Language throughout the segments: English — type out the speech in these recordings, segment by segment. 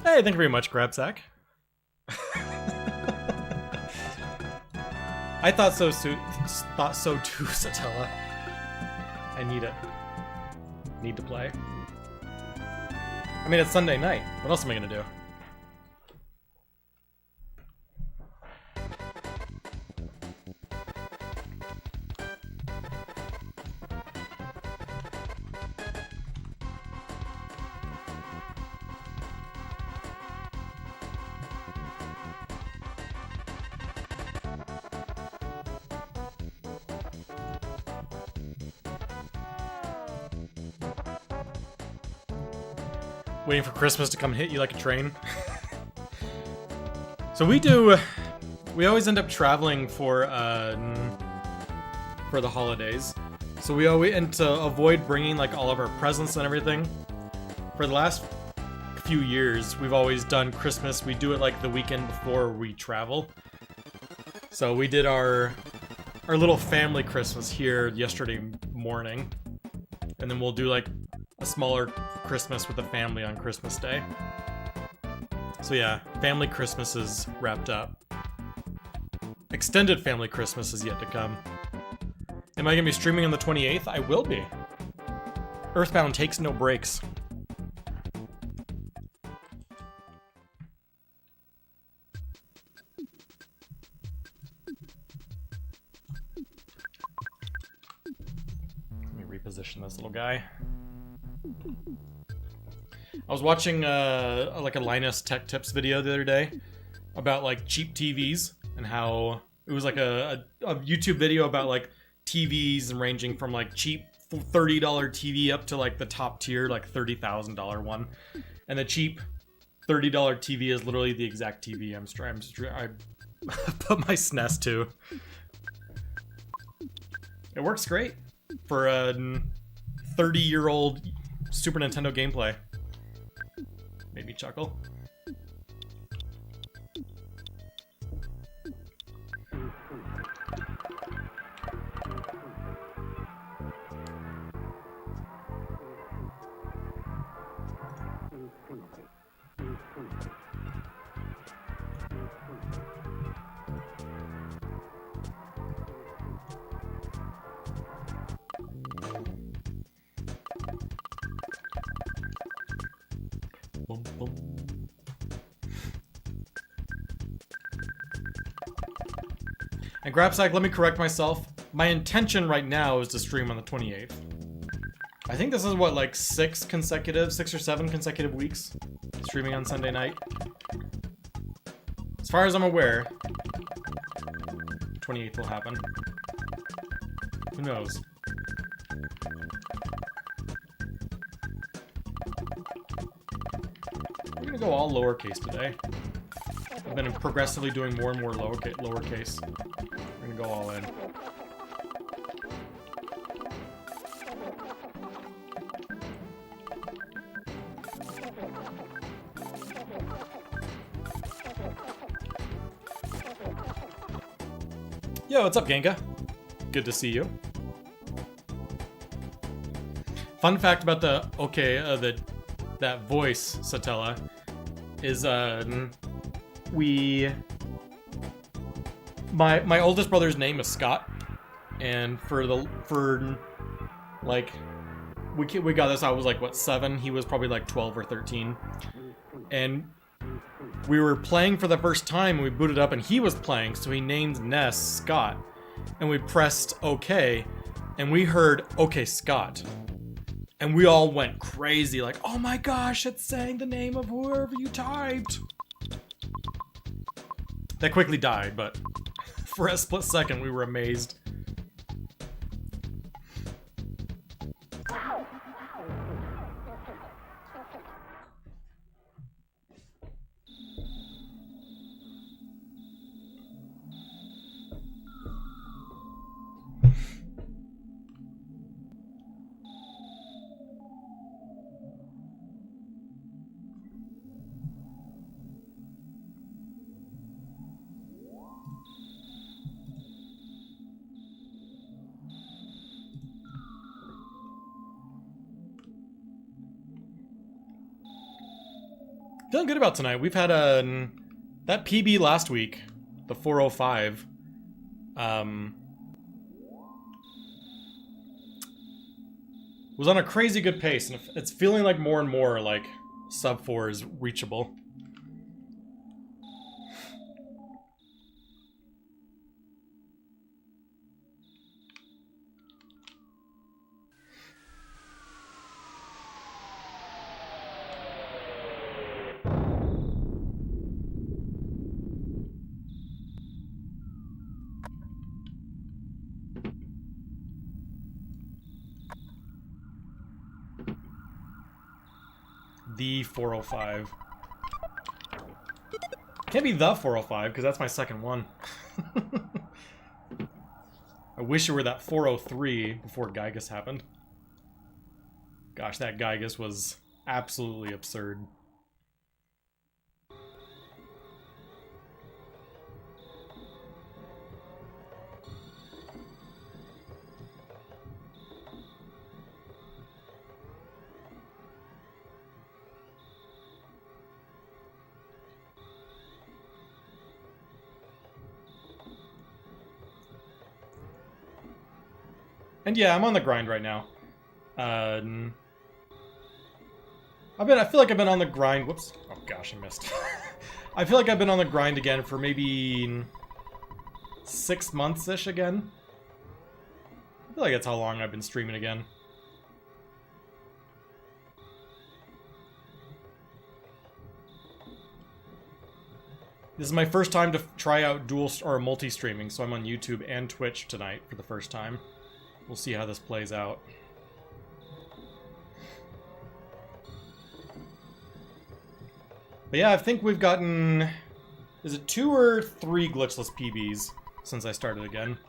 Hey, thank you very much, Grabsack. I thought so too, Satella. I need it. Need to play. I mean, it's Sunday night. What else am I gonna do? Waiting for Christmas to come hit you like a train. So we always end up traveling for the holidays. So we always, and to avoid bringing like all of our presents and everything, for the last few years, we've always done Christmas. We do it like the weekend before we travel. So we did our little family Christmas here yesterday morning. And then we'll do like a smaller Christmas with the family on Christmas Day. So yeah, family Christmas is wrapped up. Extended family Christmas is yet to come. Am I gonna be streaming on the 28th? I will be. Earthbound takes no breaks. Let me reposition this little guy. I was watching like a Linus Tech Tips video the other day about like cheap TVs and how it was like a YouTube video about like TVs and ranging from like cheap $30 TV up to like the top tier like $30,000 one, and the cheap $30 TV is literally the exact TV I put my SNES to. It works great for a 30-year-old Super Nintendo gameplay. Made me chuckle. Boom, boom. And Grabsack, let me correct myself. My intention right now is to stream on the 28th. I think this is what, like 6 or 7 consecutive weeks streaming on Sunday night. As far as I'm aware, 28th will happen. Who knows? We're gonna go all lowercase today. I've been progressively doing more and more lowercase. We're gonna go all in. Yo, what's up, Genka? Good to see you. Fun fact about that voice, Satella, is my oldest brother's name is Scott, and we got this. I was like what 7. He was probably like 12 or 13, and we were playing for the first time. And we booted up, and he was playing, so he named Ness Scott, and we pressed OK, and we heard OK Scott. And we all went crazy, like, oh my gosh, it's saying the name of whoever you typed. That quickly died, but for a split second, we were amazed. Feeling good about tonight. We've had that PB last week, the 405. Was on a crazy good pace, and it's feeling like more and more like sub 4 is reachable. The 405. Can't be the 405 because that's my second one. I wish it were that 403 before Gygus happened. Gosh, that Gygus was absolutely absurd. And yeah, I'm on the grind right now. I feel like I've been on the grind. Whoops. Oh gosh, I missed. I feel like I've been on the grind again for maybe 6 months-ish again. I feel like that's how long I've been streaming again. This is my first time to try out dual or multi-streaming, so I'm on YouTube and Twitch tonight for the first time. We'll see how this plays out. But yeah, I think we've gotten... Is it 2 or 3 glitchless PBs since I started again?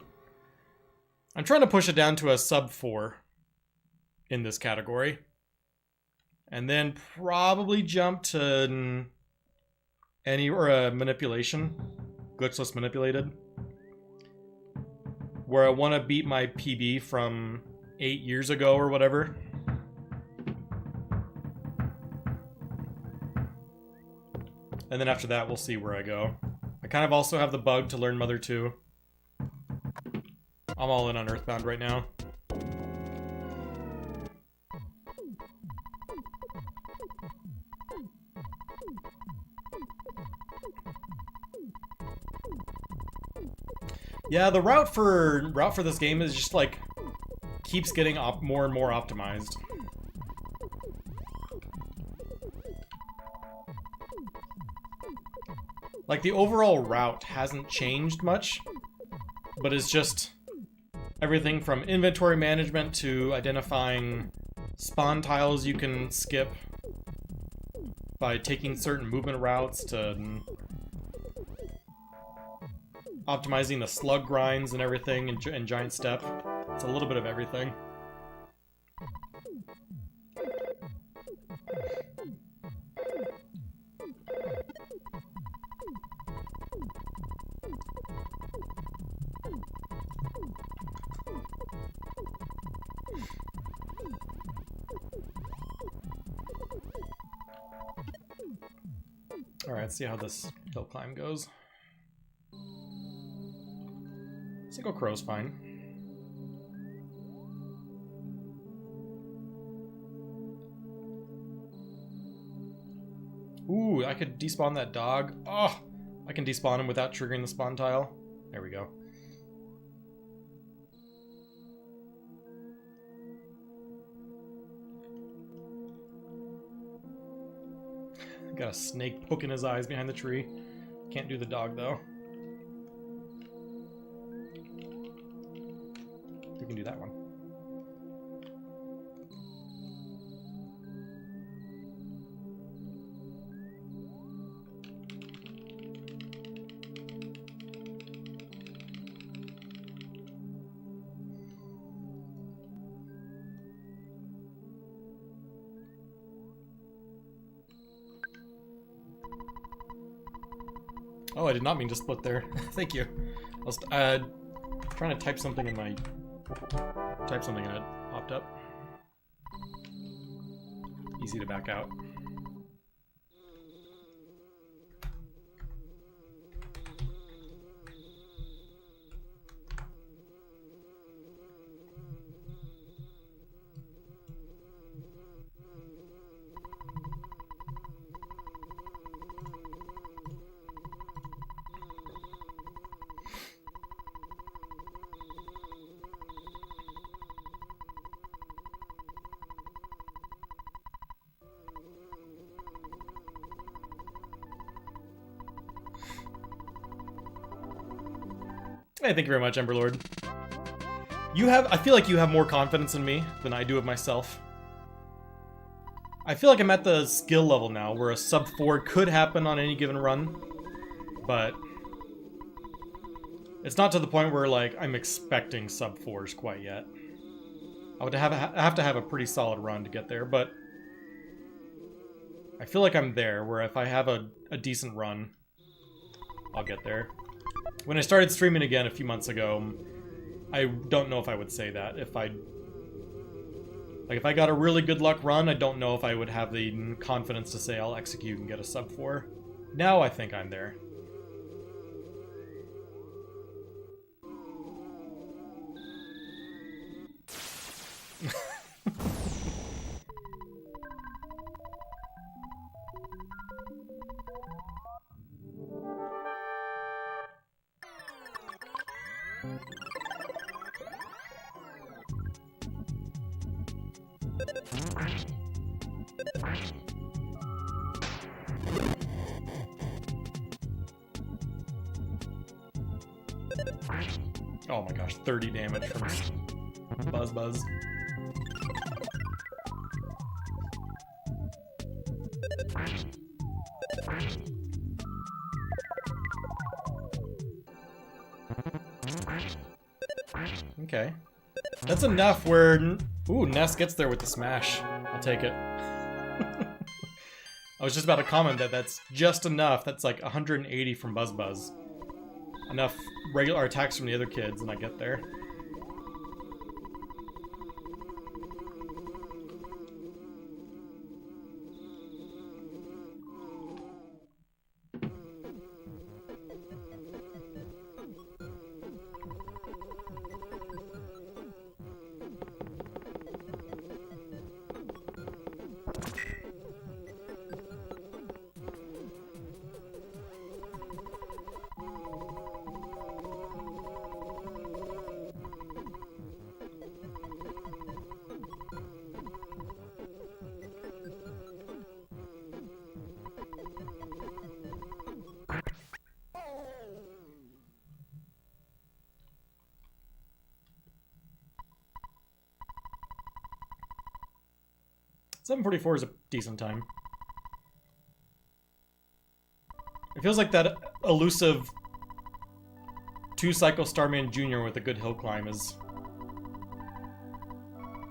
I'm trying to push it down to a sub 4 in this category. And then probably jump to any or manipulation. Glitchless manipulated. Where I want to beat my PB from 8 years ago or whatever. And then after that, we'll see where I go. I kind of also have the bug to learn Mother 2. I'm all in on Earthbound right now. Yeah, the route for this game is just like keeps getting more and more optimized. Like the overall route hasn't changed much, but it's just everything from inventory management to identifying spawn tiles you can skip by taking certain movement routes to optimizing the slug grinds and everything in Giant Step. It's a little bit of everything. Alright, let's see how this hill climb goes. Single crow's fine. Ooh, I could despawn that dog. Oh, I can despawn him without triggering the spawn tile. There we go. Got a snake poking his eyes behind the tree. Can't do the dog though. We can do that one. Oh, I did not mean to split there. Thank you. I was trying to type something in my... Type something and it popped up. Easy to back out. Hey, thank you very much, Emberlord. I feel like you have more confidence in me than I do of myself. I feel like I'm at the skill level now where a sub 4 could happen on any given run, but it's not to the point where, like, I'm expecting sub 4s quite yet. I would have to have a pretty solid run to get there, but I feel like I'm there, where if I have a decent run, I'll get there. When I started streaming again a few months ago, I don't know if I would say that. If I got a really good luck run, I don't know if I would have the confidence to say I'll execute and get a sub 4. Now I think I'm there. Oh my gosh, 30 damage from Buzz. Okay. That's enough where... Ooh, Ness gets there with the smash. I'll take it. I was just about to comment that that's just enough. That's like 180 from Buzz. Enough regular attacks from the other kids and I get there. $7:44 is a decent time. It feels like that elusive 2-cycle Starman Jr. with a good hill climb is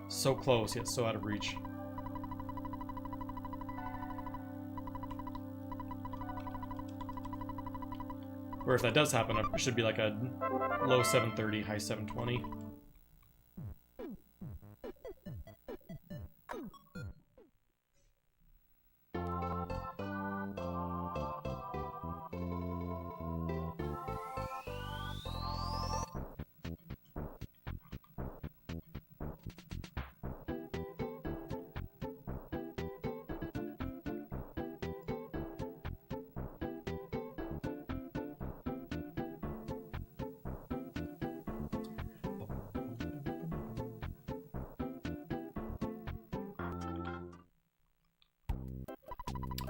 so close, yet so out of reach. Or if that does happen, it should be like a low 730, high 720.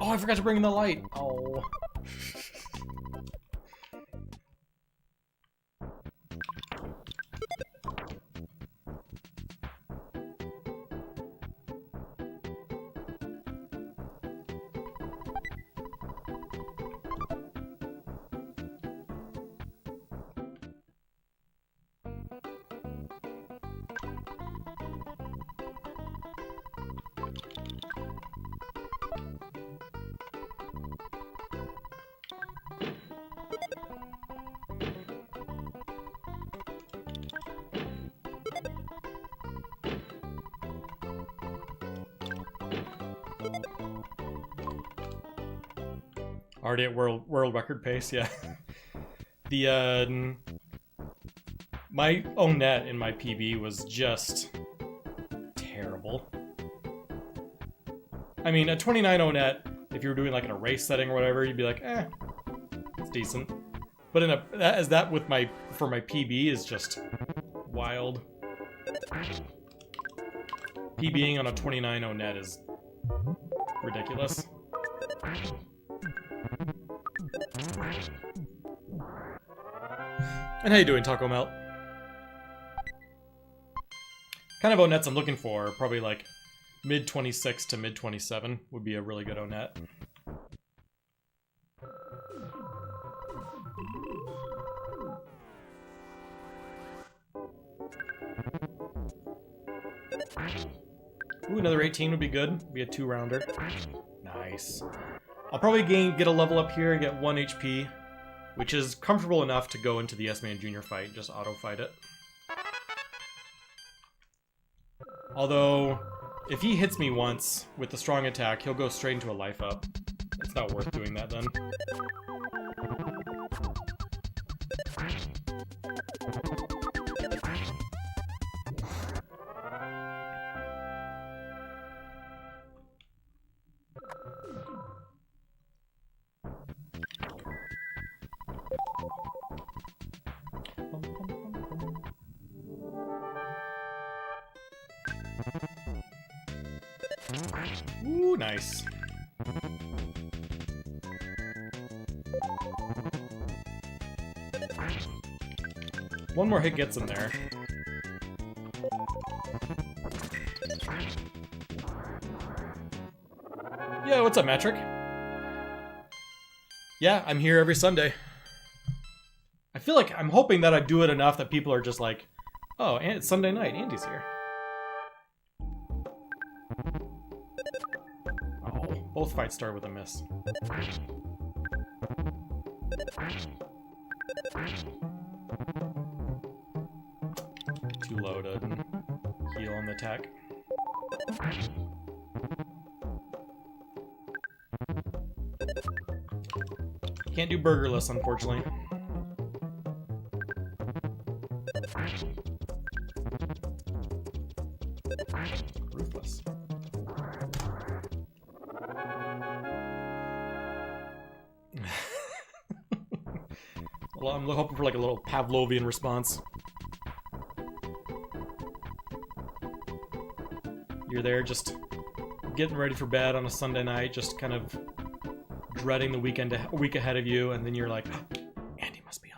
Oh, I forgot to bring in the light. Oh. Already at world record pace, yeah. The my O-net in my PB was just terrible. I mean, a 29 O-net, if you were doing like in a race setting or whatever, you'd be like, eh, it's decent. But in that with for my PB is just wild. PBing on a 29 O-net is ridiculous. And how you doing, Taco Melt? Kind of Onets I'm looking for, probably like mid 26 to mid 27 would be a really good Onet. Ooh, another 18 would be good. Be a 2-rounder. Nice. I'll probably get a level up here and get 1 HP, which is comfortable enough to go into the S-Man Jr. fight, just auto-fight it. Although, if he hits me once with the strong attack, he'll go straight into a life up. It's not worth doing that then. Ooh, nice. One more hit gets him there. Yo, what's up, Metric? Yeah, I'm here every Sunday. I feel like I'm hoping that I do it enough that people are just like, oh, and it's Sunday night, Andy's here. Oh, both fights start with a miss. Too low to heal on the attack. Can't do burgerless, unfortunately. Ruthless. Well, I'm hoping for like a little Pavlovian response. You're there just getting ready for bed on a Sunday night, just kind of dreading the weekend, a week ahead of you, and then you're like, oh, Andy must be on.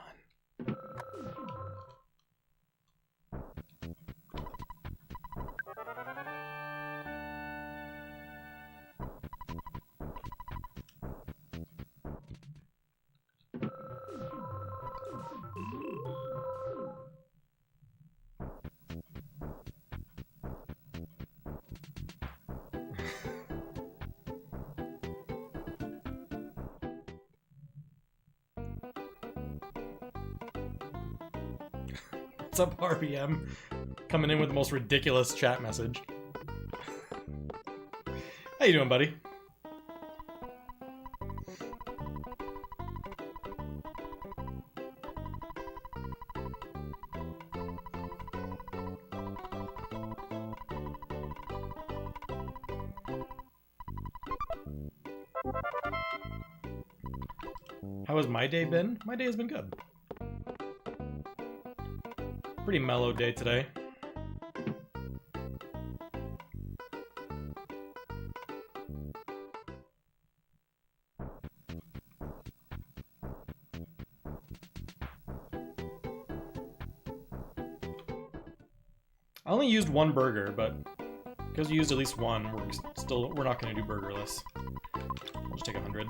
What's up, RBM? Coming in with the most ridiculous chat message. How you doing, buddy? How has my day been? My day has been good. Pretty mellow day today. I only used one burger, but because we used at least one, we're not going to do burgerless. I'll just take 100.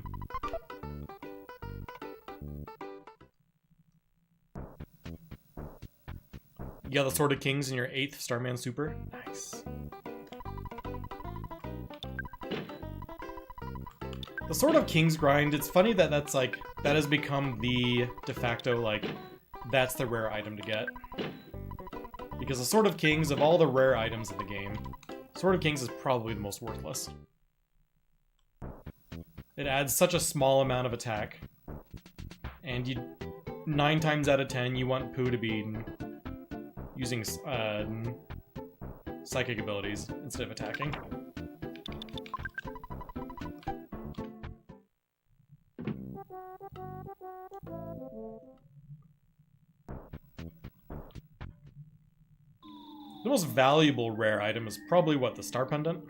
You got the Sword of Kings in your 8th Starman Super. Nice. The Sword of Kings grind, it's funny that that has become the de facto, like, that's the rare item to get. Because the Sword of Kings, of all the rare items in the game, Sword of Kings is probably the most worthless. It adds such a small amount of attack. And 9 times out of 10, you want Pooh to be using psychic abilities instead of attacking. The most valuable rare item is probably, what, the Star Pendant?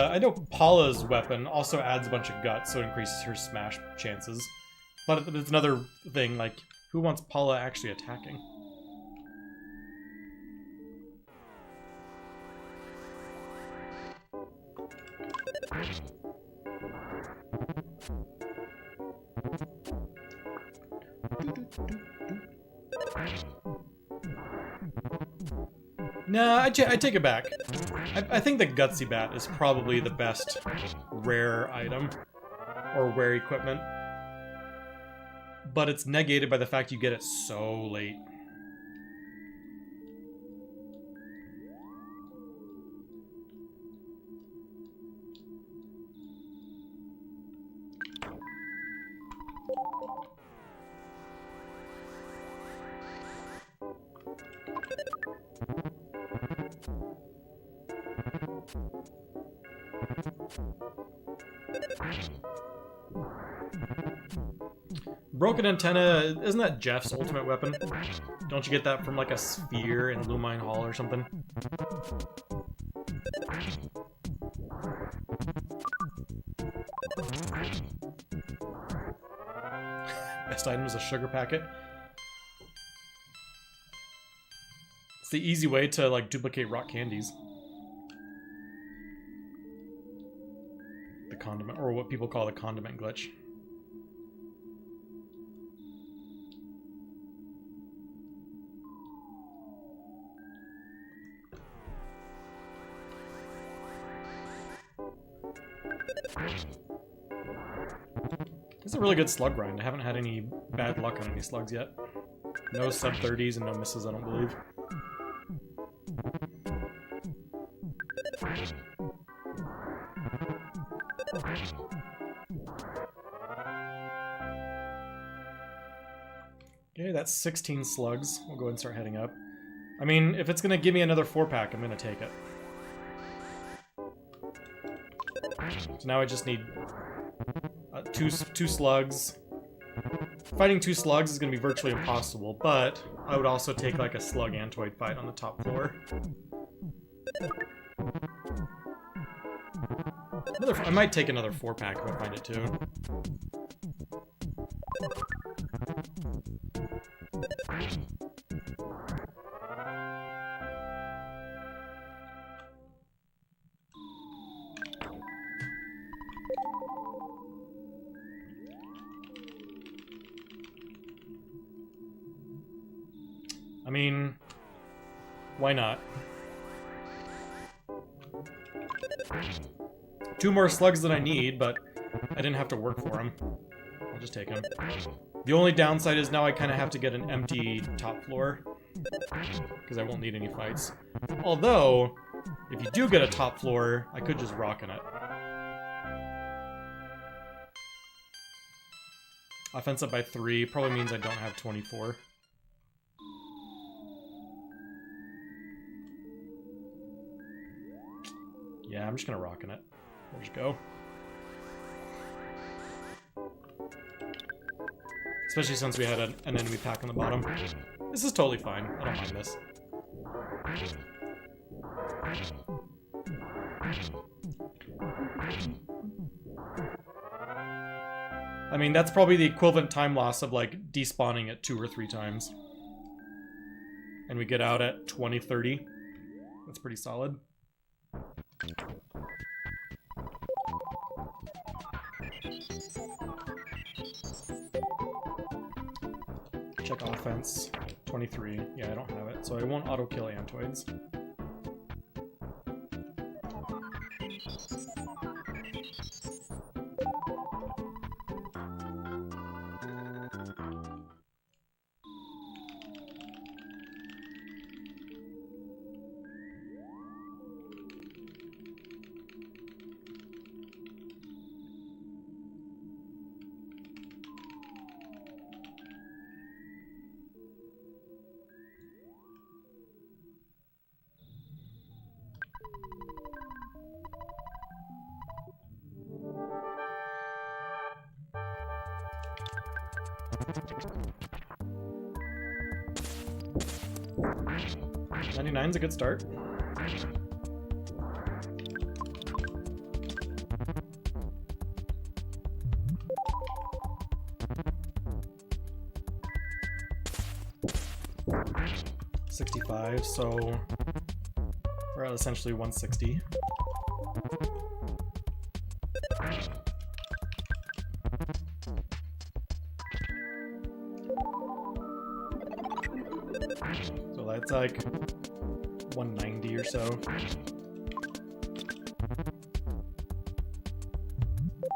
I know Paula's weapon also adds a bunch of guts, so it increases her smash chances. But it's another thing, like, who wants Paula actually attacking? Nah, I take it back. I think the Gutsy Bat is probably the best rare item, or rare equipment. But it's negated by the fact you get it so late. Broken antenna, isn't that Jeff's ultimate weapon? Don't you get that from like a sphere in Lumine Hall or something? Best item is a sugar packet. It's the easy way to like duplicate rock candies. The condiment, or what people call the condiment glitch. This is a really good slug grind. I haven't had any bad luck on any slugs yet. No sub-30s and no misses, I don't believe. Okay, that's 16 slugs. We'll go ahead and start heading up. I mean, if it's gonna give me another 4-pack, I'm gonna take it. So now I just need two slugs. Fighting 2 slugs is going to be virtually impossible, but I would also take like a slug antoid fight on the top floor. I might take another 4-pack if I find it too. I mean, why not? 2 more slugs than I need, but I didn't have to work for them. I'll just take them. The only downside is now I kind of have to get an empty top floor, because I won't need any fights. Although, if you do get a top floor, I could just rock in it. Offense up by 3 probably means I don't have 24. Yeah, I'm just gonna rock in it. We'll just go. Especially since we had an enemy pack on the bottom. This is totally fine. I don't mind this. I mean, that's probably the equivalent time loss of, like, despawning it 2 or 3 times. And we get out at 20:30. That's pretty solid. Check offense. 23. Yeah, I don't have it, so I won't auto-kill Antoids. $99's a good start. $65, so we're at essentially 160. So that's like 190 or so.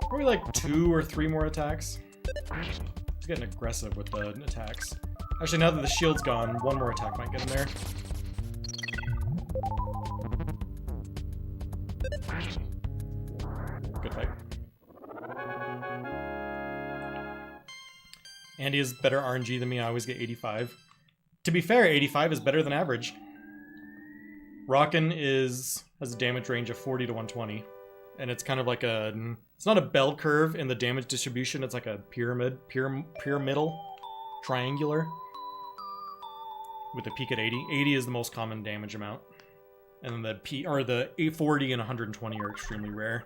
Probably like 2 or 3 more attacks. He's getting aggressive with the attacks. Actually, now that the shield's gone, 1 more attack might get him there. Good fight. Andy has better RNG than me. I always get 85. To be fair, 85 is better than average. Rockin' has a damage range of 40 to 120. And it's kind of like a... It's not a bell curve in the damage distribution. It's like a pyramidal, triangular. With a peak at 80. 80 is the most common damage amount. And then the 840 and 120 are extremely rare.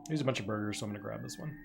There's a bunch of burgers, so I'm gonna grab this one.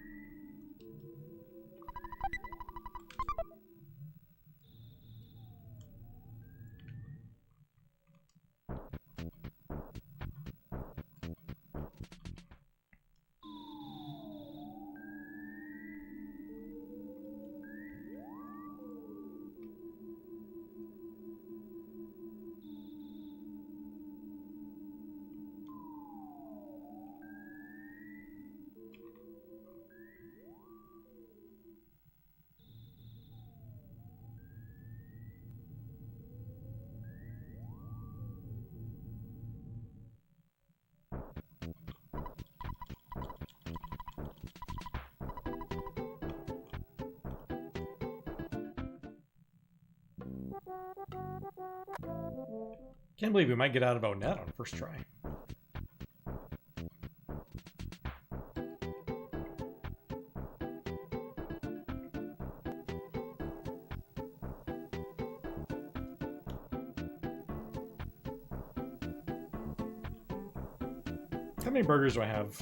Can't believe we might get out of Onet on first try. How many burgers do I have?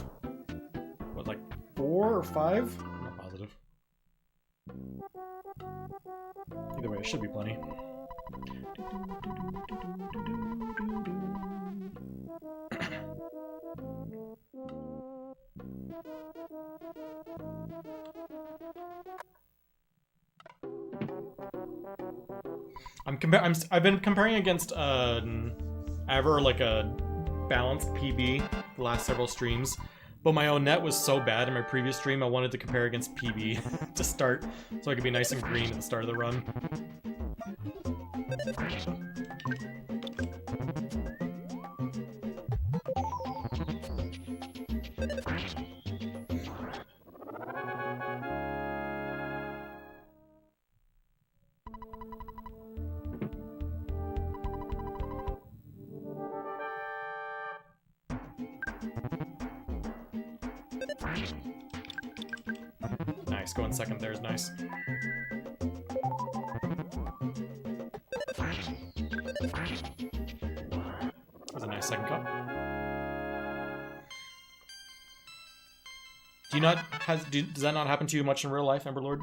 What, like 4 or 5? I'm not positive. Either way, it should be plenty. I've been comparing against ever like a balanced PB the last several streams, but my own net was so bad in my previous stream I wanted to compare against PB to start so I could be nice and green at the start of the run. Nice, going second there is nice. That was a nice second cup. Does that not happen to you much in real life, Emberlord?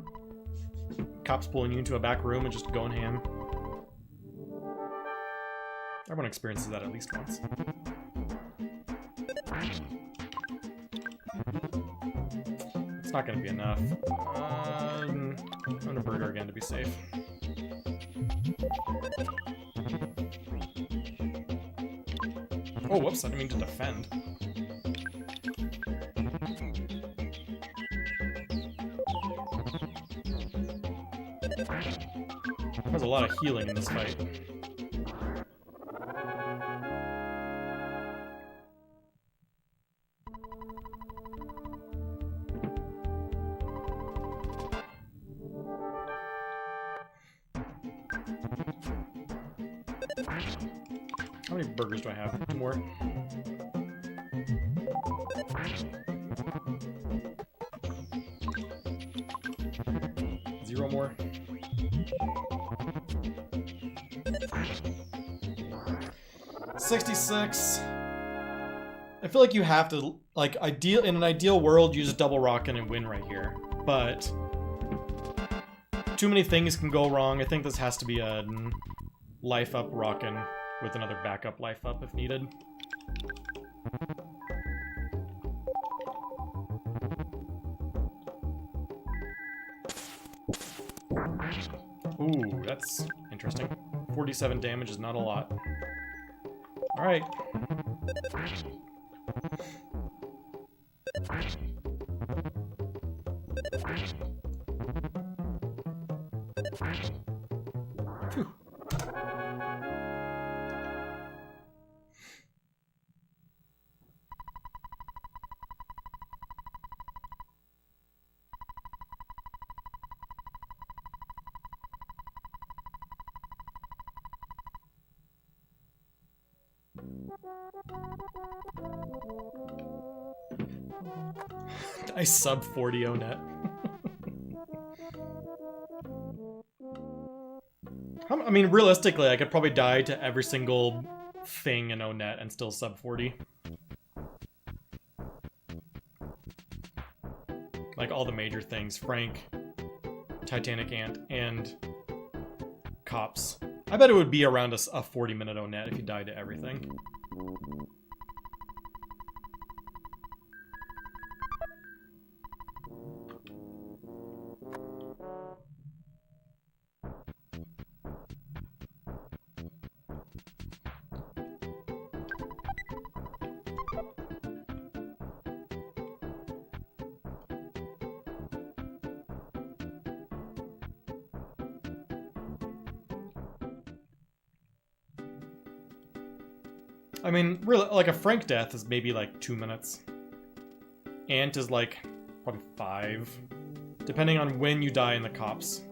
Cops pulling you into a back room and just going ham. Everyone experiences that at least once. It's not going to be enough. I'm going to burger again to be safe. Oh, whoops, I didn't mean to defend. There's a lot of healing in this fight. How many burgers do I have? 2 more. Zero more. 66. I feel like you have to, like, in an ideal world, use double rocket and win right here. But too many things can go wrong. I think this has to be a life up rockin' with another backup life up if needed. Ooh, that's interesting. 47 damage is not a lot. Alright. Phew. I sub 40 net. I mean, realistically, I could probably die to every single thing in net and still sub 40. Like all the major things. Frank, Titanic Ant, and Cops. I bet it would be around a 40-minute net if you died to everything. I mean, really, like a Frank death is maybe like 2 minutes. Ant is like probably 5, depending on when you die in the Cops.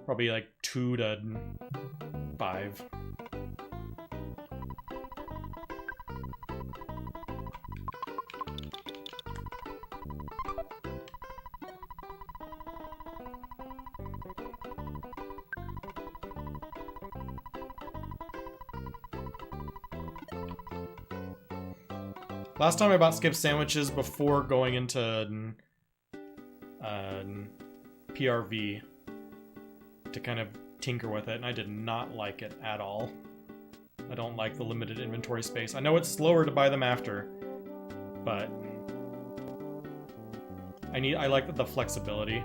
Probably like 2 to 5. Last time I bought skip sandwiches before going into PRV to kind of tinker with it, and I did not like it at all. I don't like the limited inventory space. I know it's slower to buy them after, but I like the flexibility.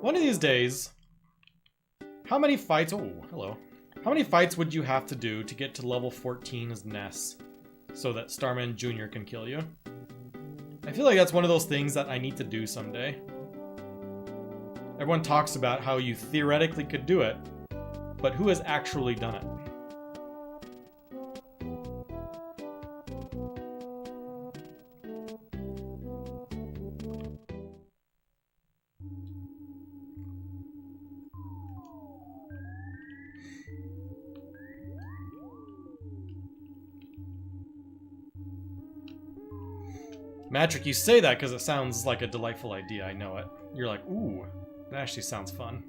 One of these days, how many fights... Oh, hello. How many fights would you have to do to get to level 14 as Ness so that Starman Jr. can kill you? I feel like that's one of those things that I need to do someday. Everyone talks about how you theoretically could do it, but who has actually done it? Matrick, you say that because it sounds like a delightful idea, I know it. You're like, ooh, that actually sounds fun.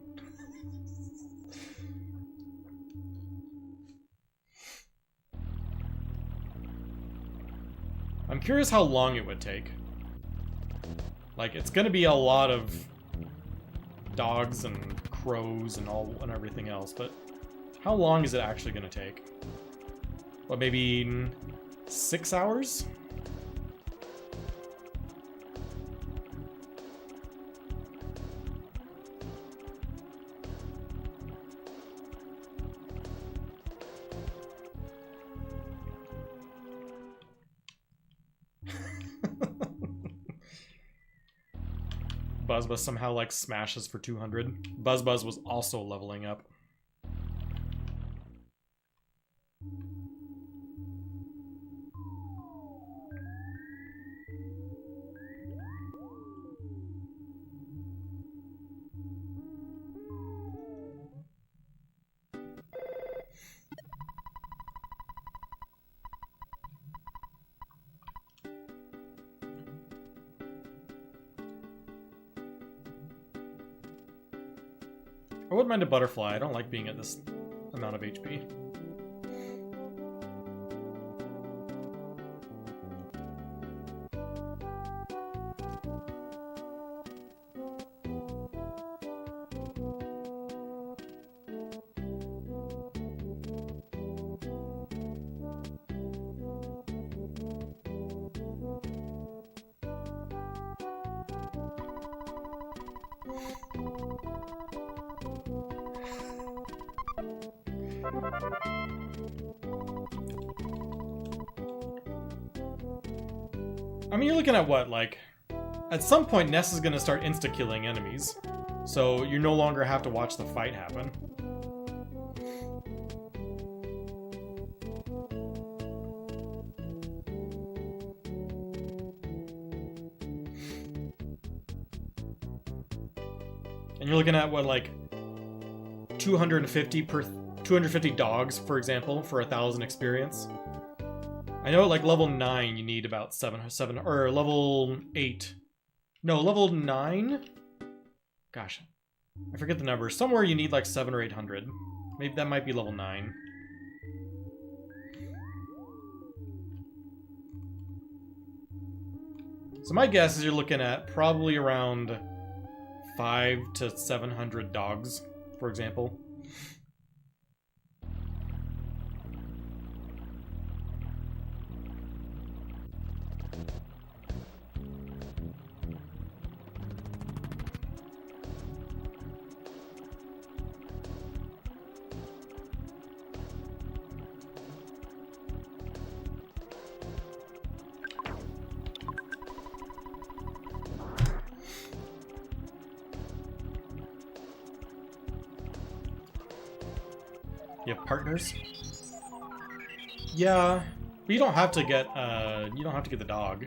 I'm curious how long it would take. Like, it's gonna be a lot of dogs and crows and everything else, but how long is it actually gonna take? What, maybe 6 hours? Buzz Buzz somehow like smashes for 200. Buzz Buzz was also leveling up. I wouldn't mind a butterfly. I don't like being at this amount of HP. I mean, you're looking at what, like... At some point, Ness is going to start insta-killing enemies. So you no longer have to watch the fight happen. And you're looking at what, like... 250 dogs, for example, for 1,000 experience. I know at like level 9 you need about 7 or level 8. No, level 9? Gosh, I forget the number. Somewhere you need like 700 or 800. Maybe that might be level 9. So my guess is you're looking at probably around 500 to 700 dogs, for example. You have partners? Yeah, but you don't have to get the dog.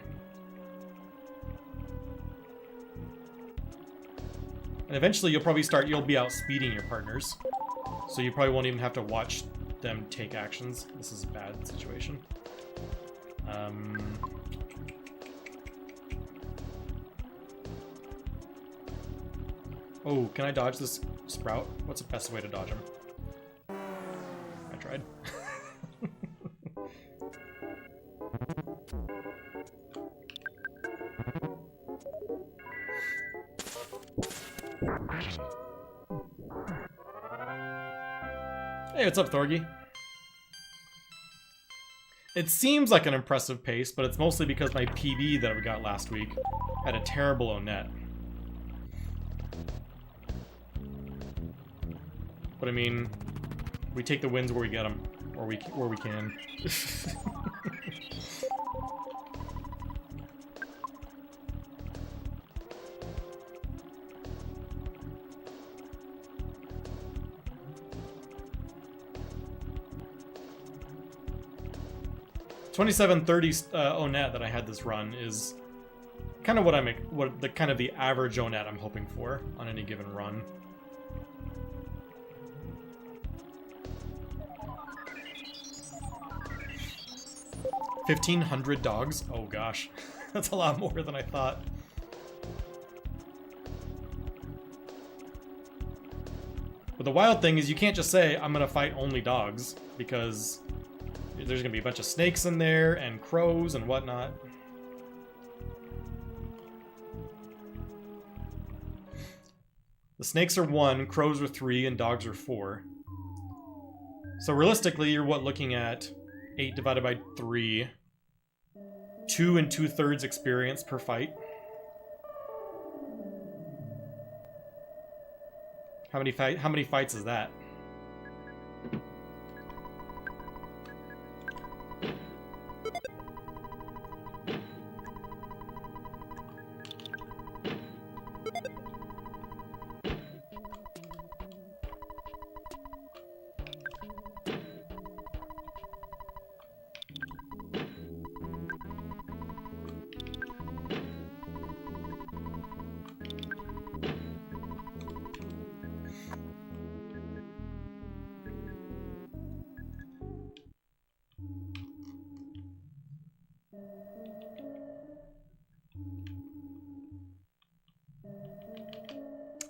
And eventually you'll be outspeeding your partners. So you probably won't even have to watch them take actions. This is a bad situation. Oh, can I dodge this sprout? What's the best way to dodge him? I tried. Hey, what's up, Thorgy? It seems like an impressive pace, but it's mostly because my PB that we got last week had a terrible Onet. But I mean, we take the wins where we get them, or where we can. 2730 Onet that I had this run is kind of what the average Onet I'm hoping for on any given run. $1,500 dogs? Oh gosh, that's a lot more than I thought. But the wild thing is you can't just say, I'm gonna fight only dogs, because there's gonna be a bunch of snakes in there, and crows, and whatnot. The snakes are 1, crows are 3, and dogs are 4. So realistically, you're looking at 8 divided by 3. 2 2/3 experience per fight. How many fights is that?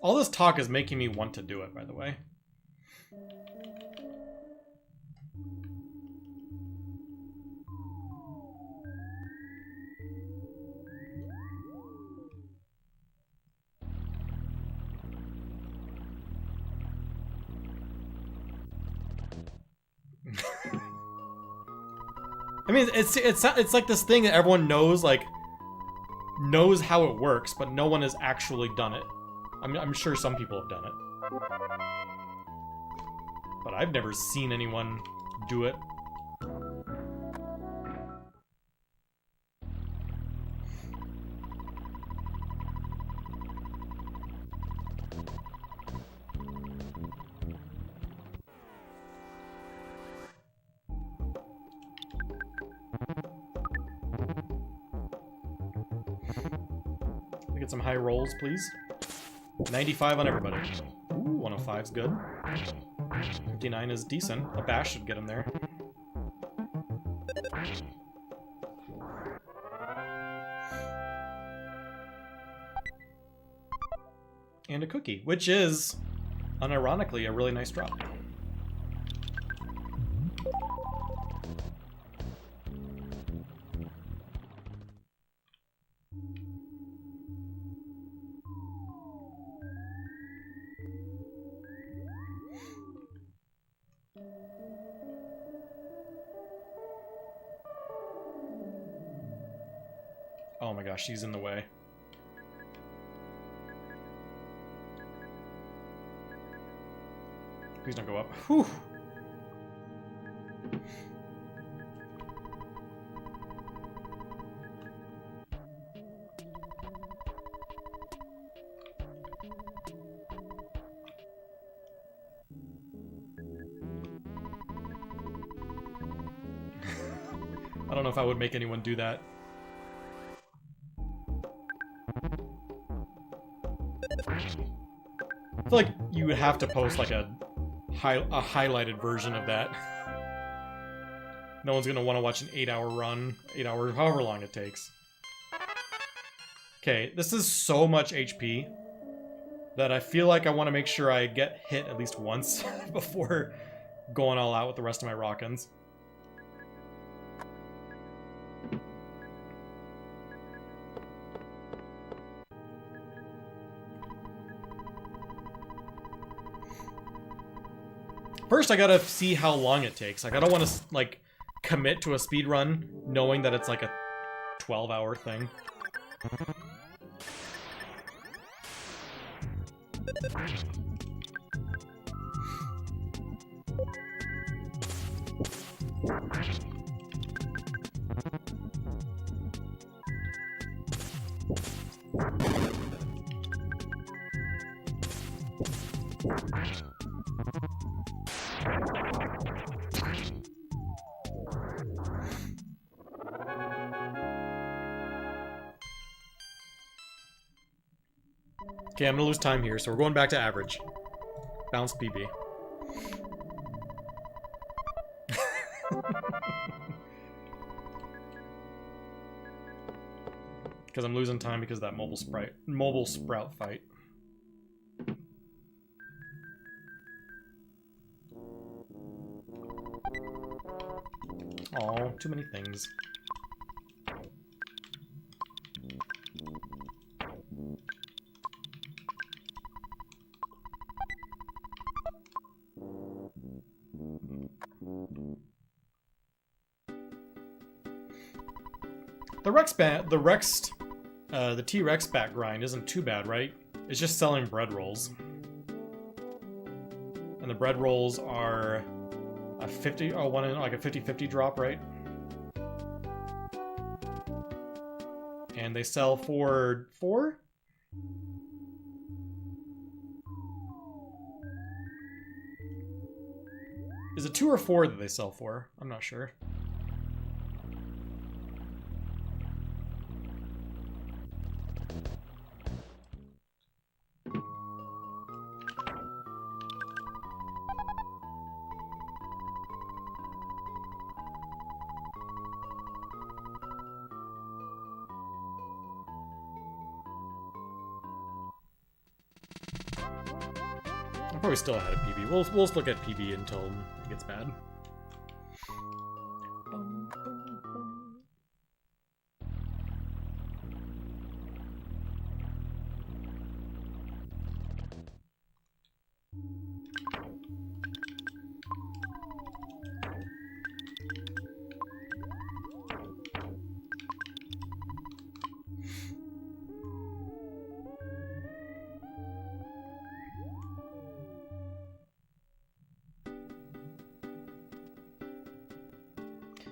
All this talk is making me want to do it, by the way. I mean, it's like this thing that everyone knows, like, knows how it works, but no one has actually done it. I'm sure some people have done it. But I've never seen anyone do it. Get some high rolls, please. 95 on everybody. Ooh, 105's good. 59 is decent. A bash should get him there. And a cookie, which is, unironically, a really nice drop. Oh my gosh, she's in the way. Please don't go up. Whew. I don't know if I would make anyone do that. I feel like you would have to post like a highlighted version of that. No one's gonna want to watch an 8-hour run, 8 hours, however long it takes. Okay, this is so much HP that I feel like I want to make sure I get hit at least once before going all out with the rest of my Rockins. First, I gotta see how long it takes. Like, I don't want to, like, commit to a speed run knowing that it's, like, a 12-hour thing. Okay, I'm gonna lose time here, so we're going back to average. Bounce PB. Because I'm losing time because of that mobile sprout fight. Oh, too many things. The T-Rex back grind isn't too bad, right? It's just selling bread rolls. And the bread rolls are a 50, oh, like a 50-50 drop, right? And they sell for 4? Is it 2 or 4 that they sell for? I'm not sure. probably still ahead of PB. We'll look at PB until it gets bad.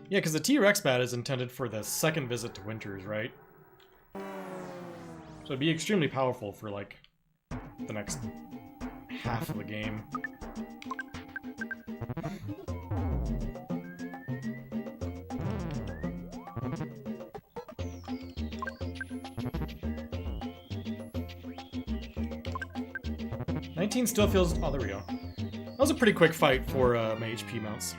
Yeah, because the T-Rex bat is intended for the second visit to Winters, right? So it'd be extremely powerful for, like, the next half of the game. Still feels... Oh, there we go. That was a pretty quick fight for my HP mounts.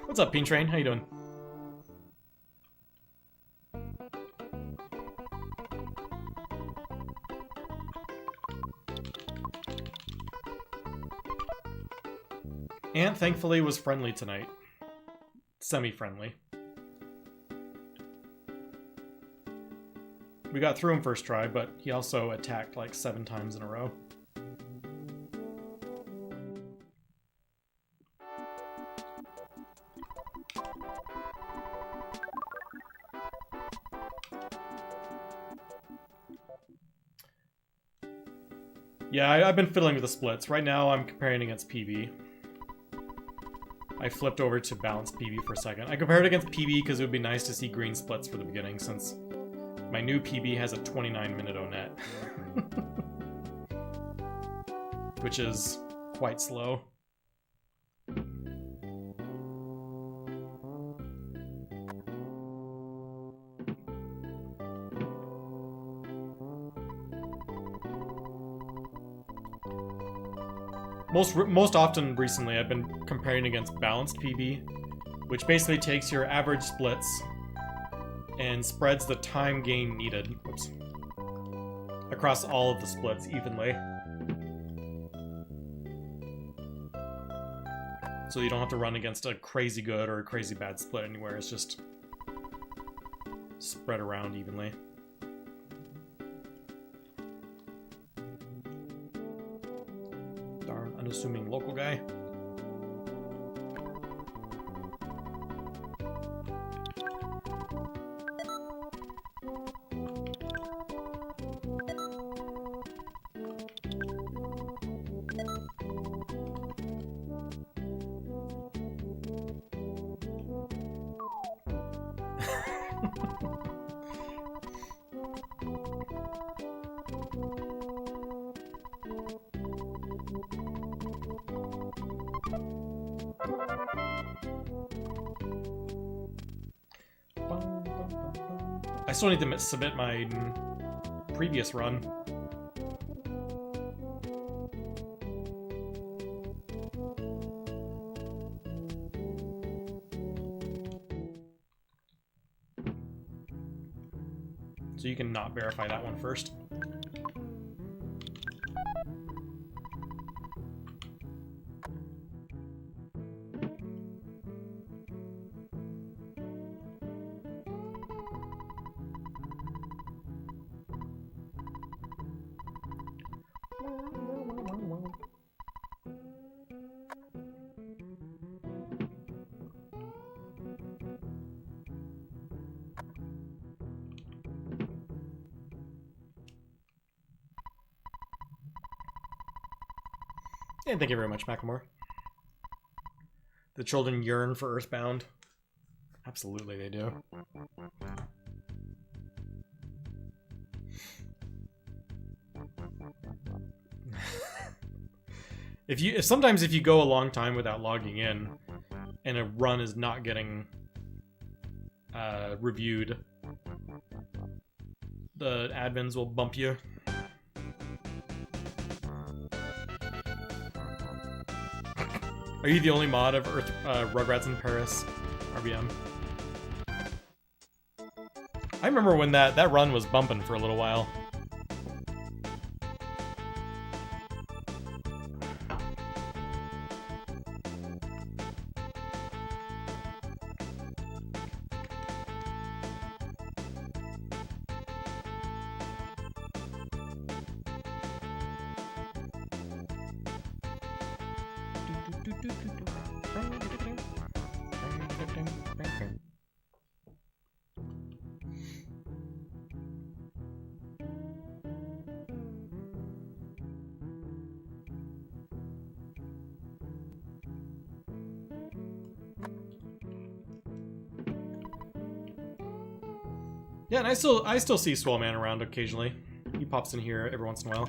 What's up, Peen Train? How you doing? Ant, thankfully, was friendly tonight. Semi-friendly. We got through him first try, but he also attacked like 7 times in a row. Yeah, I've been fiddling with the splits. Right now I'm comparing against PB. I flipped over to balanced PB for a second. I compared against PB because it would be nice to see green splits for the beginning, since my new PB has a 29-minute O-net. Which is quite slow. Most often recently I've been comparing against balanced PB, which basically takes your average splits and spreads the time gain needed across all of the splits evenly. So you don't have to run against a crazy good or a crazy bad split anywhere, it's just spread around evenly. Darn unassuming local guy. I still need to submit my previous run. So you can not verify that one first. And thank you very much, Macklemore. The children yearn for Earthbound. Absolutely, they do. Sometimes if you go a long time without logging in, and a run is not getting reviewed, the admins will bump you. Are you the only mod of Rugrats in Paris RBM? I remember when that run was bumping for a little while. Yeah, and I still see Swellman around occasionally. He pops in here every once in a while.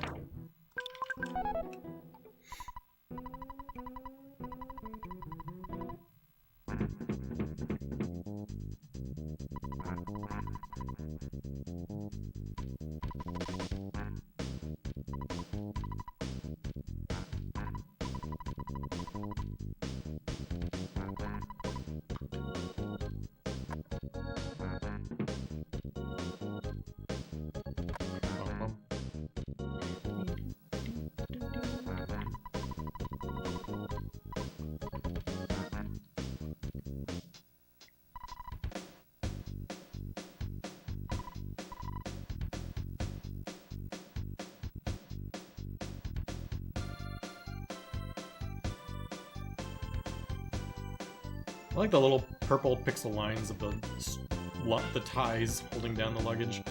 I like the little purple pixel lines of the ties holding down the luggage.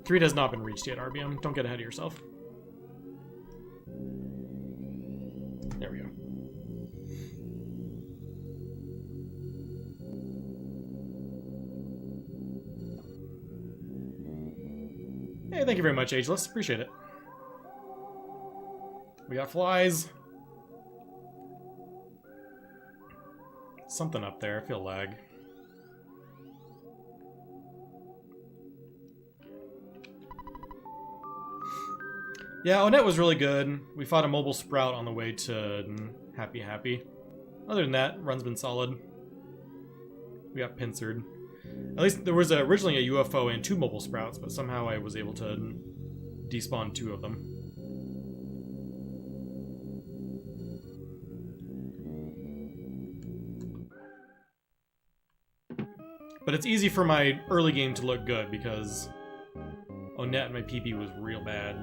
Three has not been reached yet, RBM. Don't get ahead of yourself. There we go. Hey, thank you very much, Ageless. Appreciate it. We got flies. Something up there. I feel lag. Yeah, Onett was really good. We fought a mobile sprout on the way to Happy Happy. Other than that, run's been solid. We got pincered. At least there was originally a UFO and 2 mobile sprouts, but somehow I was able to despawn 2 of them. But it's easy for my early game to look good because Onett and my PB was real bad.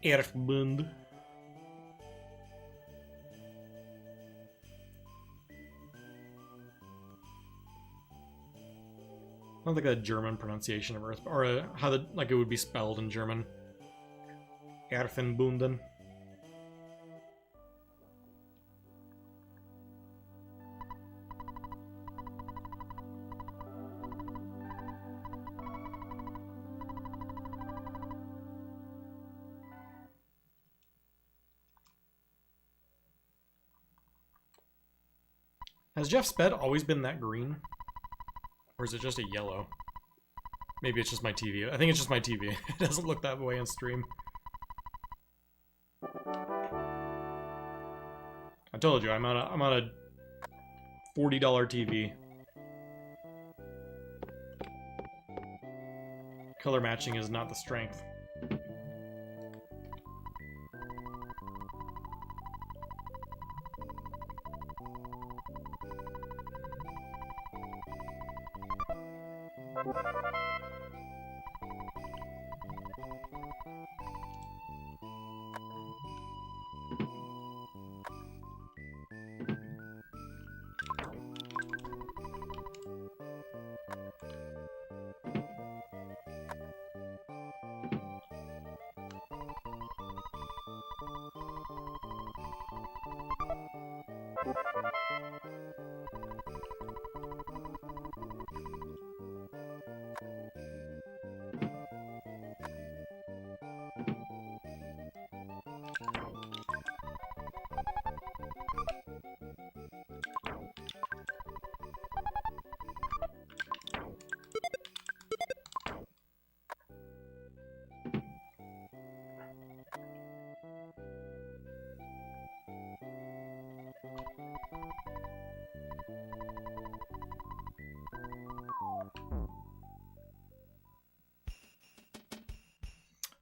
Earthbound. I don't think a German pronunciation of Earth, or how like it would be spelled in German. Earthenbunden. Has Jeff's bed always been that green? Or is it just a yellow? Maybe it's just my TV. I think it's just my TV. It doesn't look that way on stream. I told you, I'm on a $40 TV. Color matching is not the strength.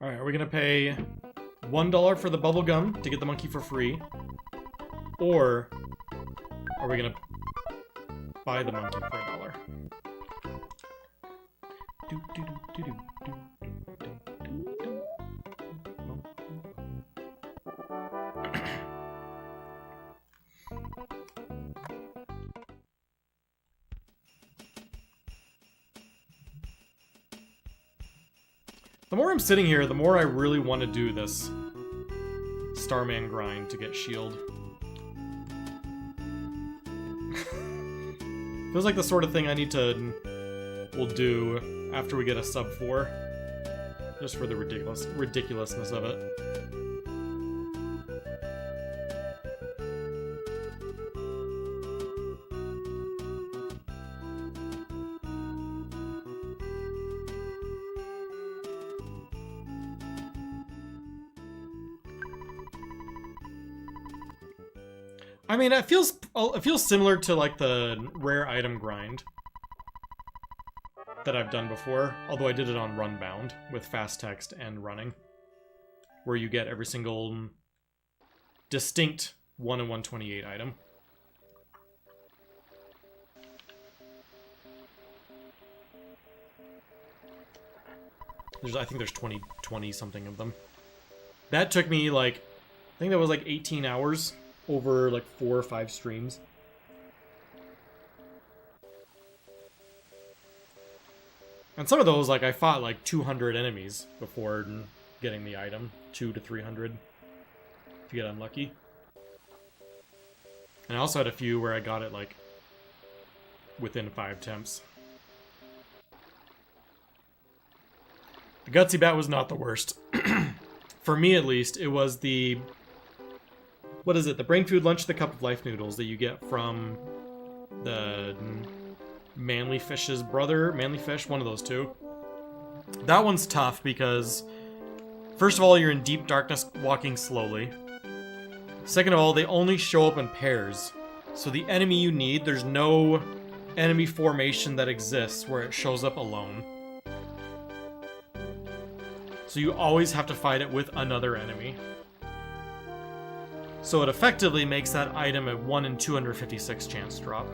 Alright, are we gonna pay $1 for the bubble gum to get the monkey for free? Or are we gonna buy the monkey for $1? The more I'm sitting here, the more I really want to do this Starman grind to get shield. Feels like the sort of thing I will do after we get a sub 4. Just for the ridiculousness of it. I mean, it feels similar to like the rare item grind that I've done before, although I did it on Runbound with fast text and running, where you get every single distinct 1 in 128 item. I think there's 20 something of them. That took me like, I think that was like 18 hours. Over like 4 or 5 streams. And some of those, like, I fought like 200 enemies before getting the item. 200 to 300 to get unlucky. And I also had a few where I got it like within 5 attempts. The Gutsy Bat was not the worst. For me at least, it was the... What is it? The Brain Food Lunch, the Cup of Life noodles that you get from the Manly Fish's brother. Manly Fish, one of those two. That one's tough because, first of all, you're in deep darkness walking slowly. Second of all, they only show up in pairs. So the enemy you need, there's no enemy formation that exists where it shows up alone. So you always have to fight it with another enemy. So it effectively makes that item a 1 in 256 chance drop.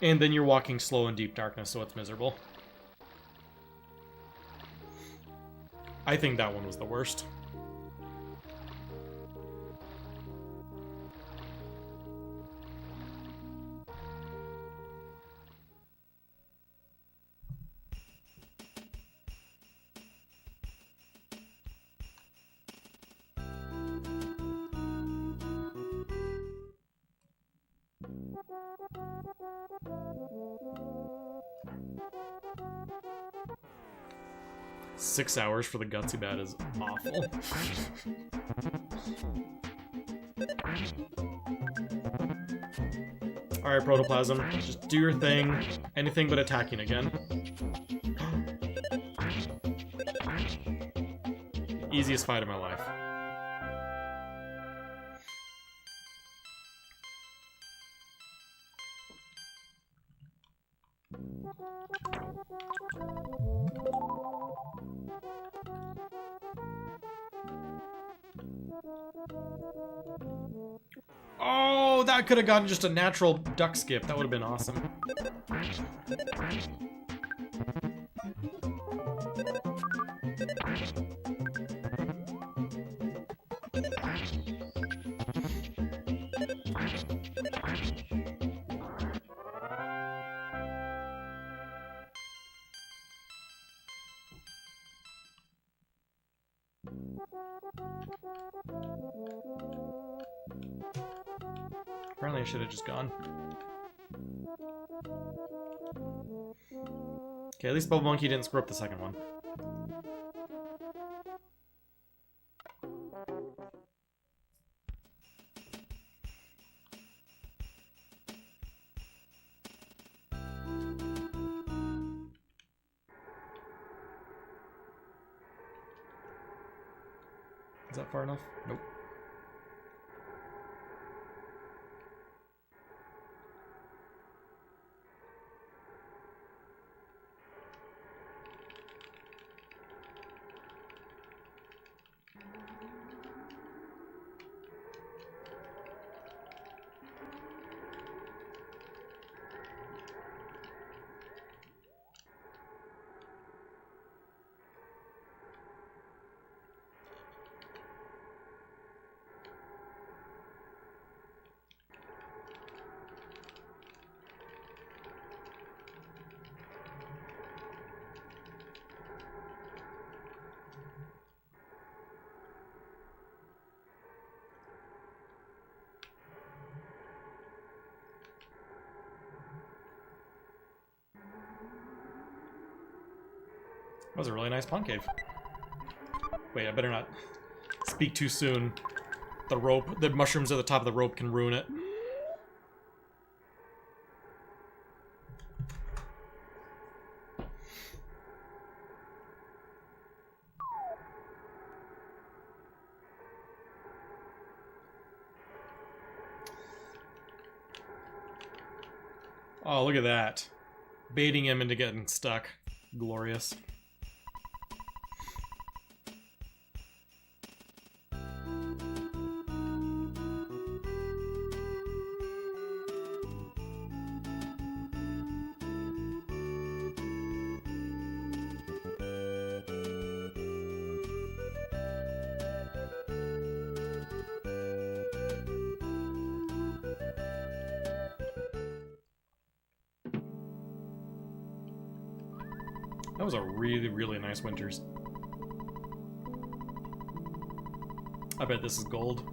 And then you're walking slow in deep darkness, so it's miserable. I think that one was the worst. Six hours for the Gutsy Bat is awful. Alright, Protoplasm, just do your thing. Anything but attacking again. Easiest fight of my life. Oh, that could have gotten just a natural duck skip. That would have been awesome. Apparently I should have just gone. Okay, at least Bubble Monkey didn't screw up the second one. Is that far enough? Nope. That was a really nice pond cave. Wait, I better not speak too soon. The rope, the mushrooms at the top of the rope can ruin it. Oh, look at that. Baiting him into getting stuck. Glorious. That was a really, really nice Winters. I bet this is gold.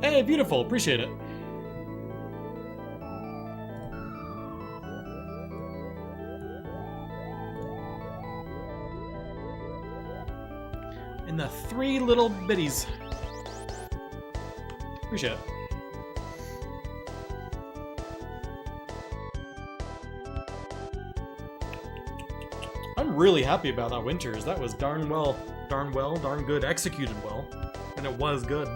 Hey, beautiful. Appreciate it. And the 3 little bitties. Appreciate it. I'm really happy about that Winters. That was darn good, executed well. And it was good.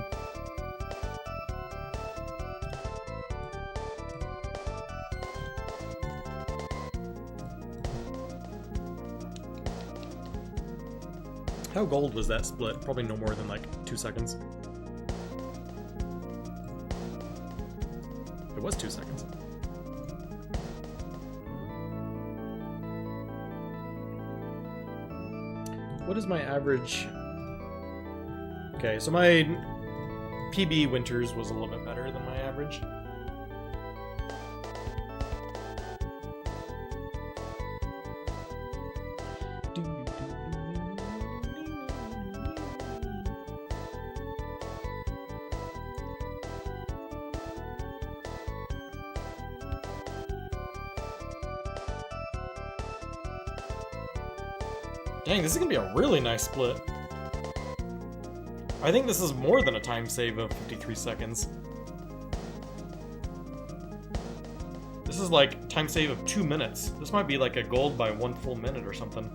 How gold was that split? Probably no more than like 2 seconds. It was 2 seconds. What is my average? Okay, so my PB Winters was a little bit better than my average. Dang, this is gonna be a really nice split. I think this is more than a time save of 53 seconds. This is like time save of 2 minutes. This might be like a gold by 1 full minute or something.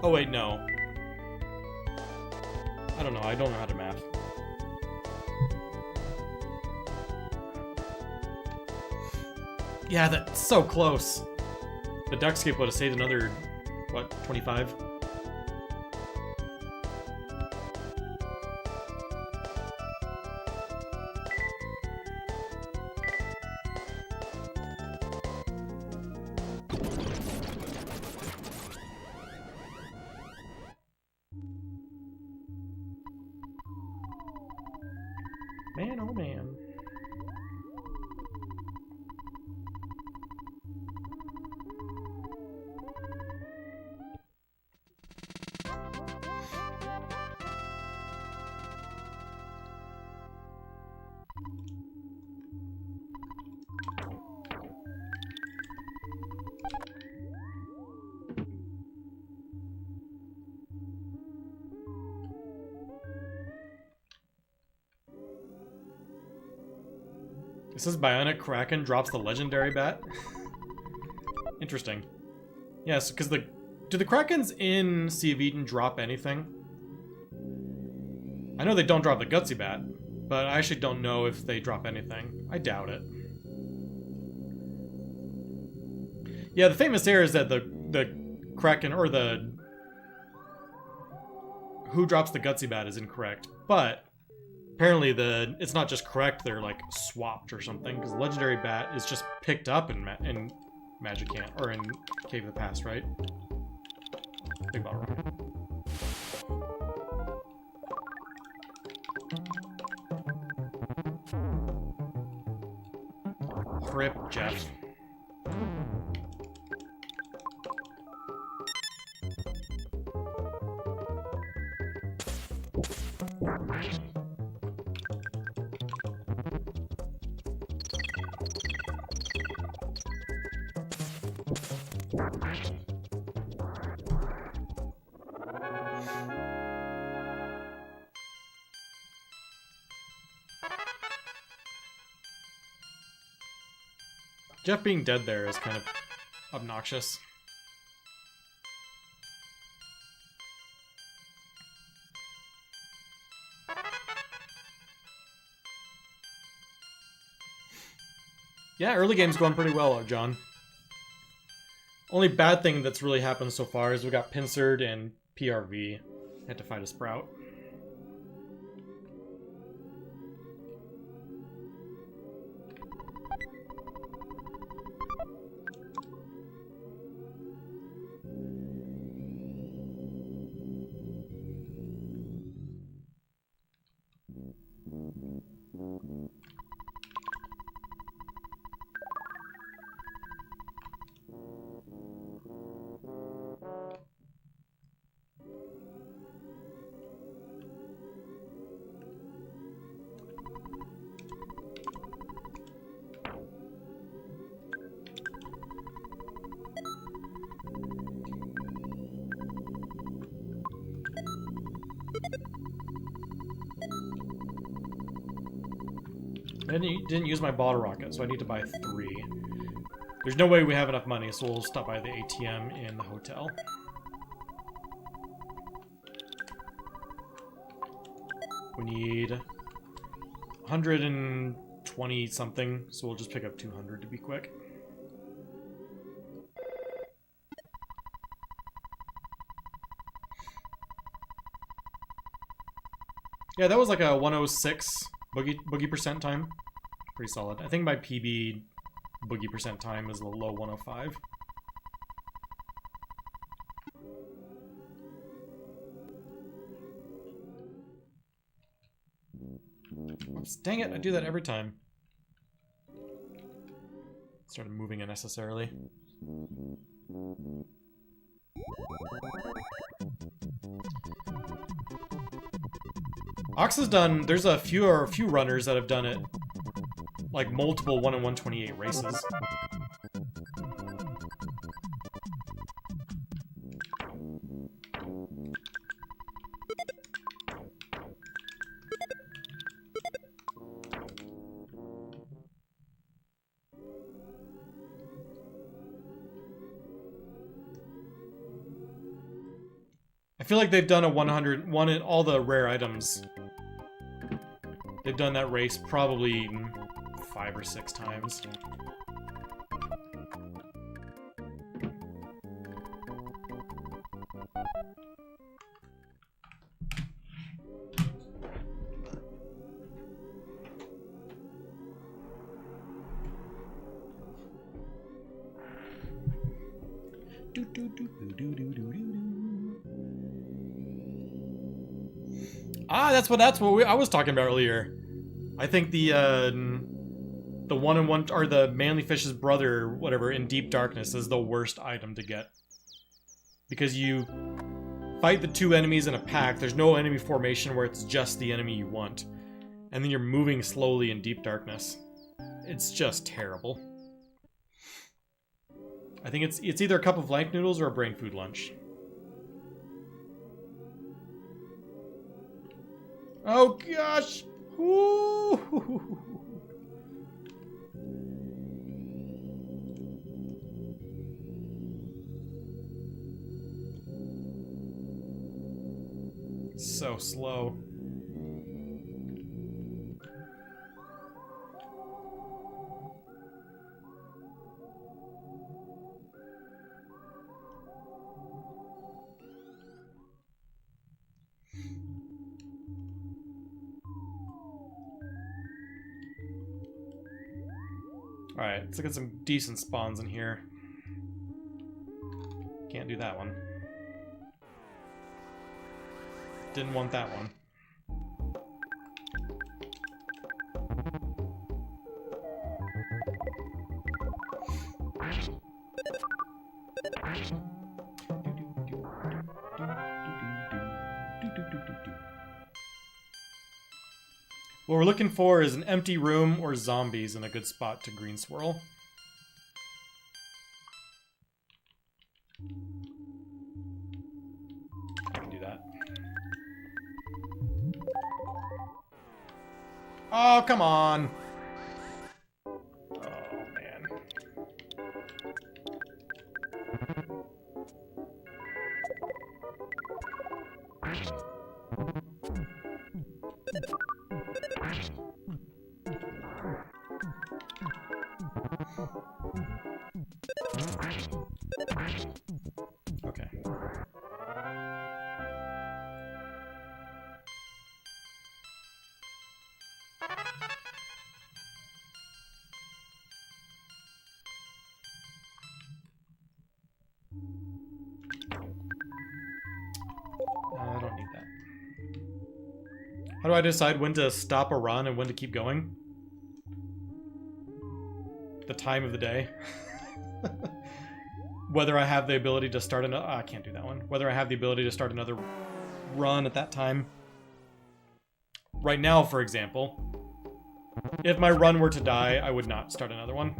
Oh wait, no. I don't know, I don't know how to math. Yeah, that's so close. The Duckscape would have saved another, what, 25? Man, oh man. It says Bionic Kraken drops the legendary bat. Interesting. Yes, because do the Krakens in Sea of Eden drop anything? I know they don't drop the Gutsy bat, but I actually don't know if they drop anything. I doubt it. Yeah, the famous error is that the Kraken, or the who drops the Gutsy bat is incorrect, but apparently it's not just correct, they're like swapped or something, because Legendary Bat is just picked up in Magic Camp, or in Cave of the Past, right? Think about it wrong. Rip, Jeff. Jeff being dead there is kind of obnoxious. Yeah, early game's going pretty well, John. Only bad thing that's really happened so far is we got Pinsard and PRV. Had to fight a Sprout. I didn't use my bottle rocket, so I need to buy 3. There's no way we have enough money, so we'll stop by the ATM in the hotel. We need 120 something, so we'll just pick up 200 to be quick. Yeah, that was like a 106 boogie percent time. Pretty solid. I think my PB boogie percent time is a low 105. Oops, dang it, I do that every time. Started moving unnecessarily. Ox has done, there's a few runners that have done it, like multiple 1 in 128 races. feel like they've done a 100 one in all the rare items. They've done that race probably 5 or 6 times. Ah, that's what I was talking about earlier. I think the one-on-one or the manly fish's brother, whatever, in Deep Darkness is the worst item to get, because you fight the 2 enemies in a pack. There's no enemy formation where it's just the enemy you want, and then you're moving slowly in Deep Darkness. It's just terrible. I think it's either a cup of blank noodles or a brain food lunch. Oh gosh! Ooh. So slow. Alright, let's look at some decent spawns in here. Can't do that one. Didn't want that one. What we're looking for is an empty room or zombies in a good spot to green swirl. I can do that. Oh, come on! Oh, man. Okay. I don't need that. How do I decide when to stop a run and when to keep going? The time of the day. Whether I have the ability to start another... I can't do that one. Whether I have the ability to start another run at that time. Right now, for example, if my run were to die, I would not start another one.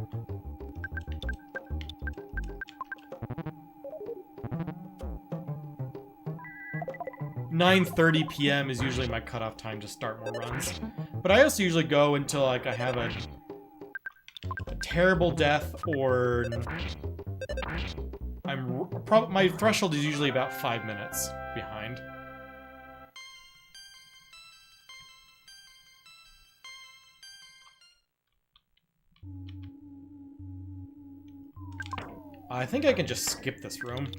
(9:30 p.m. is usually my cutoff time to start more runs. But I also usually go until like I have a terrible death, or my threshold is usually about 5 minutes behind. I think I can just skip this room.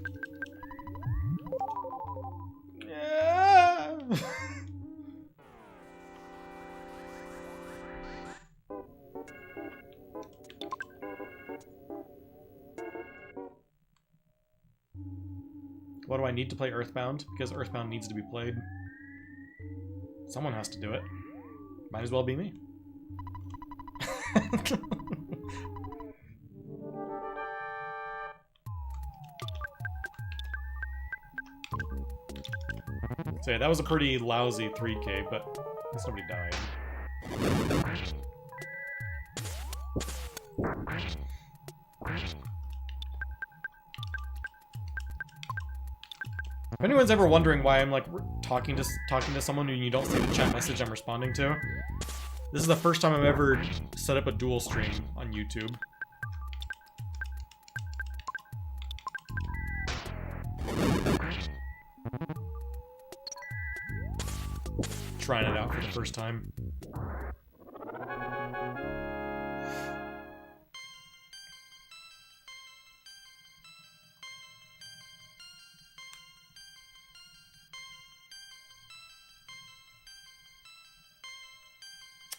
Yeah. What do I need to play Earthbound? Because Earthbound needs to be played. Someone has to do it. Might as well be me. So yeah, that was a pretty lousy 3K, but at least nobody died. If anyone's ever wondering why I'm like talking to someone and you don't see the chat message I'm responding to, this is the first time I've ever set up a dual stream on YouTube. trying it out for the first time.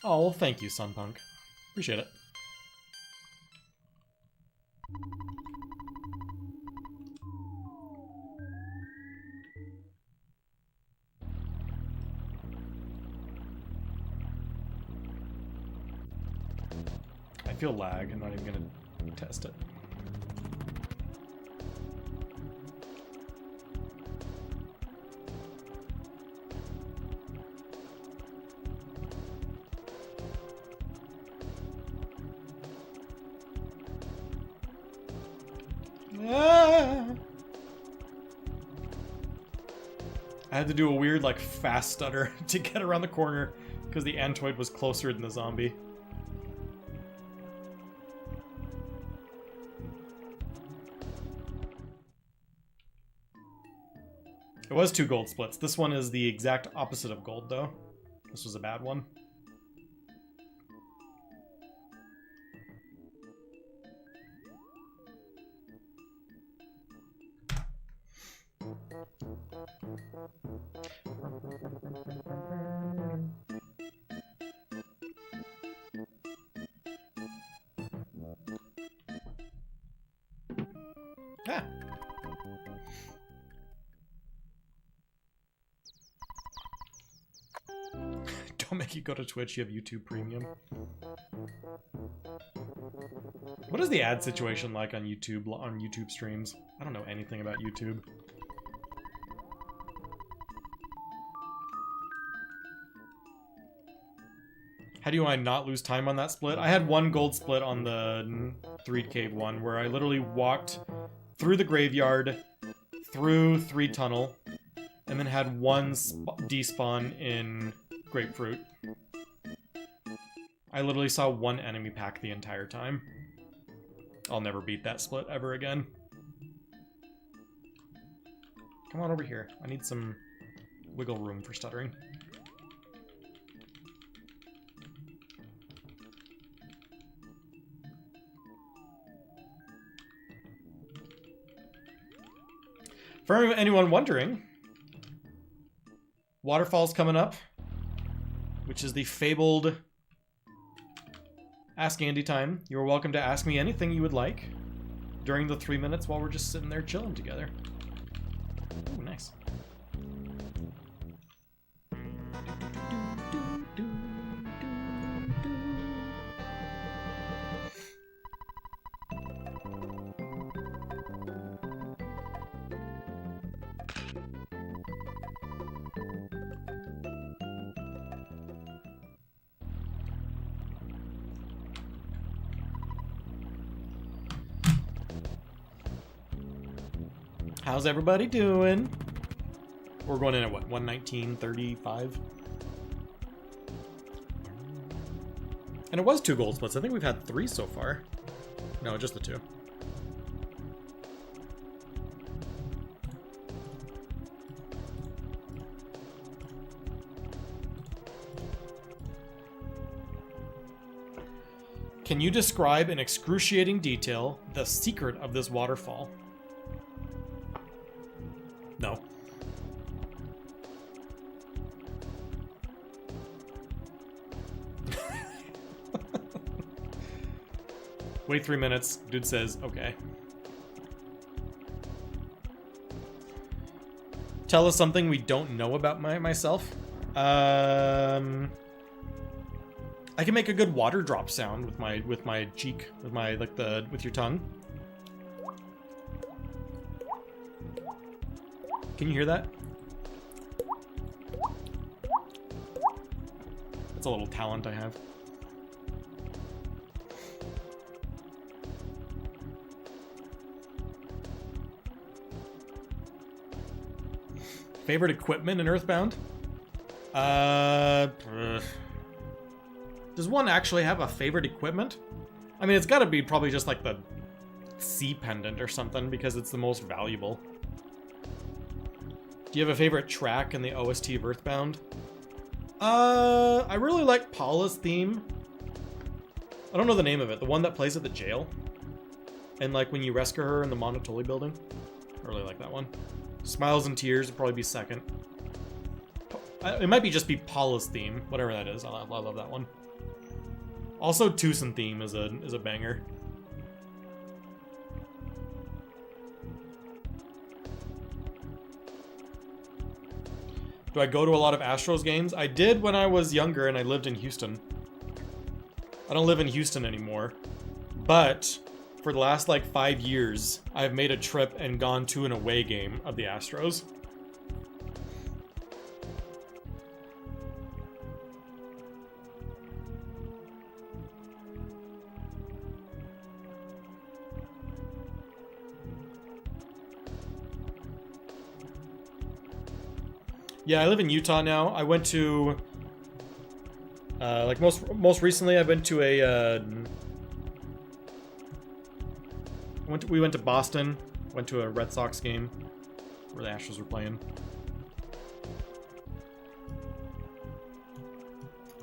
Oh, well, thank you, Sunpunk. Appreciate it. I feel lag. I'm not even gonna test it. I had to do a weird, like, fast stutter to get around the corner because the Antoid was closer than the zombie. It was 2 gold splits. This one is the exact opposite of gold, though. This was a bad one. Ah. Don't make you go to Twitch, you have YouTube Premium. What is the ad situation like on YouTube streams? I don't know anything about YouTube. How do I not lose time on that split? I had 1 gold split on the 3 cave one where I literally walked through the graveyard, through 3 tunnel, and then had 1 despawn in grapefruit. I literally saw 1 enemy pack the entire time. I'll never beat that split ever again. Come on over here. I need some wiggle room for stuttering. For anyone wondering, Waterfall's coming up, which is the fabled Ask Andy time. You're welcome to ask me anything you would like during the 3 minutes while we're just sitting there chilling together. Ooh, nice. How's everybody doing? We're going in at what, 119.35? And it was 2 gold splits. I think we've had 3 so far. No, just the 2. Can you describe in excruciating detail the secret of this waterfall? No. Wait 3 minutes. Dude says, okay. Tell us something we don't know about myself. I can make a good water drop sound with my cheek, with your tongue. Can you hear that? That's a little talent I have. Favorite equipment in Earthbound? Does one actually have a favorite equipment? I mean, it's gotta be probably just like the sea pendant or something because it's the most valuable. Do you have a favorite track in the OST of Earthbound? I really like Paula's theme. I don't know the name of it. The one that plays at the jail. And like when you rescue her in the Monotoli building. I really like that one. Smiles and Tears would probably be second. It might be just be Paula's theme, whatever that is. I love that one. Also, Tucson theme is a banger. Do I go to a lot of Astros games? I did when I was younger and I lived in Houston. I don't live in Houston anymore. But for the last like 5 years, I've made a trip and gone to an away game of the Astros. Yeah, I live in Utah now. I went to, like most recently, I've been to a, we went to Boston, went to a Red Sox game where the Astros were playing.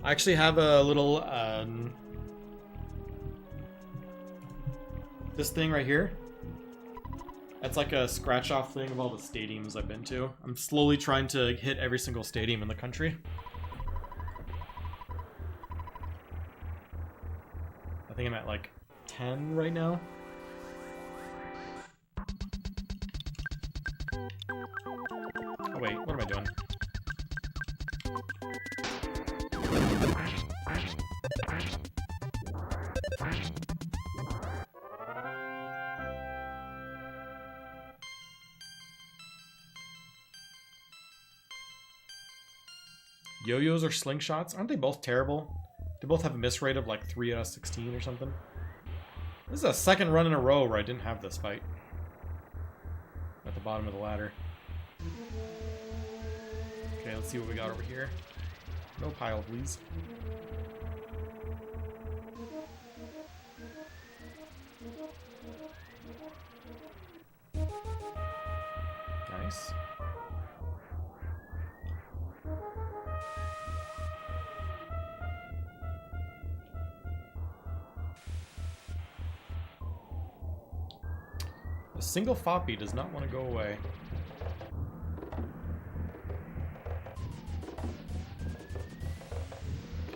I actually have a little, this thing right here. That's like a scratch-off thing of all the stadiums I've been to. I'm slowly trying to hit every single stadium in the country. I think I'm at like 10 right now. Oh wait, what am I doing? Yo-yos or slingshots? Aren't they both terrible? They both have a miss rate of like 3 out of 16 or something. This is a second run in a row where I didn't have this fight. At the bottom of the ladder. Okay, let's see what we got over here. No pile, please. Nice. The single floppy does not want to go away.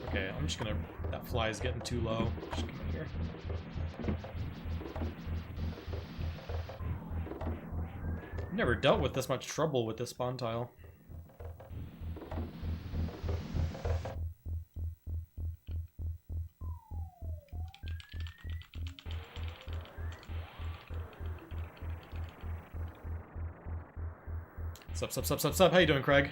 Okay, I'm just gonna... That fly is getting too low. Just come in here. I've never dealt with this much trouble with this spawn tile. Sup. How you doing, Craig?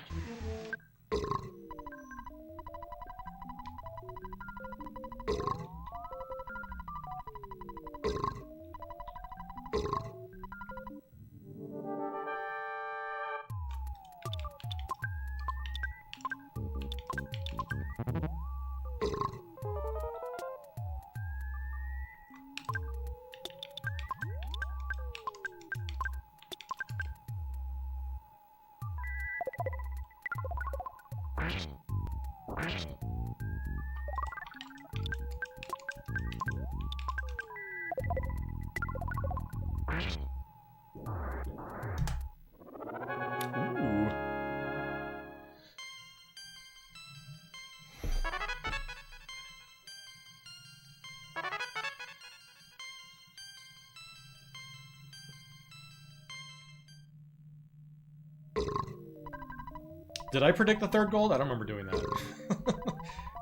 Did I predict the third gold? I don't remember doing that.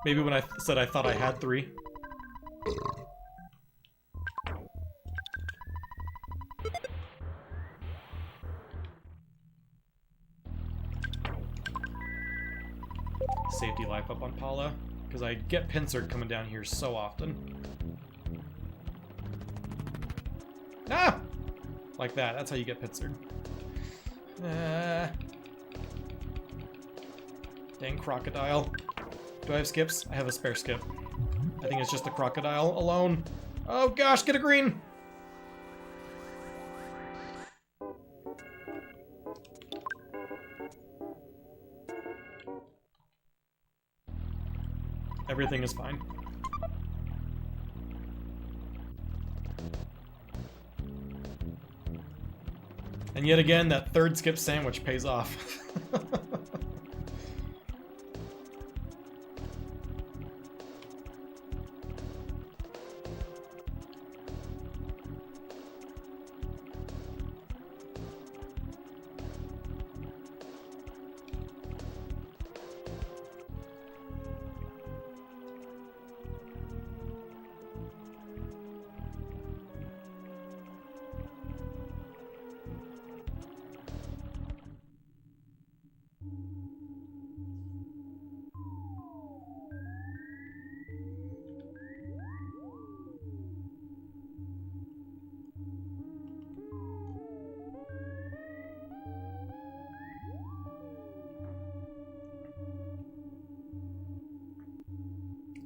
Maybe when I said I thought I had 3. Safety life up on Paula, because I get pincered coming down here so often. Ah! Like that. That's how you get pincered. Dang crocodile. Do I have skips? I have a spare skip. I think it's just the crocodile alone. Oh gosh, get a green! Everything is fine. And yet again, that third skip sandwich pays off.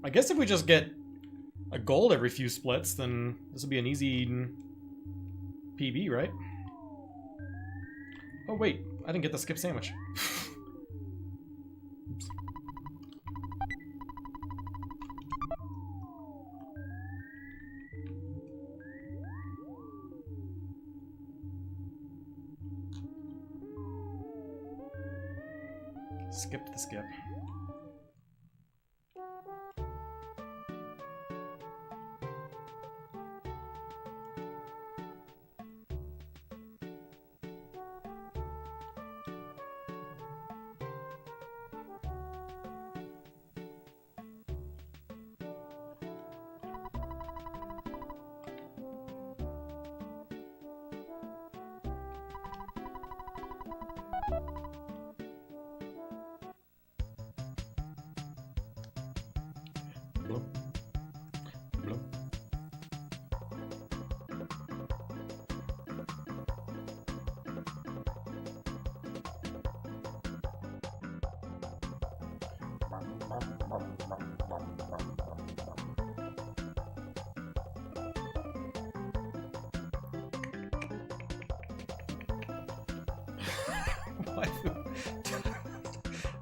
I guess if we just get a gold every few splits, then this will be an easy PB, right? Oh wait, I didn't get the skip sandwich. Oops. Skipped the skip.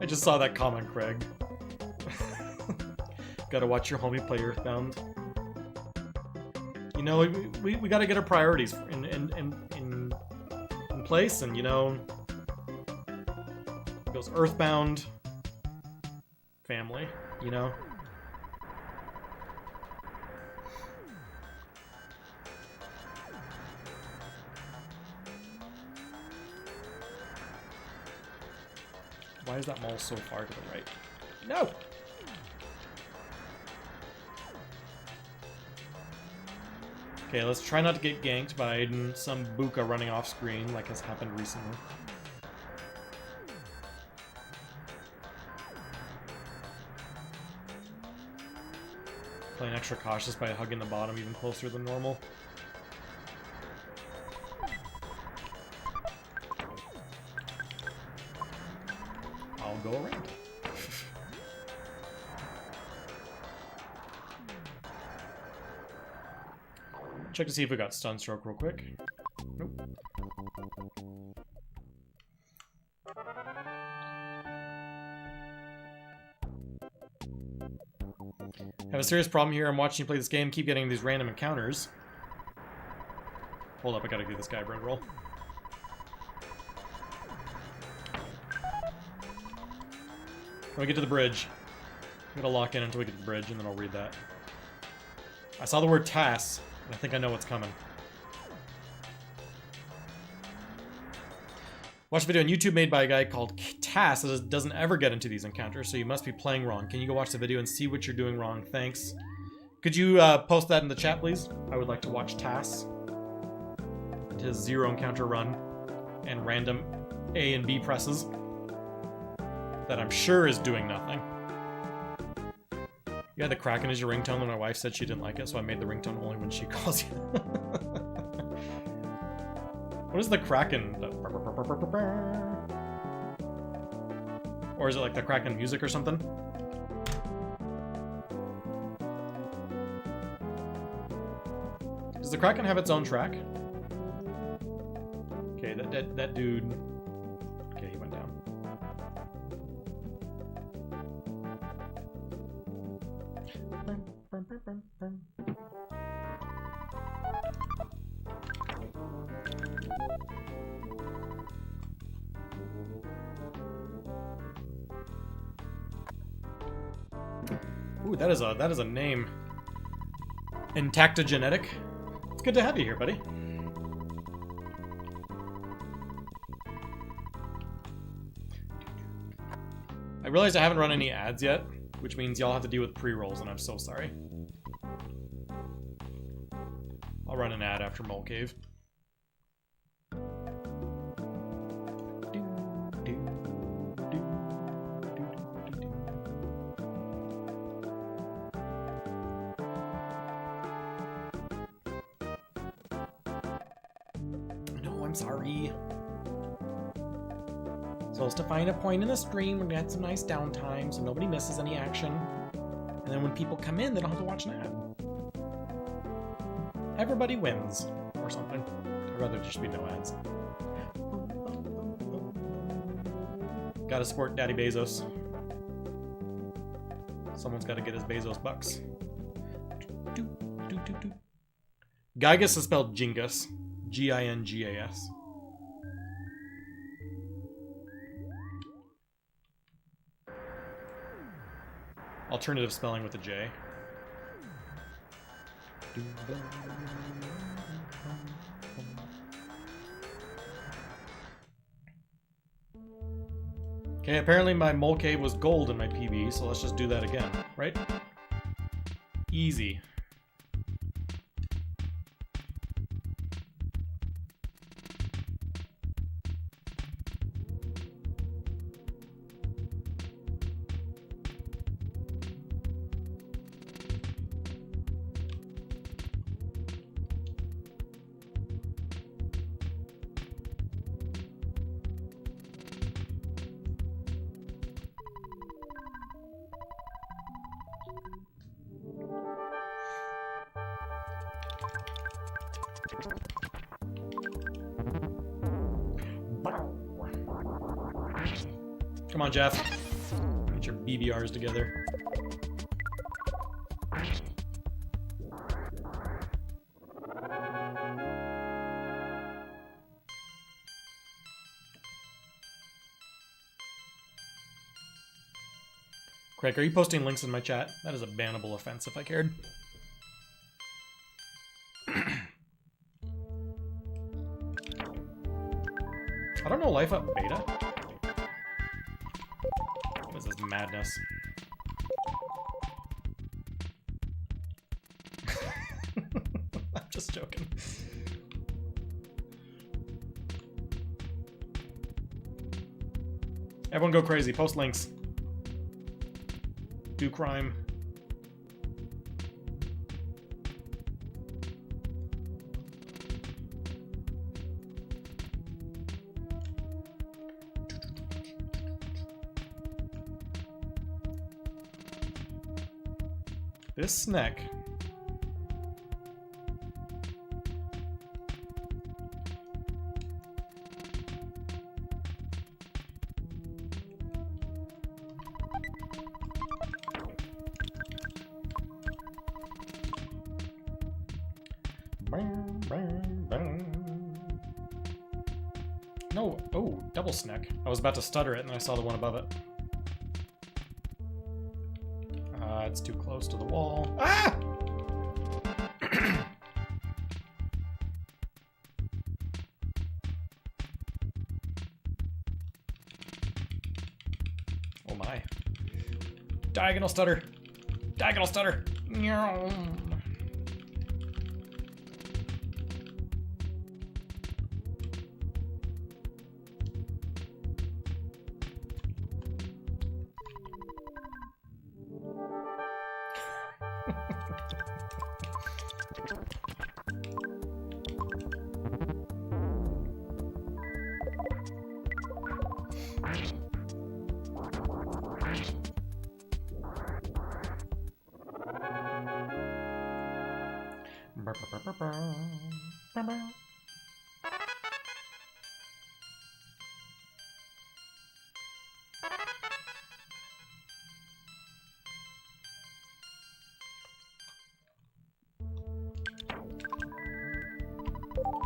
I just saw that comment, Craig. Gotta watch your homie play Earthbound. You know, we gotta get our priorities in place, and you know, it goes Earthbound, family, you know. Why is that mole so far to the right? No! Okay, let's try not to get ganked by some Buka running off screen like has happened recently. Playing extra cautious by hugging the bottom even closer than normal. I'll go around. Check to see if we got stun stroke real quick. Nope. Have a serious problem here. I'm watching you play this game. Keep getting these random encounters. Hold up, I gotta do this guy bread roll. When we get to the bridge, I'm gonna lock in until we get to the bridge, and then I'll read that. I saw the word TAS, and I think I know what's coming. Watch a video on YouTube made by a guy called TAS that doesn't ever get into these encounters, so you must be playing wrong. Can you go watch the video and see what you're doing wrong? Thanks. Could you post that in the chat, please? I would like to watch TAS. His 0 encounter run and random A and B presses that I'm sure is doing nothing. You had the Kraken as your ringtone when my wife said she didn't like it, so I made the ringtone only when she calls you. What is the Kraken? Or is it like the Kraken music or something? Does the Kraken have its own track? Okay, that dude... Okay, he went down. Ooh, that is a name. Intactogenetic. It's good to have you here, buddy. I realize I haven't run any ads yet, which means y'all have to deal with pre-rolls, and I'm so sorry. I'll run an ad after Mole Cave. No, I'm sorry. Supposed to find a point in the stream where we had some nice downtime so nobody misses any action. And then when people come in, they don't have to watch an ad. Everybody wins, or something. I'd rather just be no ads. Gotta support Daddy Bezos. Someone's gotta get his Bezos bucks. Gygus is spelled Gingus. Gingas. Alternative spelling with a J. Okay, apparently my Mole Cave was gold in my PB, so let's just do that again, right? Easy. Come on, Jeff. Get your BBRs together. Craig, are you posting links in my chat? That is a bannable offense if I cared. I don't know Life Up Beta. What is this madness? I'm just joking. Everyone go crazy. Post links. Do crime. This snack. No, oh, double snack. I was about to stutter it and I saw the one above it. It's too close to the wall. Ah! Oh my. Diagonal stutter. Diagonal stutter.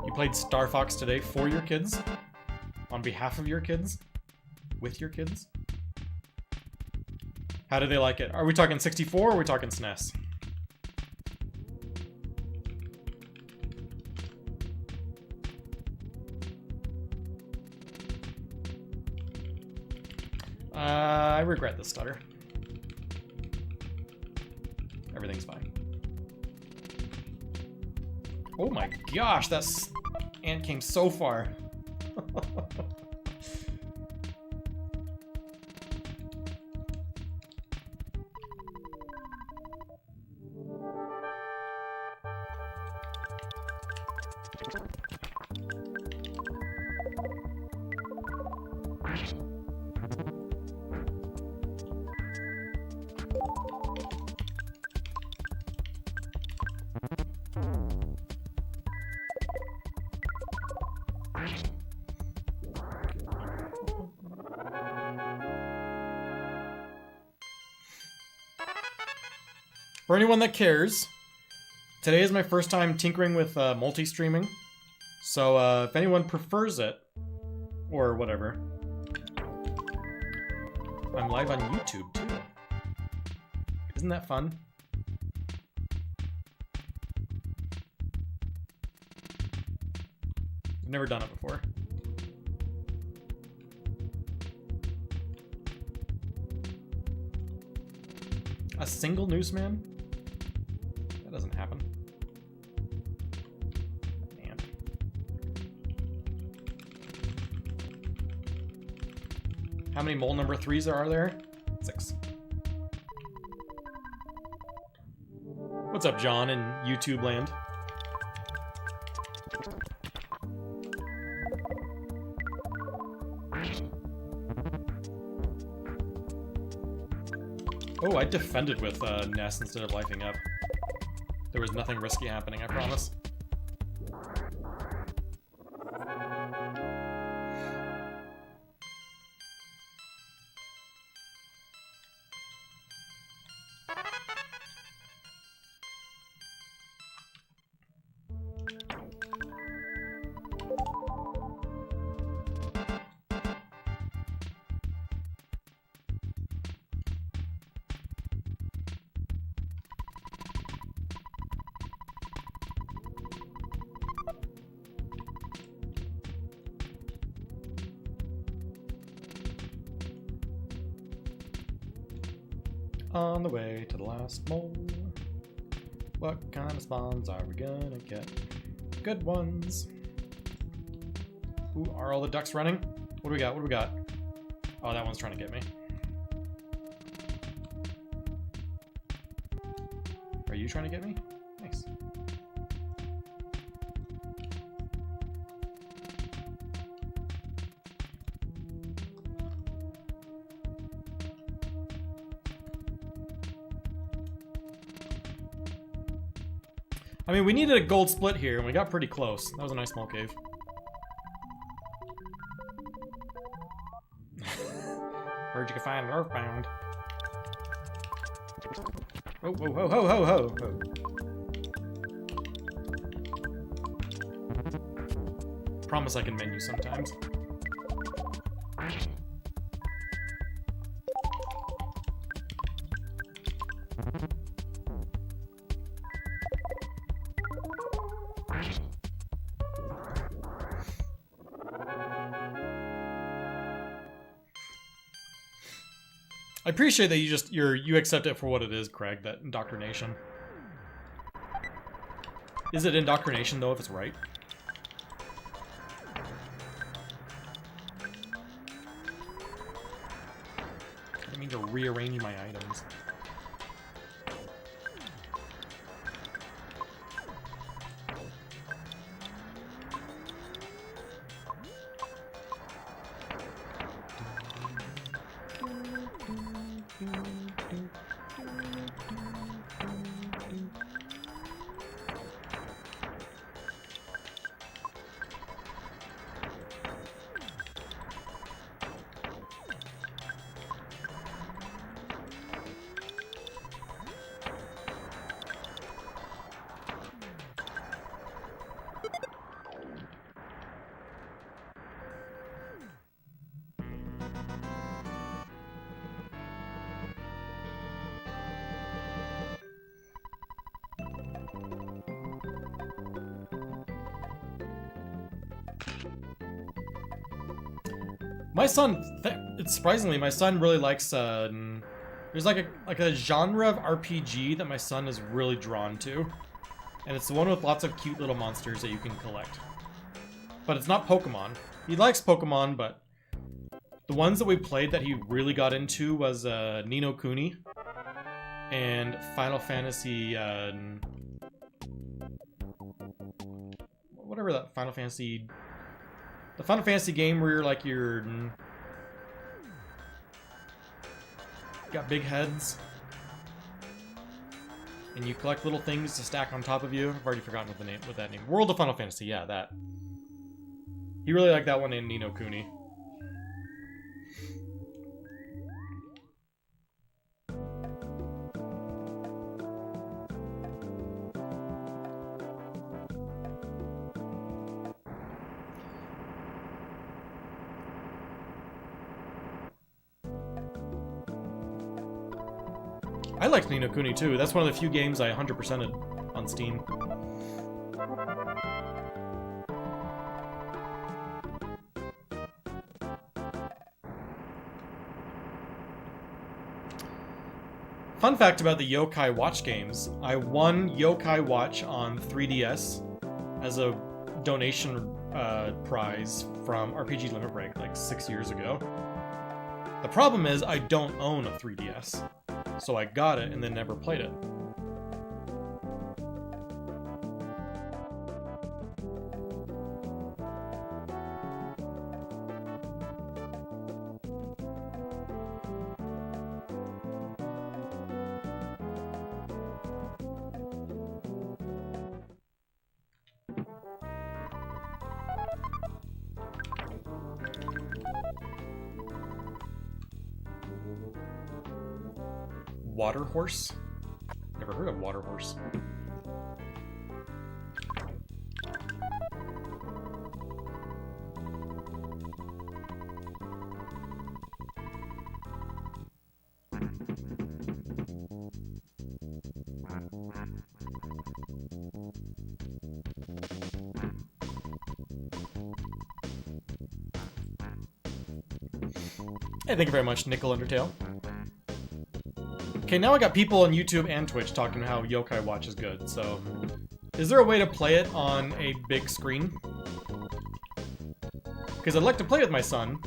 You played Star Fox today for your kids? On behalf of your kids? With your kids? How do they like it? Are we talking 64 or are we talking SNES? I regret the stutter. Everything's fine. Oh my gosh, that ant came so far. For anyone that cares, today is my first time tinkering with multi-streaming. So if anyone prefers it, or whatever, I'm live on YouTube too. Isn't that fun? I've never done it before. A single newsman? That doesn't happen. Man. How many mole number 3s are there? 6. What's up, John, in YouTube land? Oh, I defended with Ness instead of lifing up. There was nothing risky happening, I promise. On the way to the last mole. What kind of spawns are we gonna get? Good ones. Ooh, are all the ducks running? What do we got? What do we got? Oh, that one's trying to get me. Are you trying to get me? Nice. I mean, we needed a gold split here, and we got pretty close. That was a nice small cave. Heard you could find an Earthbound. Oh, whoa, ho, ho, ho, ho, ho. Promise I can menu sometimes. I appreciate that you accept it for what it is, Craig, that indoctrination. Is it indoctrination, though, if it's right? I mean to rearrange my items. My son, it's surprisingly, my son really likes, there's like a genre of RPG that my son is really drawn to. And it's the one with lots of cute little monsters that you can collect. But it's not Pokemon. He likes Pokemon, but the ones that we played that he really got into was Ni no Kuni and Final Fantasy, whatever that Final Fantasy, the Final Fantasy game where you're like got big heads and you collect little things to stack on top of you. I've already forgotten what that name. World of Final Fantasy, yeah, that. He really liked that one in Ni no Kuni. I liked Ni no Kuni too. That's one of the few games I 100%ed on Steam. Fun fact about the Yokai Watch games, I won Yokai Watch on 3DS as a donation prize from RPG Limit Break like 6 years ago. The problem is I don't own a 3DS. So I got it and then never played it. Water horse? Never heard of water horse. Hey, thank you very much, Nickel Undertale. Okay, now I got people on YouTube and Twitch talking how Yokai Watch is good, so... Is there a way to play it on a big screen? Because I'd like to play with my son.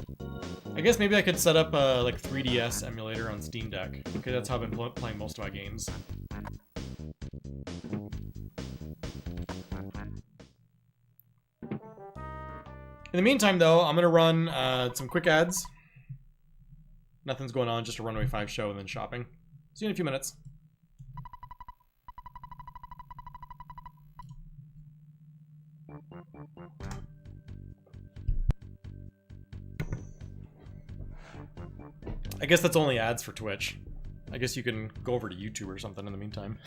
I guess maybe I could set up a like 3DS emulator on Steam Deck, because that's how I've been playing most of my games. In the meantime, though, I'm gonna run some quick ads. Nothing's going on, just a Runway 5 show and then shopping. See you in a few minutes. I guess that's only ads for Twitch. I guess you can go over to YouTube or something in the meantime.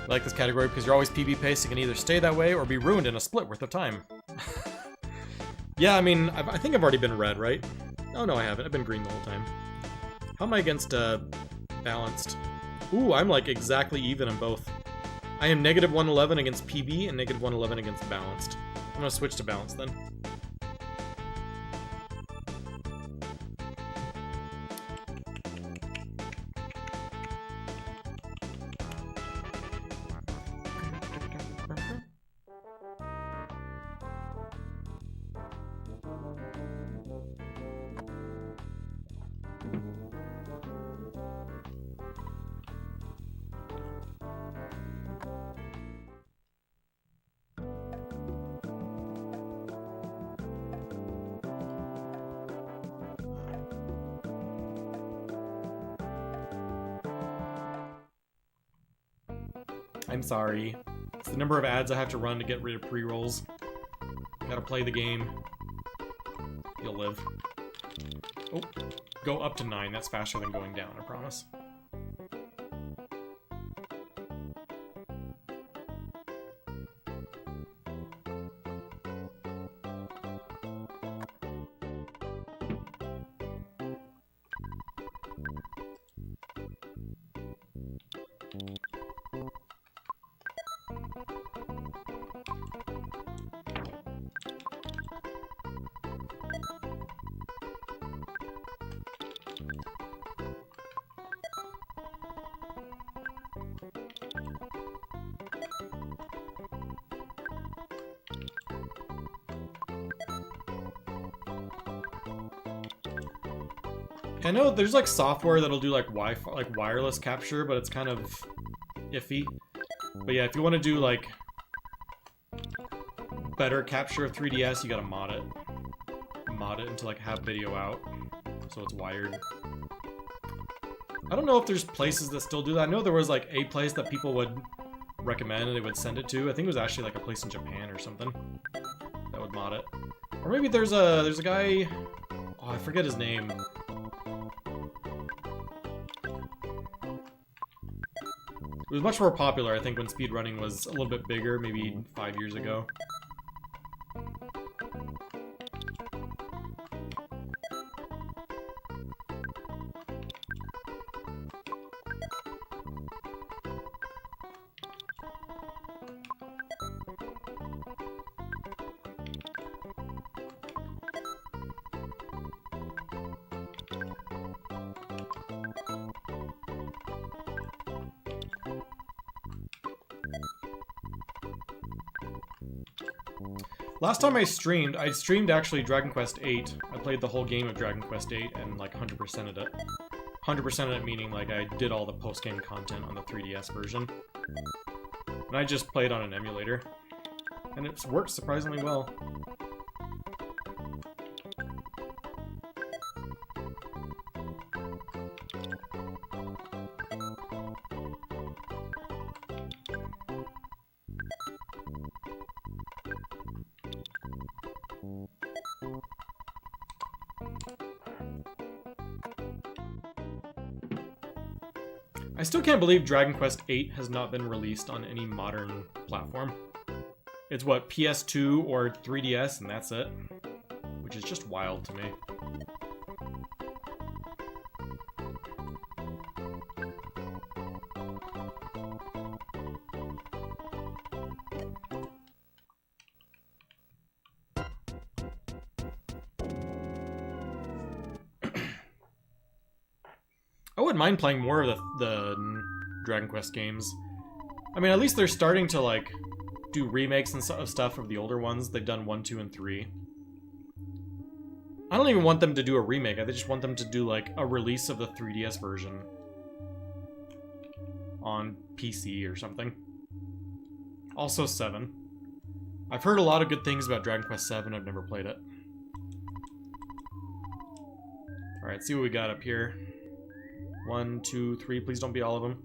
I like this category because you're always PB paced. It can either stay that way or be ruined in a split worth of time. Yeah, I mean, I think I've already been red, right? Oh, no, I haven't. I've been green the whole time. How am I against balanced? Ooh, I'm like exactly even in both. I am negative 111 against PB and negative 111 against balanced. I'm going to switch to balanced then. I'm sorry. It's the number of ads I have to run to get rid of pre-rolls. Gotta play the game. You'll live. Oh, go up to 9. That's faster than going down, I promise. I know there's like software that'll do like Wi-Fi, like wireless capture, but it's kind of iffy. But yeah, if you want to do like better capture of 3DS, you gotta mod it. Mod it into like have video out, so it's wired. I don't know if there's places that still do that. I know there was like a place that people would recommend and they would send it to. I think it was actually like a place in Japan or something that would mod it. Or maybe there's a guy, oh, I forget his name. It was much more popular, I think, when speedrunning was a little bit bigger, maybe 5 years ago. Last time I streamed actually Dragon Quest VIII. I played the whole game of Dragon Quest VIII and like 100%ed it. 100%ed it meaning like I did all the post-game content on the 3DS version. And I just played on an emulator. And it's worked surprisingly well. I still can't believe Dragon Quest VIII has not been released on any modern platform. It's what, PS2 or 3DS, and that's it. Which is just wild to me. I wouldn't mind playing more of the Dragon Quest games. I mean, at least they're starting to, like, do remakes and stuff of the older ones. They've done 1, 2, and 3. I don't even want them to do a remake. I just want them to do, like, a release of the 3DS version on PC or something. Also 7. I've heard a lot of good things about Dragon Quest 7. I've never played it. Alright, see what we got up here. 1, 2, 3. Please don't be all of them.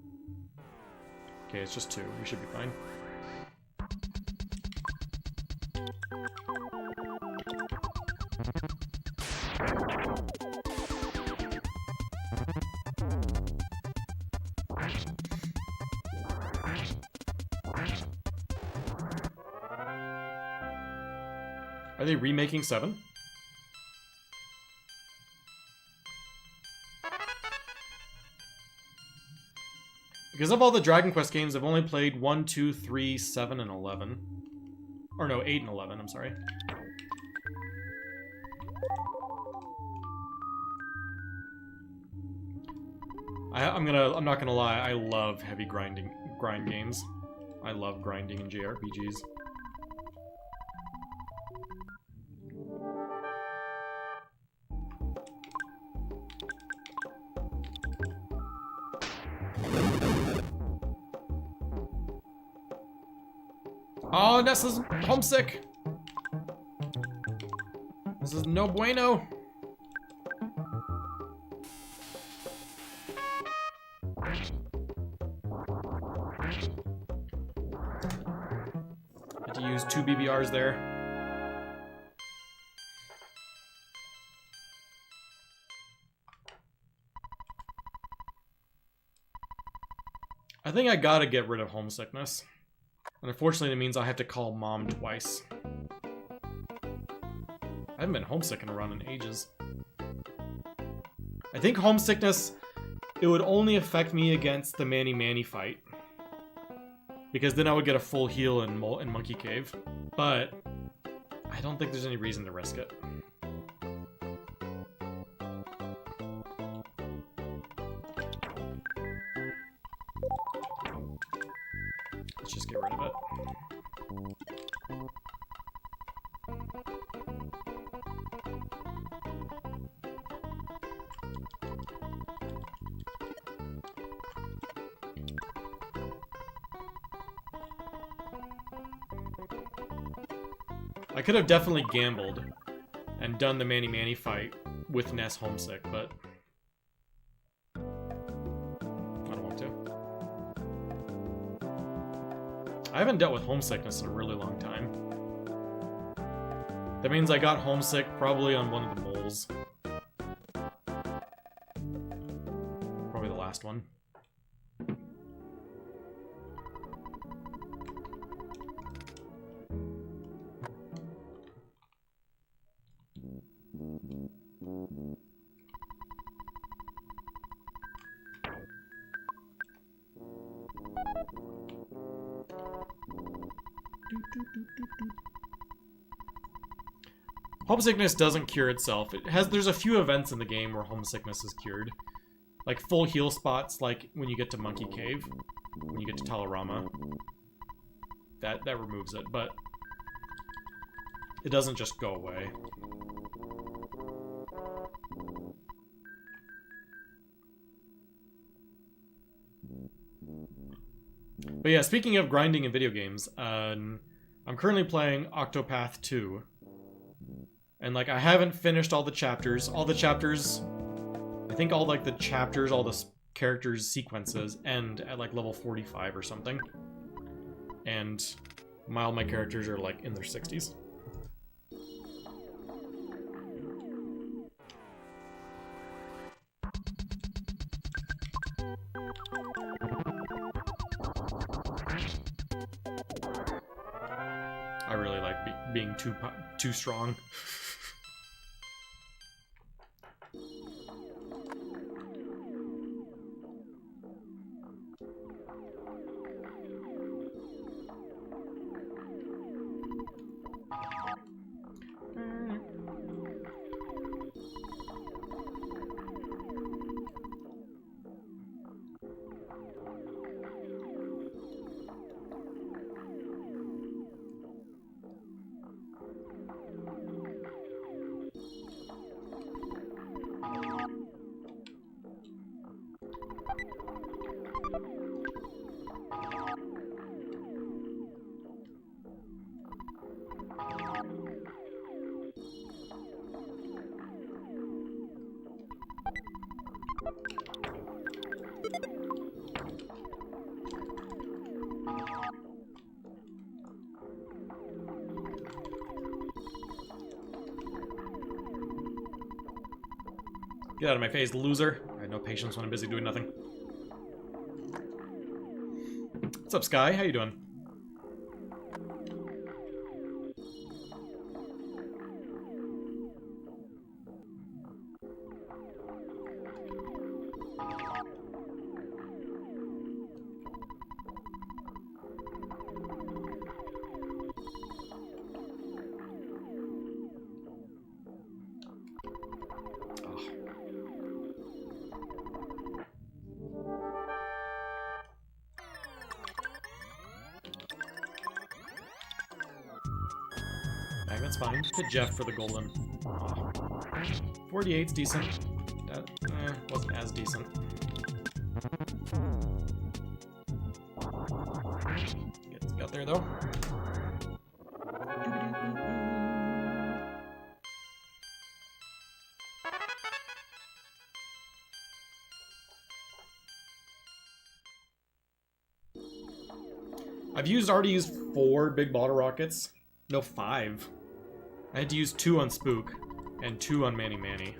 Okay, it's just 2. We should be fine. Are they remaking 7? Because of all the Dragon Quest games, I've only played 1, 2, 3, 7, and 11. Or no, 8 and 11, I'm sorry. I'm not gonna lie, I love heavy grind games. I love grinding in JRPGs. Oh, Nessa's homesick. This is no bueno. Had to use 2 BBRs there. I think I gotta get rid of homesickness. And unfortunately, it means I have to call Mom twice. I haven't been homesick in a run in ages. I think homesickness, it would only affect me against the Manny fight. Because then I would get a full heal in Monkey Cave. But I don't think there's any reason to risk it. Let's just get rid of it. I could have definitely gambled and done the Manny Manny fight with Ness homesick, but I don't want to. I haven't dealt with homesickness in a really long time. That means I got homesick probably on one of the moles. Probably the last one. Homesickness doesn't cure itself. There's a few events in the game where homesickness is cured. Like full heal spots, like when you get to Monkey Cave, when you get to Talarama. That removes it, but it doesn't just go away. But yeah, speaking of grinding in video games, I'm currently playing Octopath 2. And, like, I haven't finished all the chapters. I think all, like, the chapters, all the characters' sequences end at, like, level 45 or something. And all my characters are, like, in their 60s. I really like being too strong. Get out of my face, loser. I had no patience when I'm busy doing nothing. What's up, Sky? How you doing? That's fine. Hit Jeff for the golden. 48's decent. That wasn't as decent. Got there though. I've already used 4 big bottle rockets. No, 5. I had to use 2 on Spook, and 2 on Manny Manny.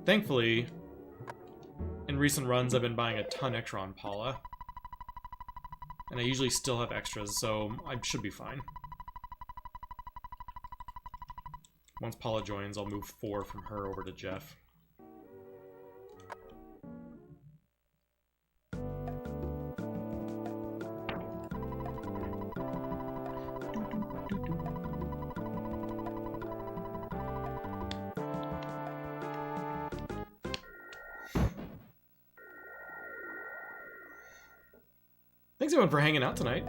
Thankfully, in recent runs I've been buying a ton extra on Paula. And I usually still have extras, so I should be fine. Once Paula joins, I'll move 4 from her over to Jeff. Thanks everyone for hanging out tonight.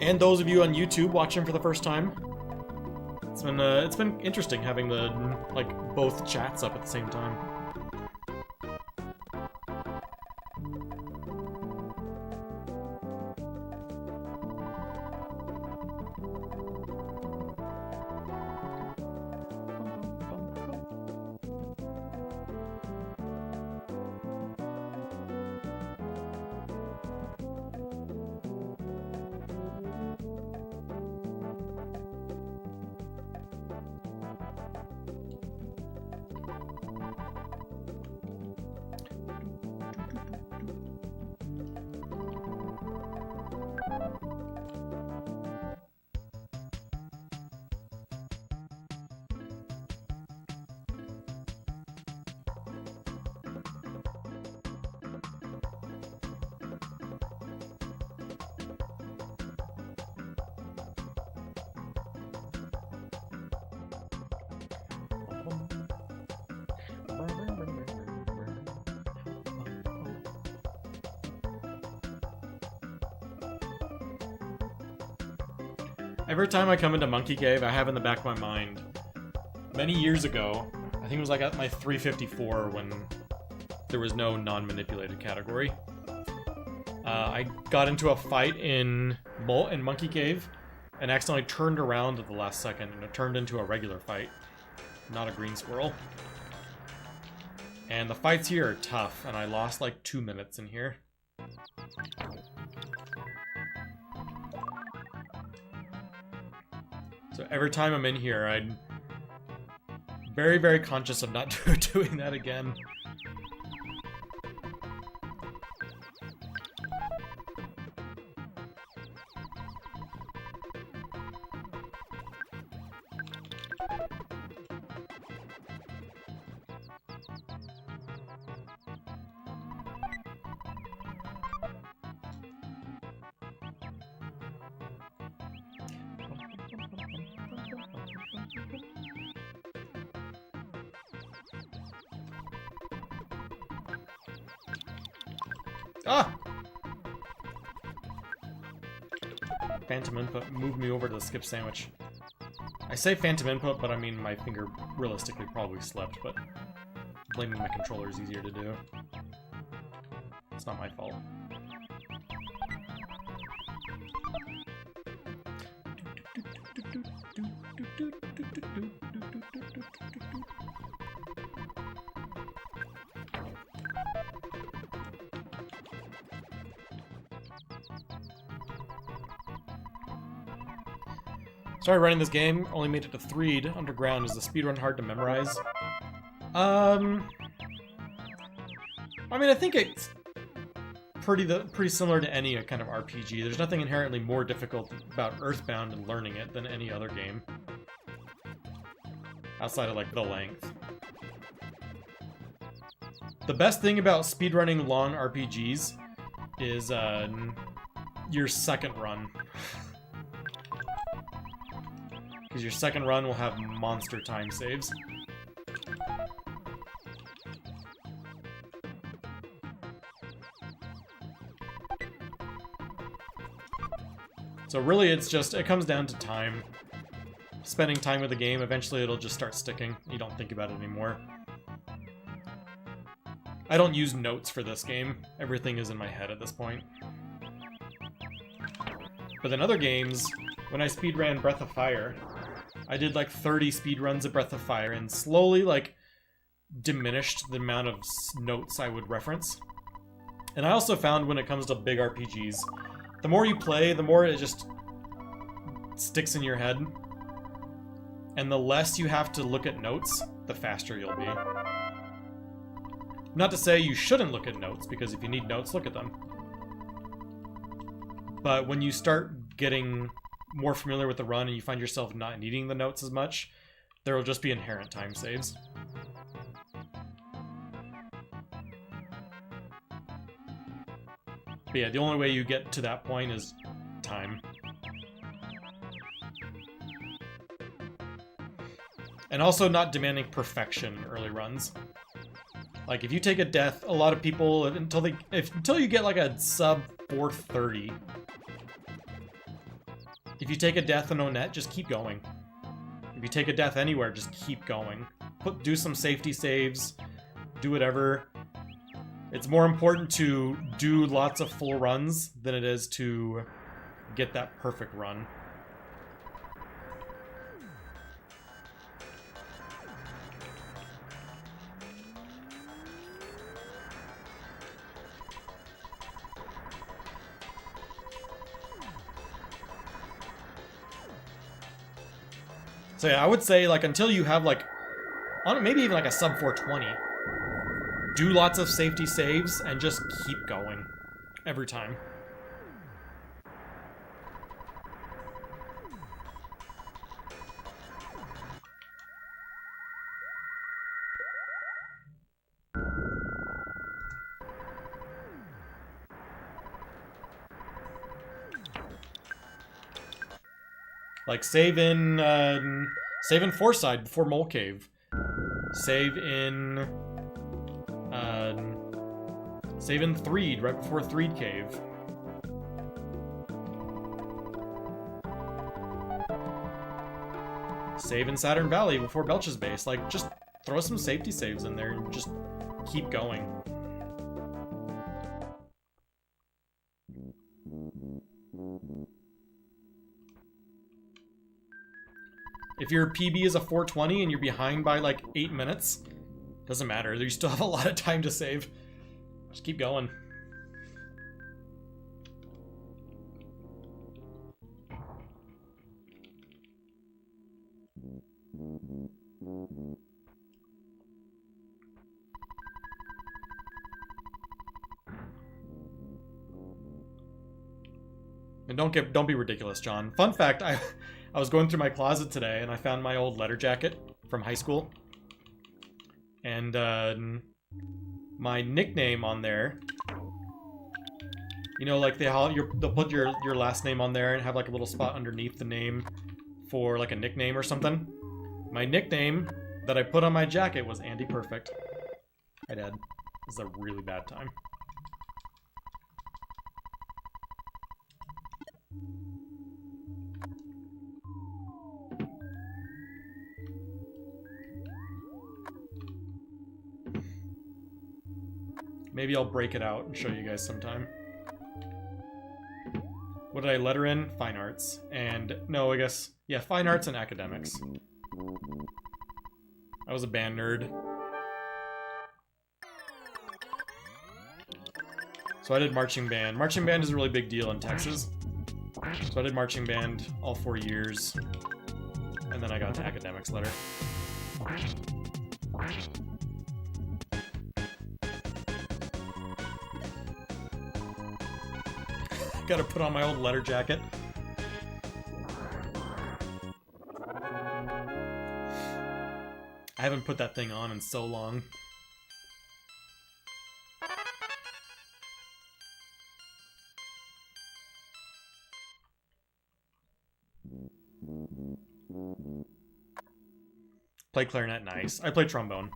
And those of you on YouTube watching for the first time. It's been interesting having the both chats up at the same time. Every time I come into Monkey Cave, I have in the back of my mind, many years ago, I think it was like at my 354 when there was no non-manipulated category. I got into a fight in Monkey Cave and accidentally turned around at the last second, and it turned into a regular fight, not a green squirrel. And the fights here are tough, and I lost like 2 minutes in here. So every time I'm in here, I'm very, very conscious of not doing that again. Ah! Phantom input moved me over to the skip sandwich. I say phantom input, but I mean my finger realistically probably slipped, but blaming my controller is easier to do. It's not my fault. Started running this game, only made it to 3'd. Underground. Is the speedrun hard to memorize? I mean, I think it's pretty similar to any kind of RPG. There's nothing inherently more difficult about Earthbound and learning it than any other game. Outside of, like, the length. The best thing about speedrunning long RPGs is, your second run. Because your second run will have monster time saves. So really it comes down to time. Spending time with the game, eventually it'll just start sticking. You don't think about it anymore. I don't use notes for this game. Everything is in my head at this point. But in other games, when I speedran Breath of Fire, I did like 30 speedruns of Breath of Fire and slowly like diminished the amount of notes I would reference. And I also found when it comes to big RPGs, the more you play, the more it just sticks in your head. And the less you have to look at notes, the faster you'll be. Not to say you shouldn't look at notes, because if you need notes, look at them. But when you start getting more familiar with the run and you find yourself not needing the notes as much, there will just be inherent time saves. But yeah, the only way you get to that point is time. And also not demanding perfection early runs. Like, if you take a death, a lot of people, until you get like a sub 430, if you take a death in Onet, just keep going. If you take a death anywhere, just keep going. Do some safety saves, do whatever. It's more important to do lots of full runs than it is to get that perfect run. So yeah, I would say, like, until you have, like, maybe even like a sub 420, do lots of safety saves and just keep going every time. Like, save in Foreside before Mole Cave. Save in 3'd right before 3'd Cave. save in Saturn Valley before Belch's base. Like, just throw some safety saves in there and just keep going. If your PB is a 420 and you're behind by like 8 minutes, doesn't matter. You still have a lot of time to save. Just keep going. And don't be ridiculous, John. Fun fact, I was going through my closet today and I found my old letter jacket from high school. And my nickname on there, you know, like they'll put your last name on there and have like a little spot underneath the name for like a nickname or something. My nickname that I put on my jacket was Andy Perfect. Hi, Dad. This is a really bad time. Maybe I'll break it out and show you guys sometime. What did I letter in? Fine arts. And, no, I guess, yeah, fine arts and academics. I was a band nerd. So I did marching band. Marching band is a really big deal in Texas. So I did marching band all 4 years. And then I got to academics letter. Gotta put on my old letter jacket. I haven't put that thing on in so long. Play clarinet, nice. I play trombone.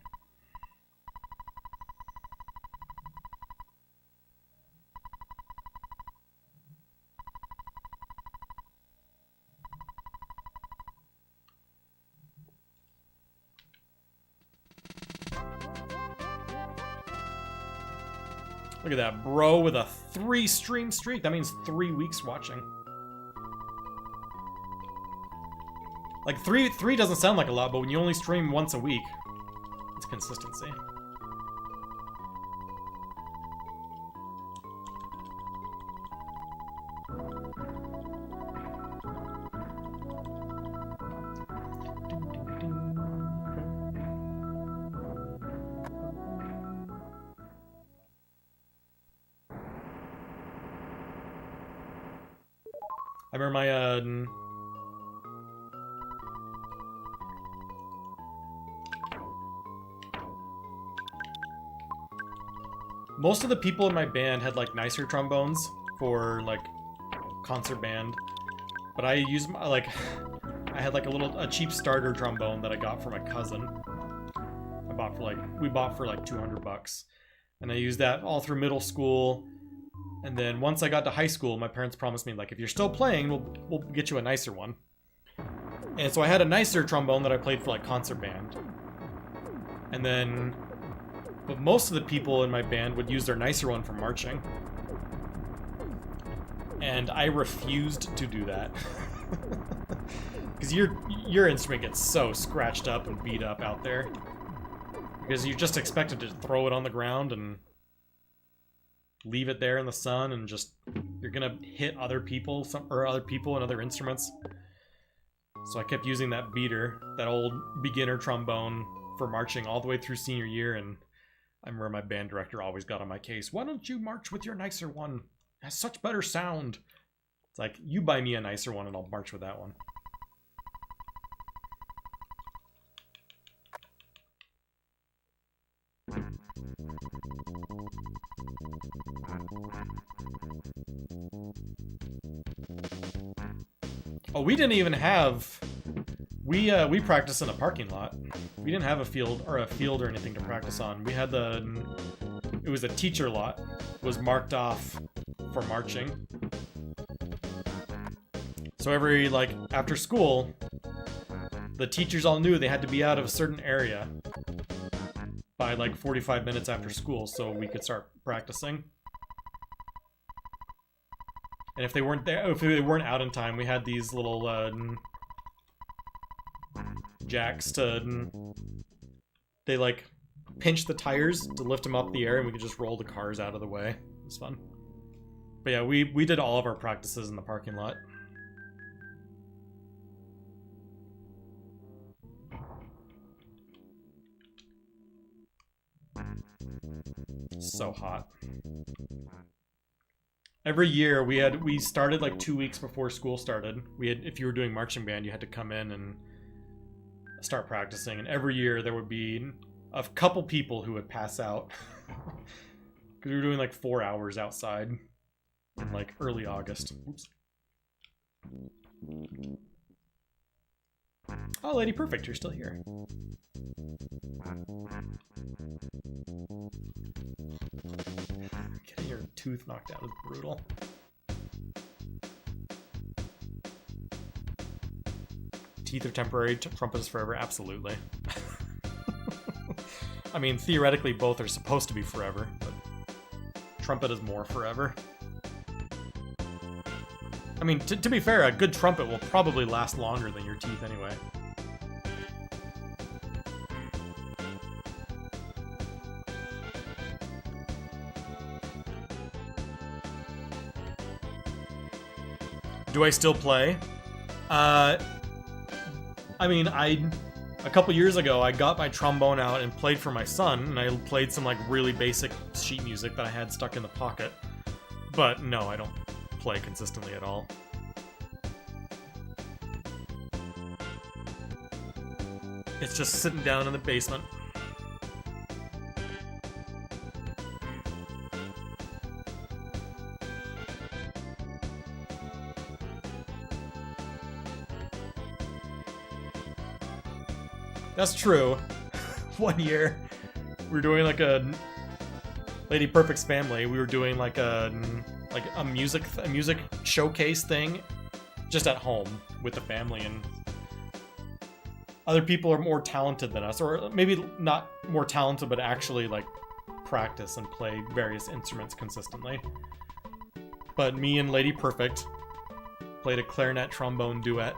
Look at that, bro, with a 3-stream streak. That means 3 weeks watching. Like, three doesn't sound like a lot, but when you only stream once a week, it's consistency. I remember my, most of the people in my band had, like, nicer trombones for, like, concert band. But I used, like, I had, like, a cheap starter trombone that I got from my cousin. We bought for, like, 200 bucks. And I used that all through middle school. And then once I got to high school, my parents promised me, like, if you're still playing, we'll get you a nicer one. And so I had a nicer trombone that I played for, like, concert band. And then, but most of the people in my band would use their nicer one for marching. And I refused to do that. Because your instrument gets so scratched up and beat up out there. Because you're just expected to throw it on the ground and leave it there in the sun, and just you're gonna hit other people and other instruments. So I kept using that beater, that old beginner trombone, for marching all the way through senior year. And I remember my band director always got on my case. Why don't you march with your nicer one? It has such better sound. It's like, you buy me a nicer one and I'll march with that one. Oh, we didn't even have... We practiced in a parking lot. We didn't have a field or anything to practice on. We had it was a teacher lot. It was marked off for marching. So every, like, after school, the teachers all knew they had to be out of a certain area by like 45 minutes after school so we could start practicing. And if they weren't there, if they weren't out in time, we had these little jacks to, they like pinch the tires to lift them up the air, and we could just roll the cars out of the way. It was fun. But yeah, we did all of our practices in the parking lot. So hot. Every year we started like 2 weeks before school started. If you were doing marching band, you had to come in and start practicing, and every year there would be a couple people who would pass out because we were doing like 4 hours outside in like early August. Oops. Oh, Lady Perfect, you're still here. Getting your tooth knocked out is brutal. Teeth are temporary, trumpet is forever. Absolutely. I mean, theoretically, both are supposed to be forever, but trumpet is more forever. I mean, to be fair, a good trumpet will probably last longer than your teeth anyway. Do I still play? I mean, a couple years ago, I got my trombone out and played for my son, and I played some like really basic sheet music that I had stuck in the pocket. But no, I don't play consistently at all. It's just sitting down in the basement. That's true. One year, we were doing like a Lady Perfect's family. We were doing like a music showcase thing, just at home with the family, and other people are more talented than us, or maybe not more talented, but actually like practice and play various instruments consistently. But me and Lady Perfect played a clarinet trombone duet.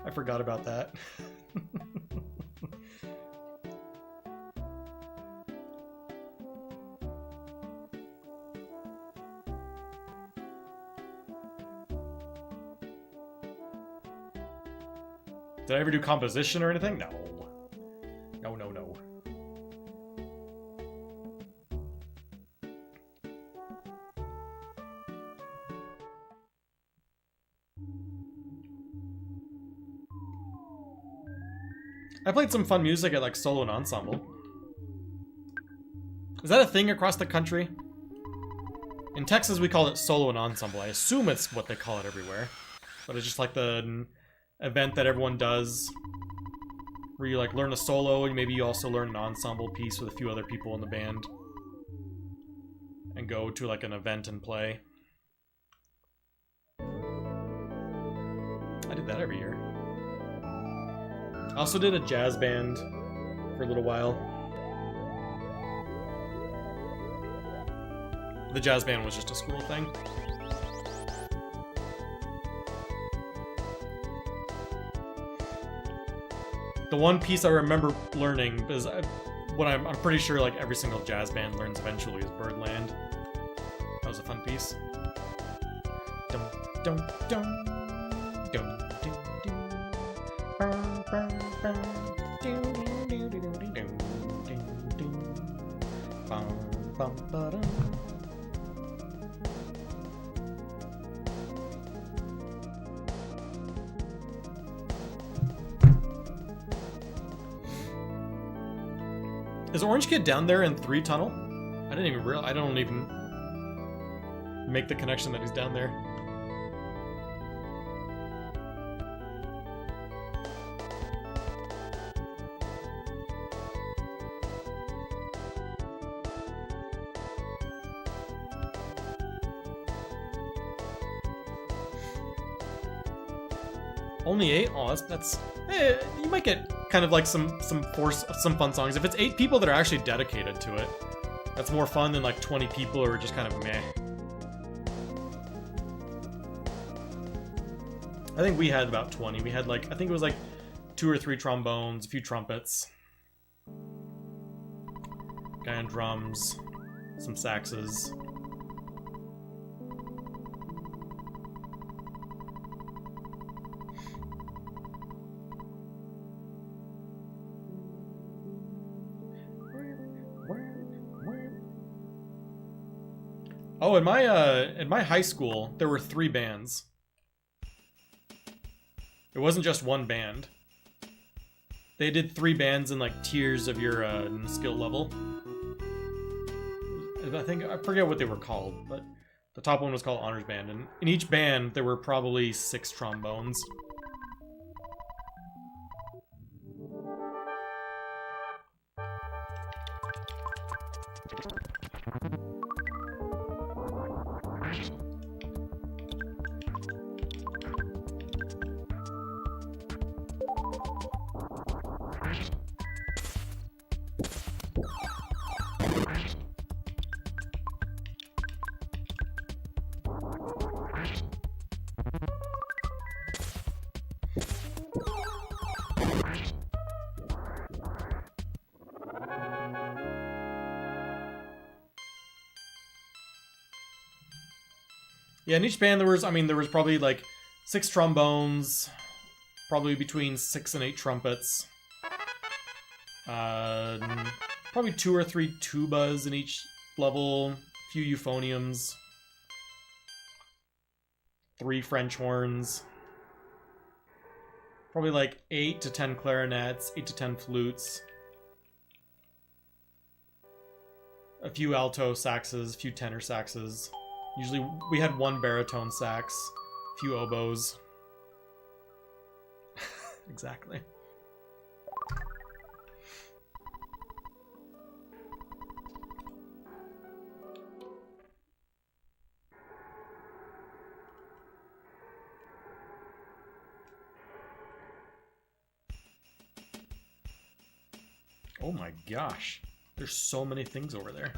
I forgot about that. Did I ever do composition or anything? No. No, no, no. I played some fun music at like solo and ensemble. Is that a thing across the country? In Texas we call it solo and ensemble. I assume it's what they call it everywhere. But it's just like the event that everyone does where you like learn a solo and maybe you also learn an ensemble piece with a few other people in the band and go to like an event and play. I did that every year. I also did a jazz band for a little while. The jazz band was just a school thing. The one piece I remember learning is what I'm pretty sure like every single jazz band learns eventually is Birdland. That was a fun piece. Dum dum dum dum dum dum. Is Orange Kid down there in 3 Tunnel? I didn't even realize. I don't even make the connection that he's down there. Only 8? Oh, you might get kind of like some fun songs. If it's 8 people that are actually dedicated to it, that's more fun than like 20 people who are just kind of meh. I think we had about 20. We had like, I think it was like 2 or 3 trombones, a few trumpets, guy on drums, some saxes. Oh, in my high school, there were 3 bands. It wasn't just one band. They did 3 bands in like tiers of your skill level. I forget what they were called, but the top one was called Honors Band, and in each band there were probably 6 trombones. Yeah, in each band there was probably like 6 trombones, probably between 6 and 8 trumpets, probably 2 or 3 tubas in each level, a few euphoniums, 3 French horns, probably like 8 to 10 clarinets, 8 to 10 flutes, a few alto saxes, a few tenor saxes. Usually we had 1 baritone sax, a few oboes. Exactly. Oh my gosh. There's so many things over there.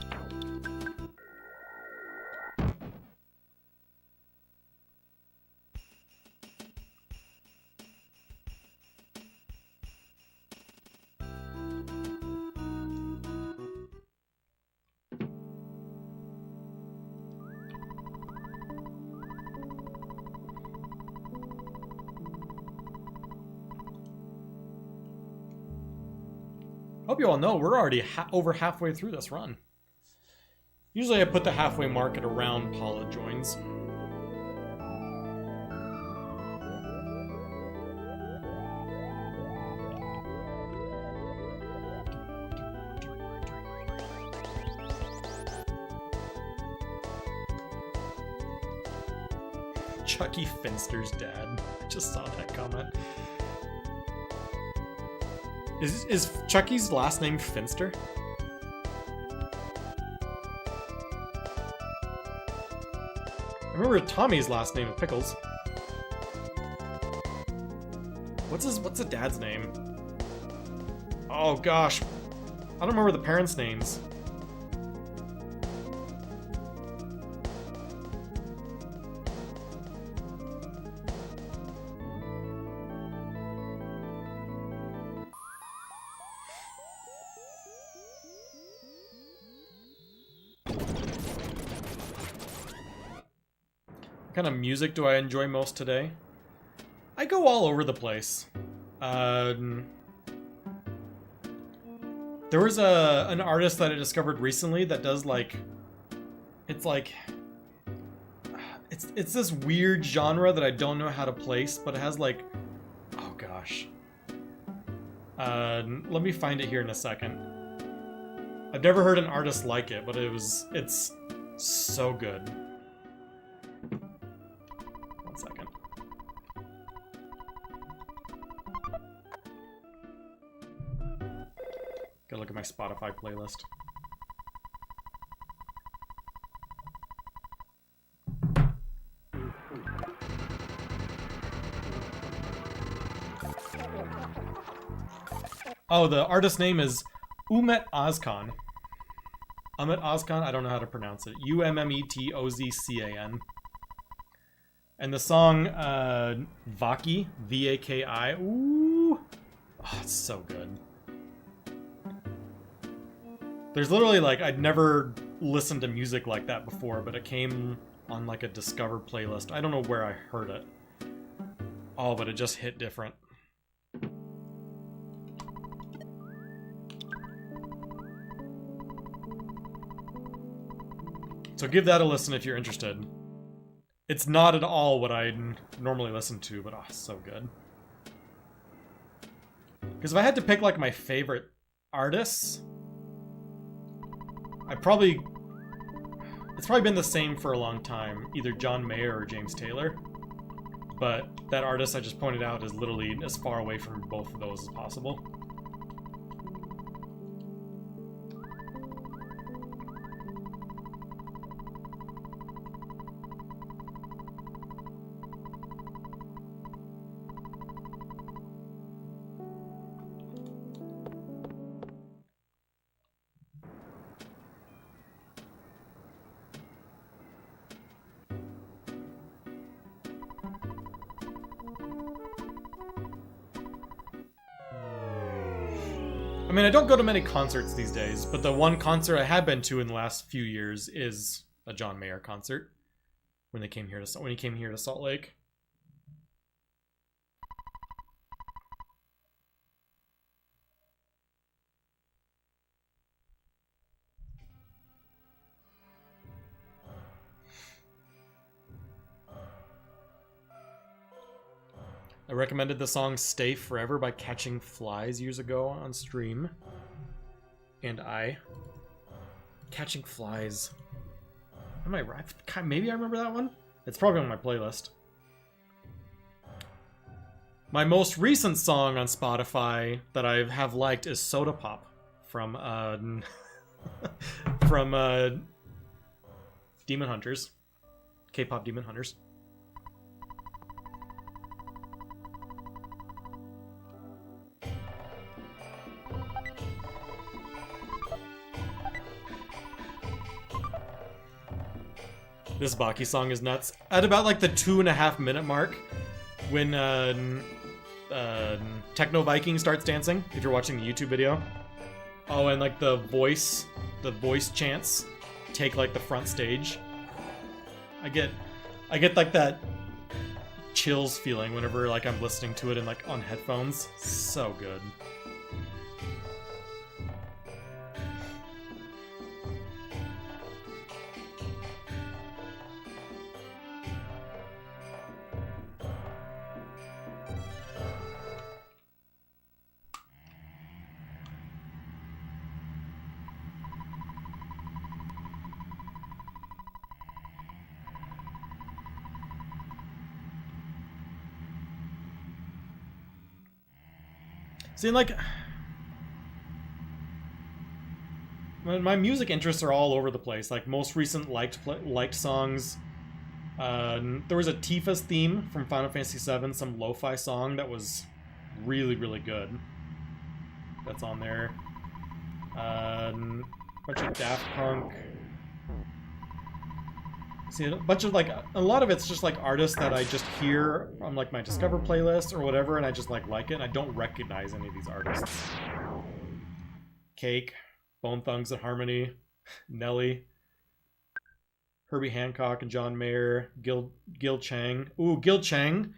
Hope you all know we're already over halfway through this run. Usually I put the halfway mark at around Paula joins. Chucky Finster's dad. I just saw that comment. Is Chucky's last name Finster? I remember Tommy's last name, Pickles. What's the dad's name? Oh gosh. I don't remember the parents' names. What kind of music do I enjoy most today? I go all over the place. There was an artist that I discovered recently that does like, it's this weird genre that I don't know how to place, but it has like, oh gosh. Let me find it here in a second. I've never heard an artist like it, but it's so good. One second. Gotta look at my Spotify playlist. Oh, the artist name is Ummet Ozcan. Ummet Ozcan, I don't know how to pronounce it. Ummetozcan. And the song, Vaki, V-A-K-I. Ooh. Oh, it's so good. There's literally, like, I'd never listened to music like that before, but it came on, like, a Discover playlist. I don't know where I heard it. Oh, but it just hit different. So give that a listen if you're interested. It's not at all what I normally listen to, but oh, so good. Because if I had to pick like my favorite artists, it's probably been the same for a long time, either John Mayer or James Taylor. But that artist I just pointed out is literally as far away from both of those as possible. I mean, I don't go to many concerts these days, but the one concert I have been to in the last few years is a John Mayer concert when he came here to Salt Lake. I recommended the song Stay Forever by Catching Flies years ago on stream. And Catching Flies. Am I right? Maybe I remember that one? It's probably on my playlist. My most recent song on Spotify that I have liked is Soda Pop from Demon Hunters. K-pop Demon Hunters. This Baki song is nuts. At about like the 2.5 minute mark, when Techno Viking starts dancing, if you're watching the YouTube video. Oh, and like the voice chants take like the front stage. I get like that chills feeling whenever like I'm listening to it in like on headphones. So good. See, like, my music interests are all over the place. Like, most recent liked songs. There was a Tifa's theme from Final Fantasy VII, some lo-fi song that was really, really good. That's on there. Bunch of Daft Punk. See, a bunch of, like, a lot of it's just, like, artists that I just hear on, like, my Discover playlist or whatever, and I just, like it, and I don't recognize any of these artists. Cake, Bone Thugs and Harmony, Nelly, Herbie Hancock and John Mayer, Gil Chang. Ooh, Gil Chang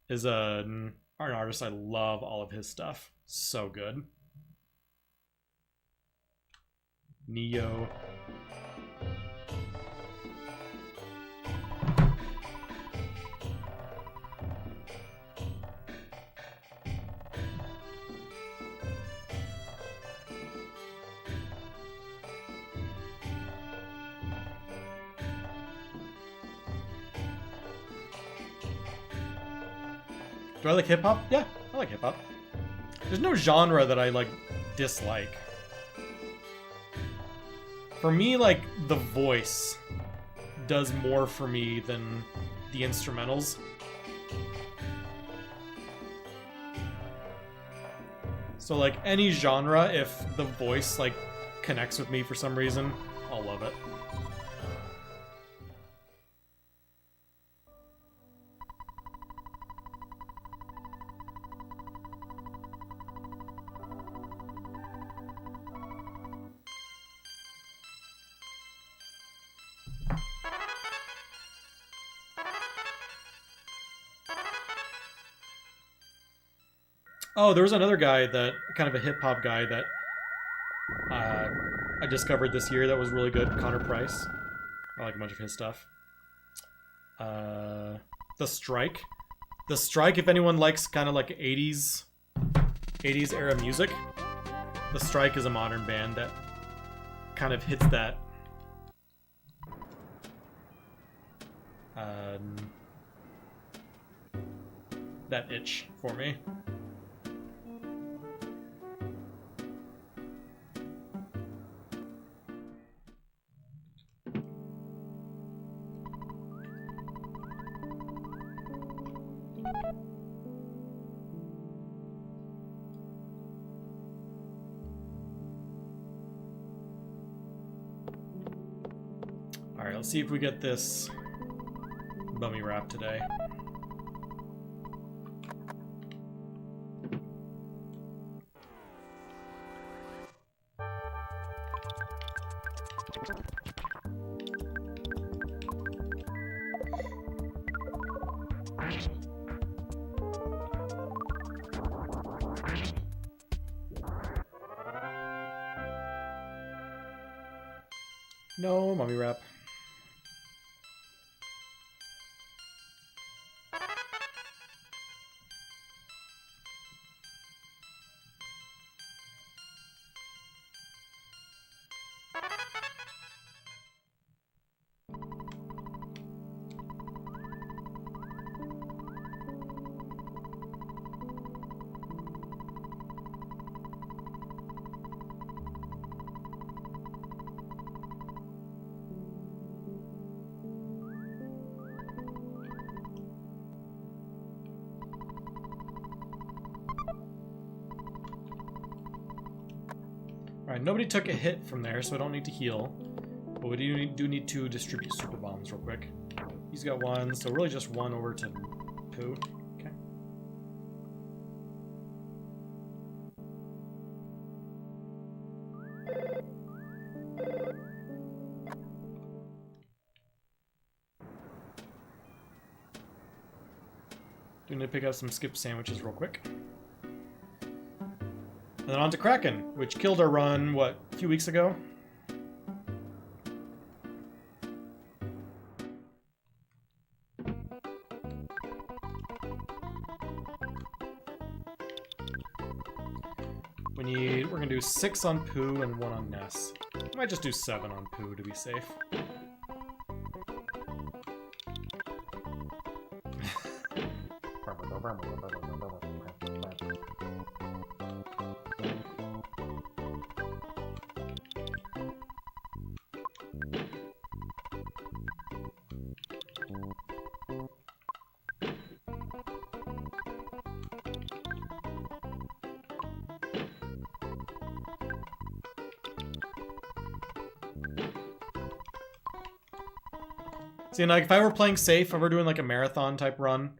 is an artist I love all of his stuff. So good. Neo. Do I like hip-hop? Yeah, I like hip-hop. There's no genre that I, like, dislike. For me, like, the voice does more for me than the instrumentals. So like any genre, if the voice like connects with me for some reason, I'll love it. Oh, there was another guy that, kind of a hip-hop guy that I discovered this year that was really good, Connor Price. I like a bunch of his stuff. The Strike. The Strike, if anyone likes kind of like 80s era music, The Strike is a modern band that kind of hits that that itch for me. Alright, let's see if we get this bummy wrap today. No mummy wrap. Alright, nobody took a hit from there, so I don't need to heal. But we do need to distribute super bombs real quick. He's got one, so really just one over to Pooh. Okay. Do need to pick up some skip sandwiches real quick. And then on to Kraken, which killed our run, what, a few weeks ago? We're gonna do 6 on Pooh and 1 on Ness. I might just do 7 on Pooh to be safe. See, like, if I were playing safe, if I were doing like a marathon type run,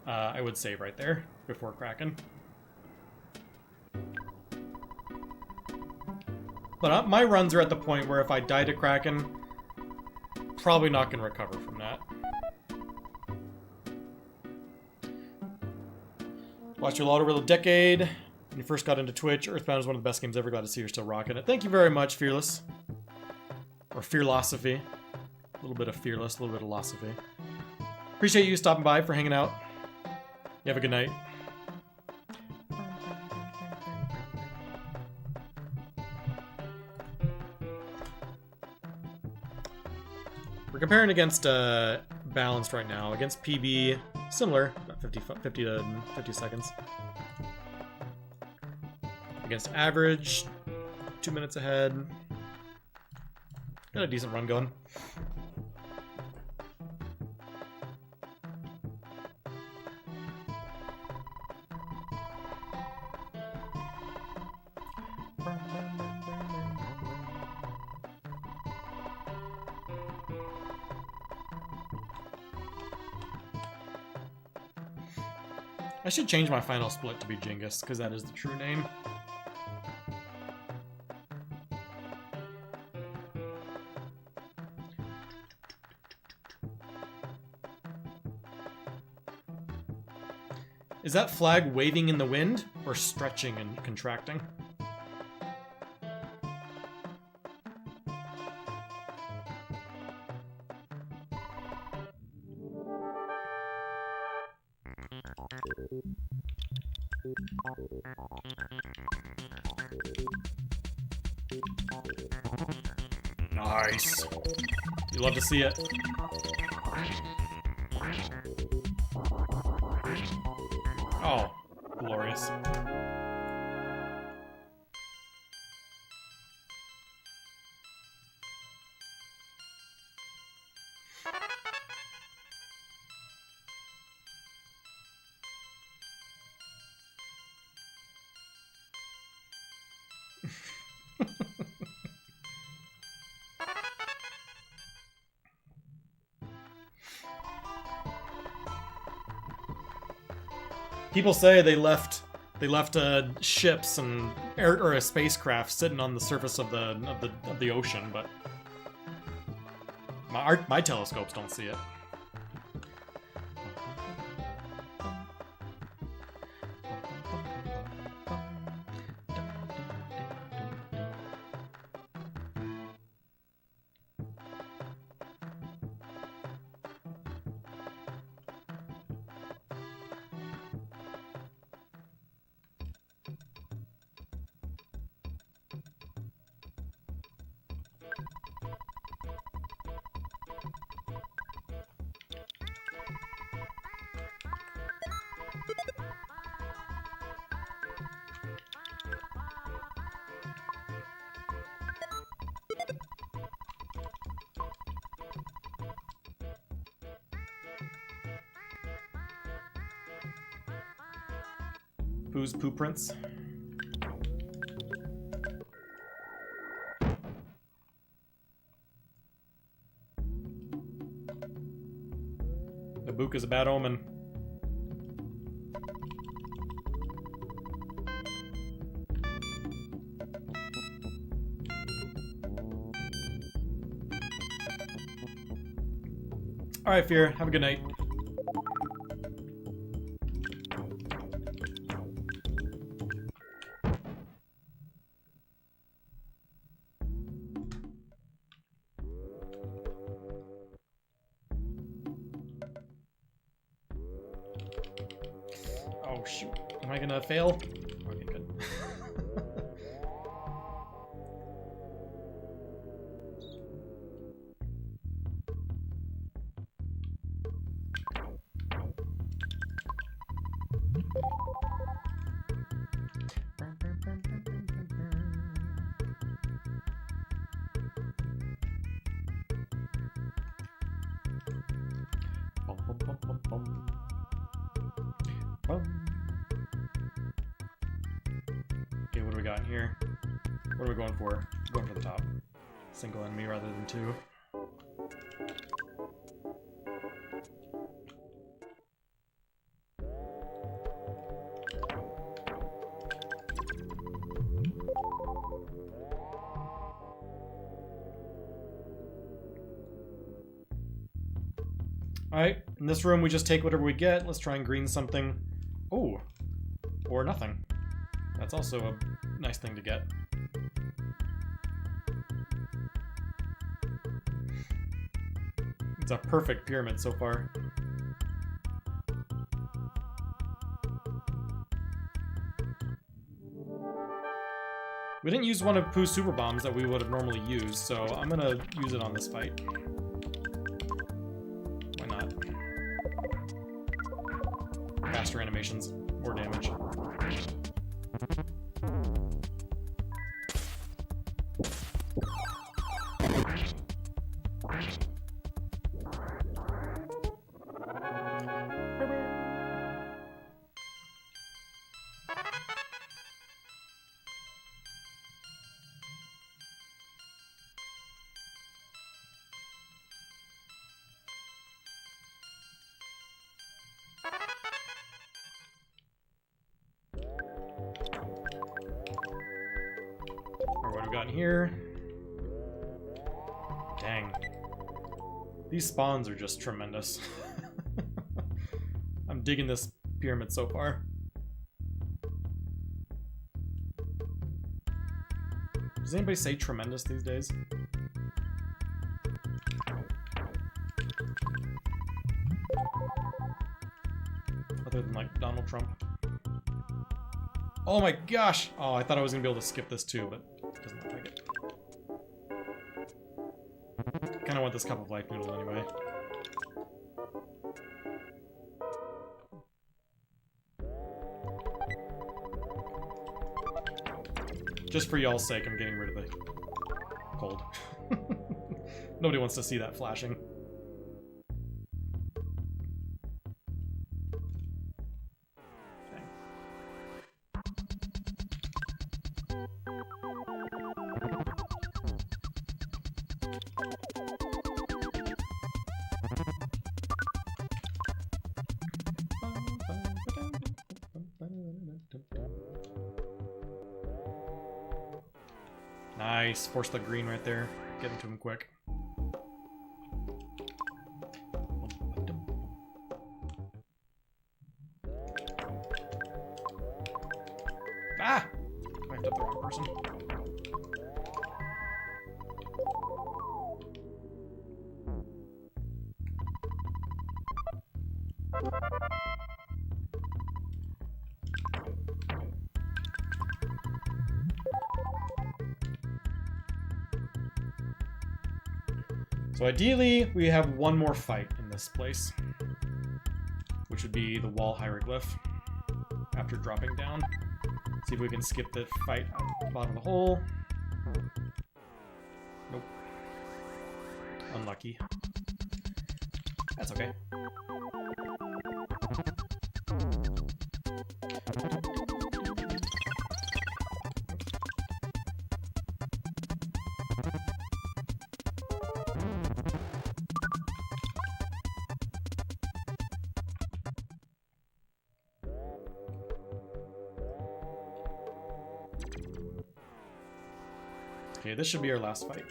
I would save right there before Kraken. But my runs are at the point where if I die to Kraken, probably not going to recover from that. Watched you a lot over the decade. When you first got into Twitch, Earthbound is one of the best games ever. Glad to see you're still rocking it. Thank you very much, Fearless. Or Fearlosophy. A little bit of fearless, a little bit of philosophy. Appreciate you stopping by for hanging out. You have a good night. We're comparing against balanced right now. Against PB, similar, about 50 to 50 seconds. Against average, 2 minutes ahead. Got a decent run going. I should change my final split to be Genghis, because that is the true name. Is that flag waving in the wind, or stretching and contracting? Nice. You love to see it. Oh, glorious. People say they left ships and or a spacecraft sitting on the surface of the ocean, but my telescopes don't see it. Pooh's poo prints. The book is a bad omen. Alright, Fear. Have a good night. Oh, shoot. Am I gonna fail? Okay, good. Okay, what do we got in here? What are we going for? Going for the top. Single enemy rather than two. Alright, in this room we just take whatever we get. Let's try and green something. Oh, or nothing. That's also a nice thing to get. It's a perfect pyramid so far. We didn't use one of Pooh's super bombs that we would have normally used, so I'm gonna use it on this fight. Why not? Faster animations, more damage. down here. Dang. These spawns are just tremendous. I'm digging this pyramid so far. Does anybody say tremendous these days? Other than like Donald Trump. Oh my gosh! Oh, I thought I was gonna be able to skip this too, but it doesn't look like it. Kinda want this cup of life noodle anyway. Just for y'all's sake, I'm getting rid of the cold. Nobody wants to see that flashing. Nice. Force the green right there. Get into him quick. Ah! I wiped up the wrong person. So ideally, we have one more fight in this place, which would be the wall hieroglyph after dropping down. See if we can skip the fight at the bottom of the hole. Nope. Unlucky. That's okay. Okay, this should be our last fight.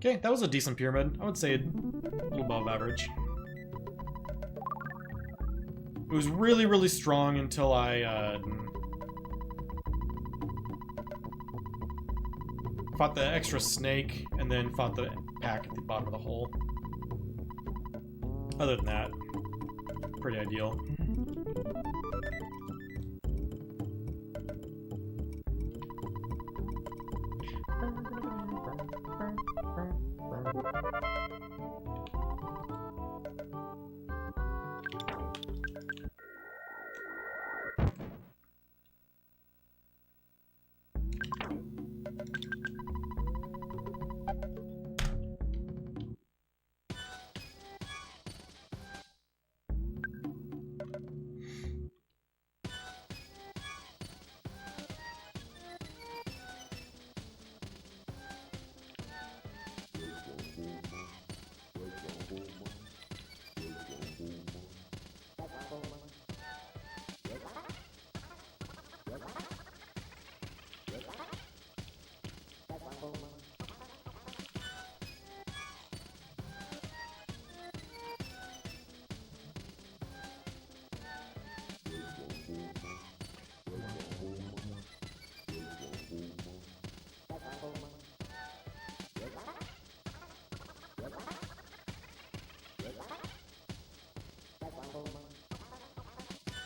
Okay, that was a decent pyramid. I would say a little above average. It was really, really strong until I fought the extra snake and then fought the pack at the bottom of the hole. Other than that, pretty ideal.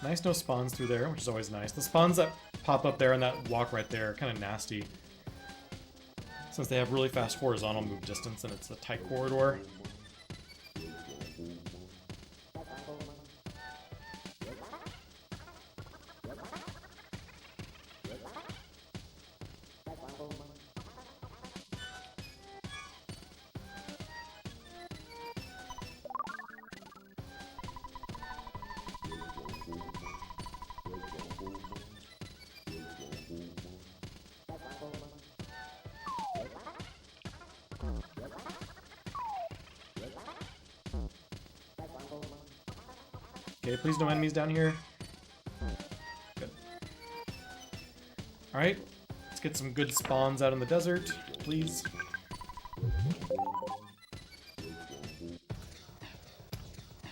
Nice no spawns through there, which is always nice. The spawns that pop up there and that walk right there are kind of nasty, since they have really fast horizontal move distance and it's a tight corridor. Okay, please no enemies down here. Good. Alright, let's get some good spawns out in the desert, please.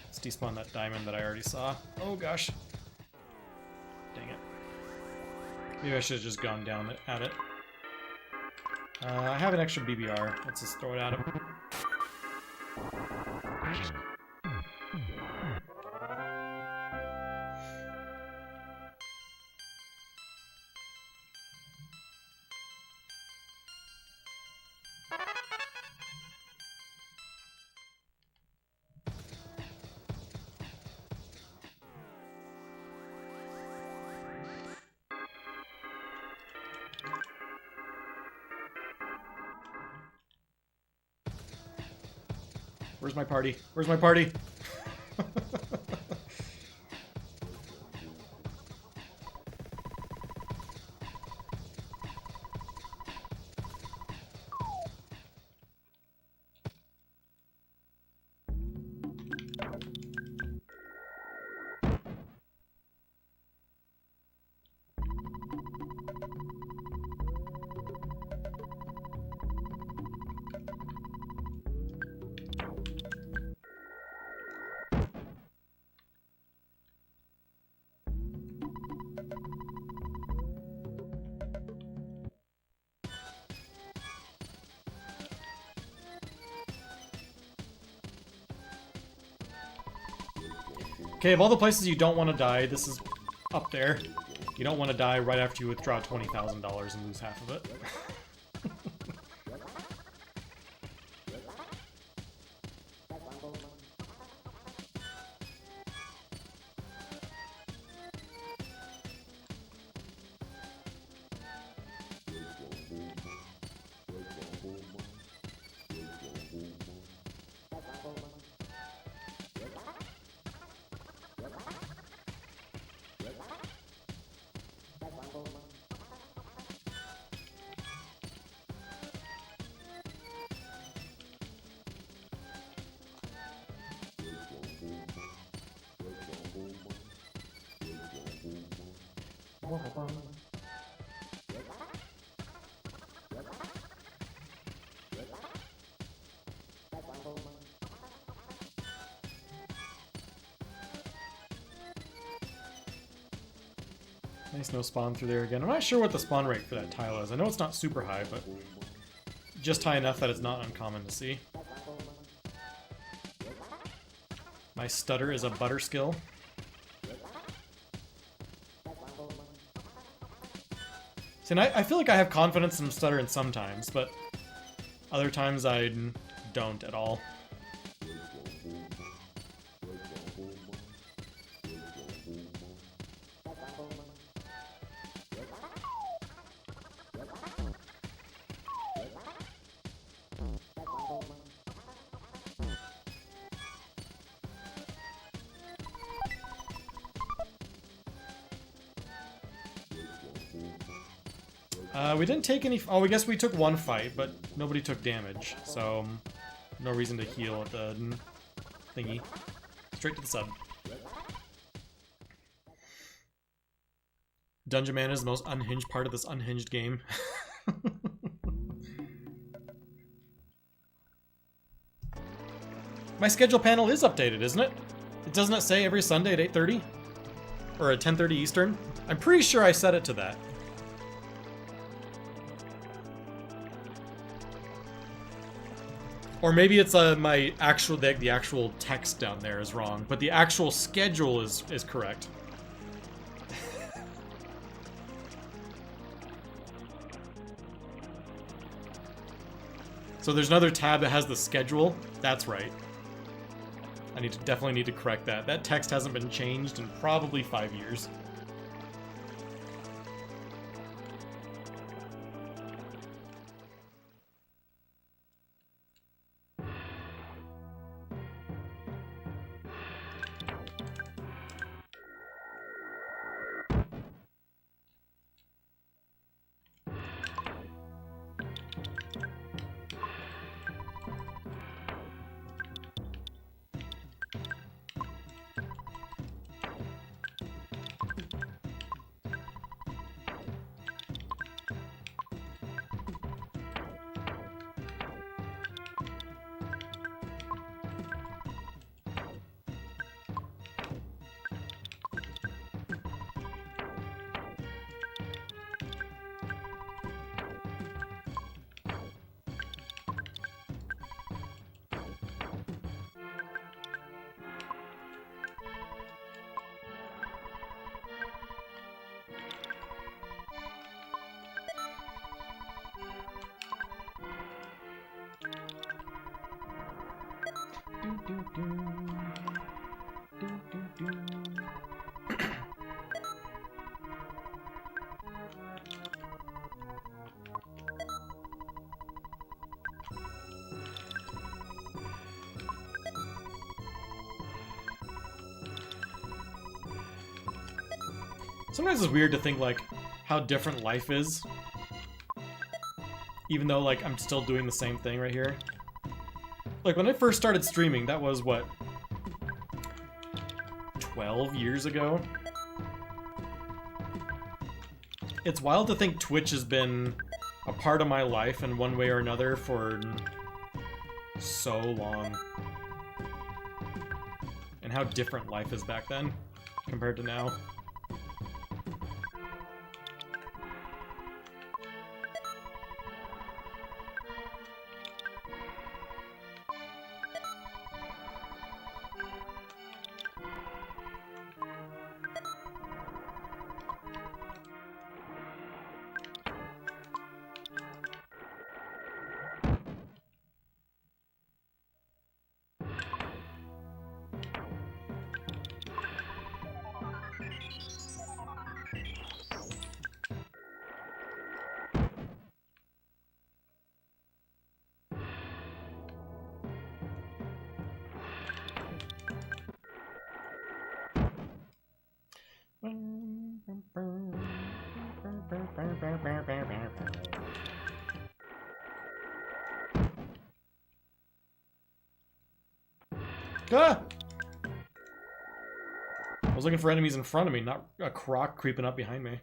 Let's despawn that diamond that I already saw. Oh gosh. Dang it. Maybe I should have just gone down at it. I have an extra BBR. Let's just throw it at him. Where's my party? Where's my party? Okay, of all the places you don't want to die, this is up there. You don't want to die right after you withdraw $20,000 and lose half of it. Nice no spawn through there again. I'm not sure what the spawn rate for that tile is. I know it's not super high, but just high enough that it's not uncommon to see. My stutter is a butter skill. See, and I feel like I have confidence in stuttering sometimes, but other times I don't at all. We didn't take any... Oh, I guess we took one fight, but nobody took damage, so no reason to heal at the thingy. Straight to the sub. Dungeon Man is the most unhinged part of this unhinged game. My schedule panel is updated, isn't it? Doesn't it say every Sunday at 8:30? Or at 10:30 Eastern? I'm pretty sure I set it to that. Or maybe it's my actual the actual text down there is wrong, but the actual schedule is correct. So there's another tab that has the schedule. That's right. I definitely need to correct that. That text hasn't been changed in probably 5 years. Sometimes it's weird to think, like, how different life is. Even though, like, I'm still doing the same thing right here. Like, when I first started streaming, that was, what, 12 years ago? It's wild to think Twitch has been a part of my life in one way or another for so long. And how different life is back then compared to now. Ah! I was looking for enemies in front of me, not a croc creeping up behind me.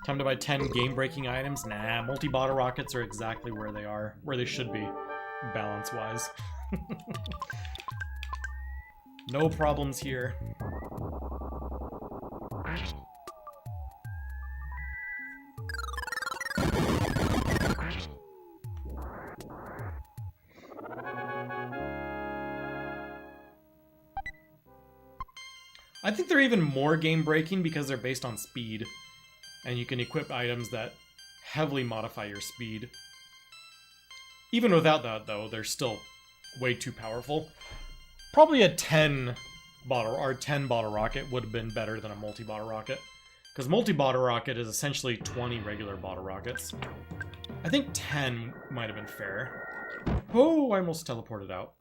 Time to buy 10 game-breaking items? Nah, multi-bottle rockets are exactly where they are, where they should be, balance-wise. No problems here. I think they're even more game-breaking because they're based on speed. And you can equip items that heavily modify your speed. Even without that, though, they're still way too powerful. Probably a 10 bottle rocket would have been better than a multi-bottle rocket. Because multi-bottle rocket is essentially 20 regular bottle rockets. I think 10 might have been fair. Oh, I almost teleported out.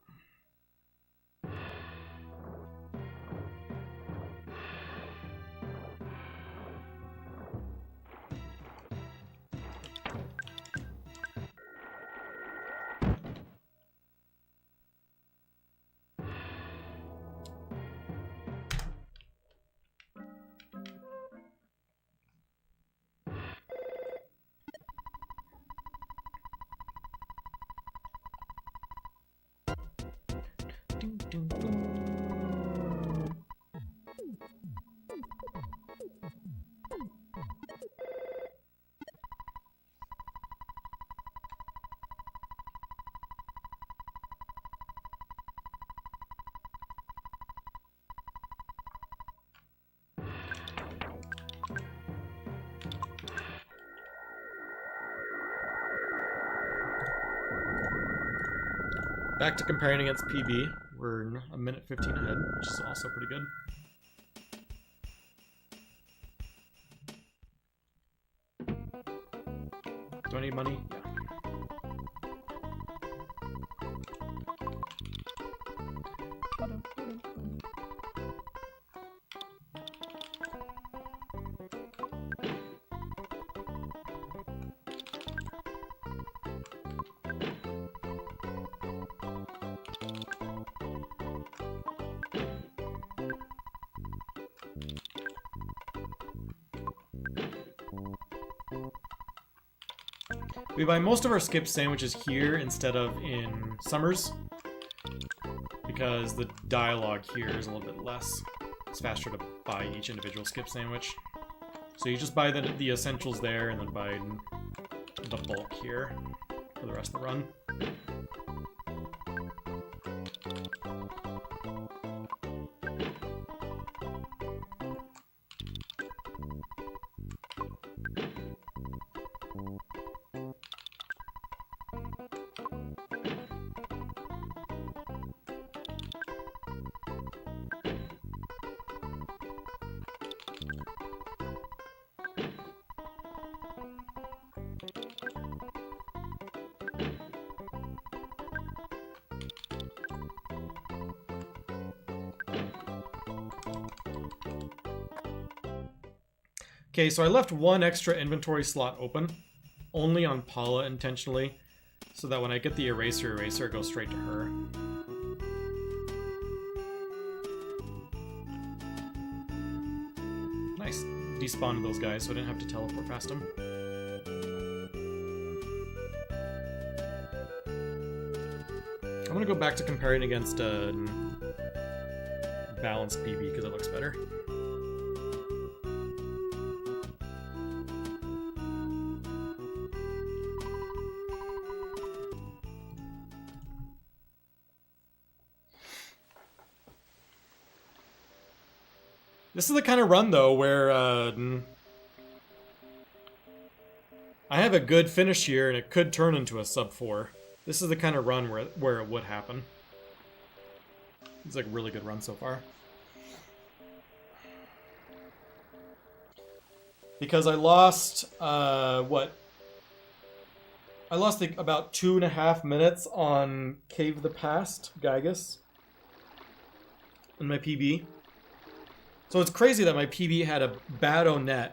Back to comparing against PB. We're a minute 15 ahead, which is also pretty good. Do I need money? Yeah. We buy most of our skip sandwiches here instead of in Summers, because the dialogue here is a little bit less. It's faster to buy each individual skip sandwich. So you just buy the essentials there and then buy the bulk here for the rest of the run. Okay, so I left one extra inventory slot open, only on Paula intentionally, so that when I get the eraser, it goes straight to her. Nice. Despawned those guys, so I didn't have to teleport past them. I'm gonna go back to comparing against balanced PB because it looks better. This is the kind of run, though, where I have a good finish here, and it could turn into a sub 4. This is the kind of run where it would happen. It's like a really good run so far. Because I lost, what? I lost about 2.5 minutes on Cave of the Past, Gygus, in my PB. So it's crazy that my PB had a bad Onet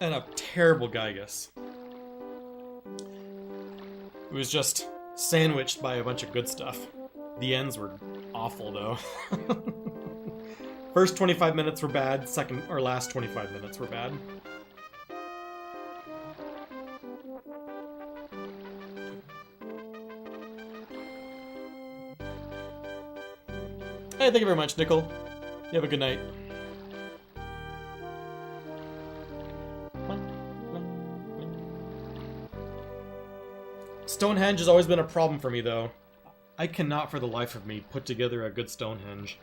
and a terrible Gygus. It was just sandwiched by a bunch of good stuff. The ends were awful, though. First 25 minutes were bad, second or last 25 minutes were bad. Hey, thank you very much, Nickel. You have a good night. Stonehenge has always been a problem for me, though. I cannot for the life of me put together a good Stonehenge.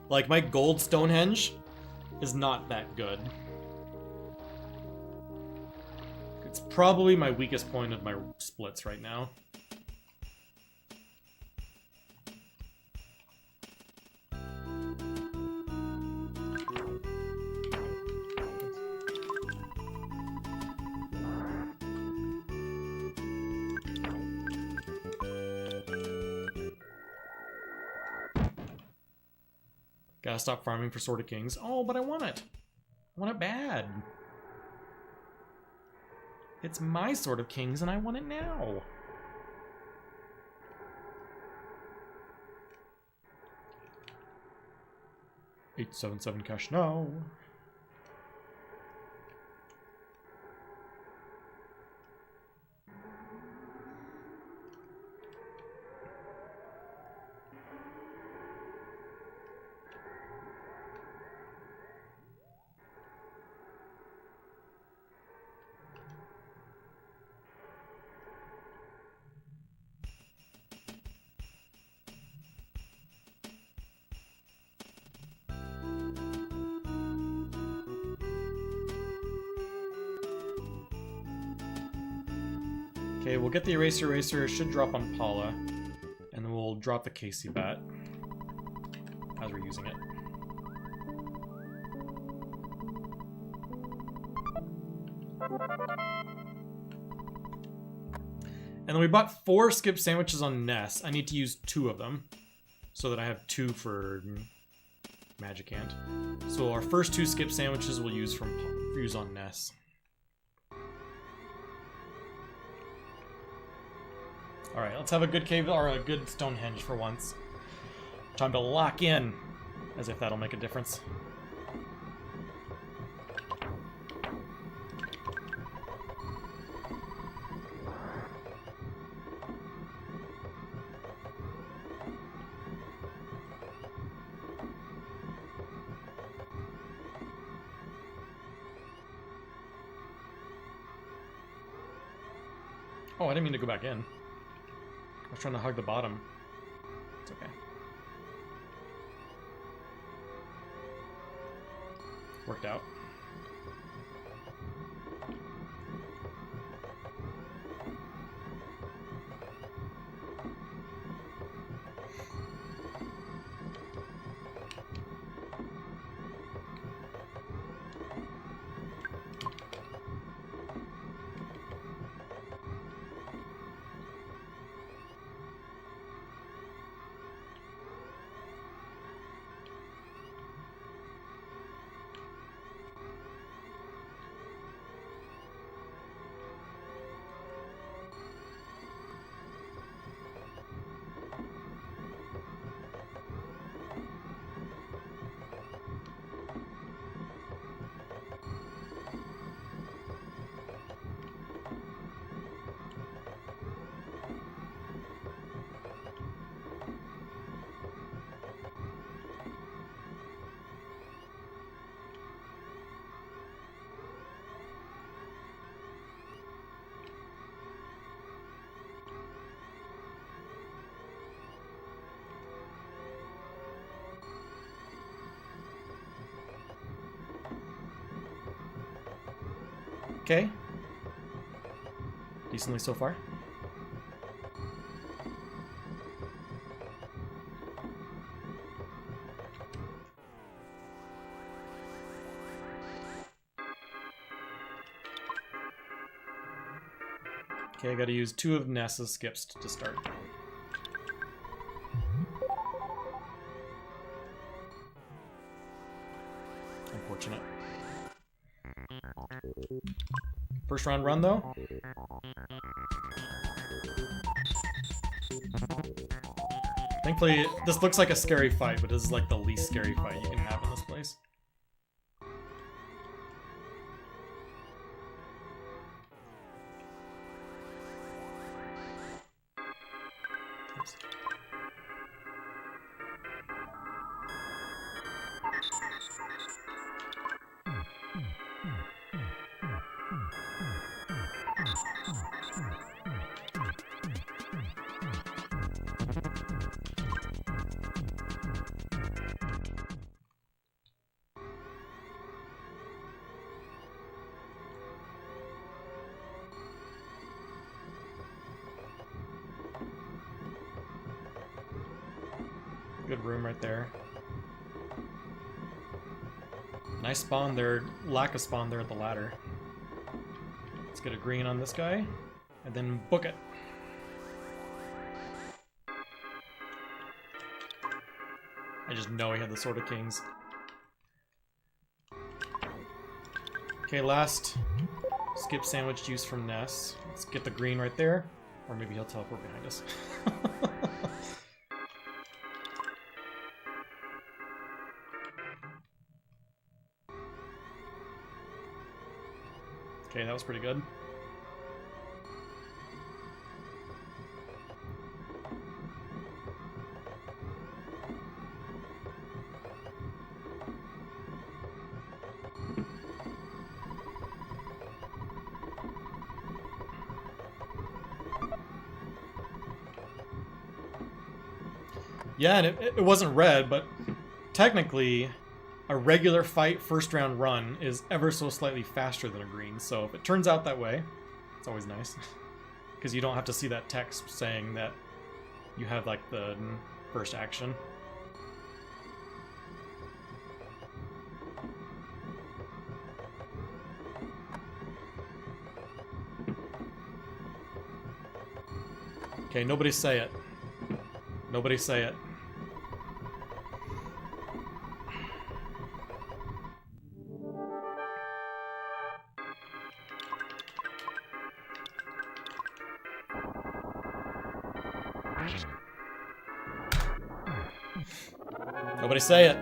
Like, my gold Stonehenge is not that good. It's probably my weakest point of my splits right now. Gotta stop farming for Sword of Kings. Oh, but I want it. I want it bad. It's my Sword of Kings and I want it now. $877 cash now. Okay, we'll get the Eraser. It should drop on Paula. And then we'll drop the Casey bat as we're using it. And then we bought 4 skip sandwiches on Ness. I need to use 2 of them so that I have 2 for Magic Ant. So our first 2 skip sandwiches we'll use on Ness. Alright, let's have a good cave, or a good Stonehenge for once. Time to lock in, as if that'll make a difference. Oh, I didn't mean to go back in. I was trying to hug the bottom. It's okay. Worked out. Okay. Decently so far. Okay, I gotta use 2 of Ness's skips to start. Unfortunate. First round run, though. Thankfully, this looks like a scary fight, but this is like the least scary fight you can have in this place. Oops. Good room right there. Nice spawn there. Lack of spawn there at the ladder. Let's get a green on this guy, and then book it. I just know he had the Sword of Kings. Okay, last skip sandwich juice from Ness. Let's get the green right there. Or maybe he'll teleport behind us. Okay, that was pretty good. Yeah, and it wasn't red, but technically a regular fight first round run is ever so slightly faster than a green, so if it turns out that way, it's always nice. Because you don't have to see that text saying that you have like the first action. Okay, nobody say it. Nobody say it. Nobody say it.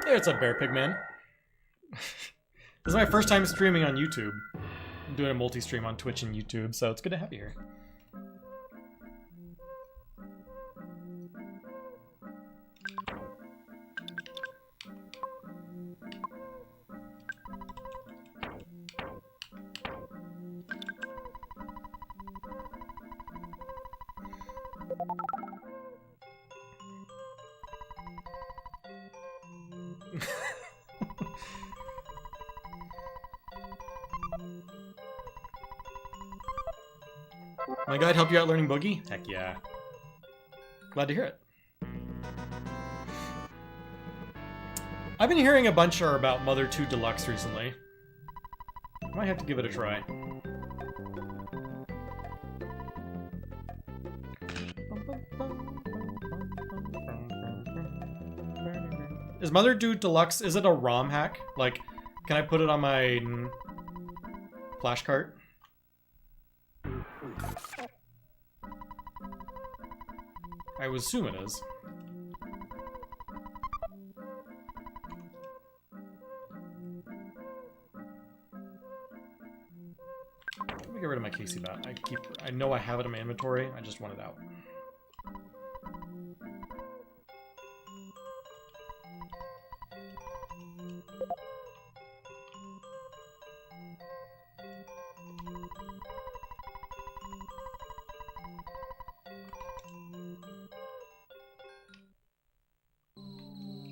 Hey, what's up, Bear Pig Man? This is my first time streaming on YouTube. I'm doing a multi-stream on Twitch and YouTube, so it's good to have you here. My guide helped you out learning Boogie? Heck yeah. Glad to hear it. I've been hearing a bunch about Mother 2 Deluxe recently. Might have to give it a try. Is Mother 2 Deluxe, is it a ROM hack? Like, can I put it on my flash cart? I would assume it is. Let me get rid of my Casey bat. I know I have it in my inventory, I just want it out.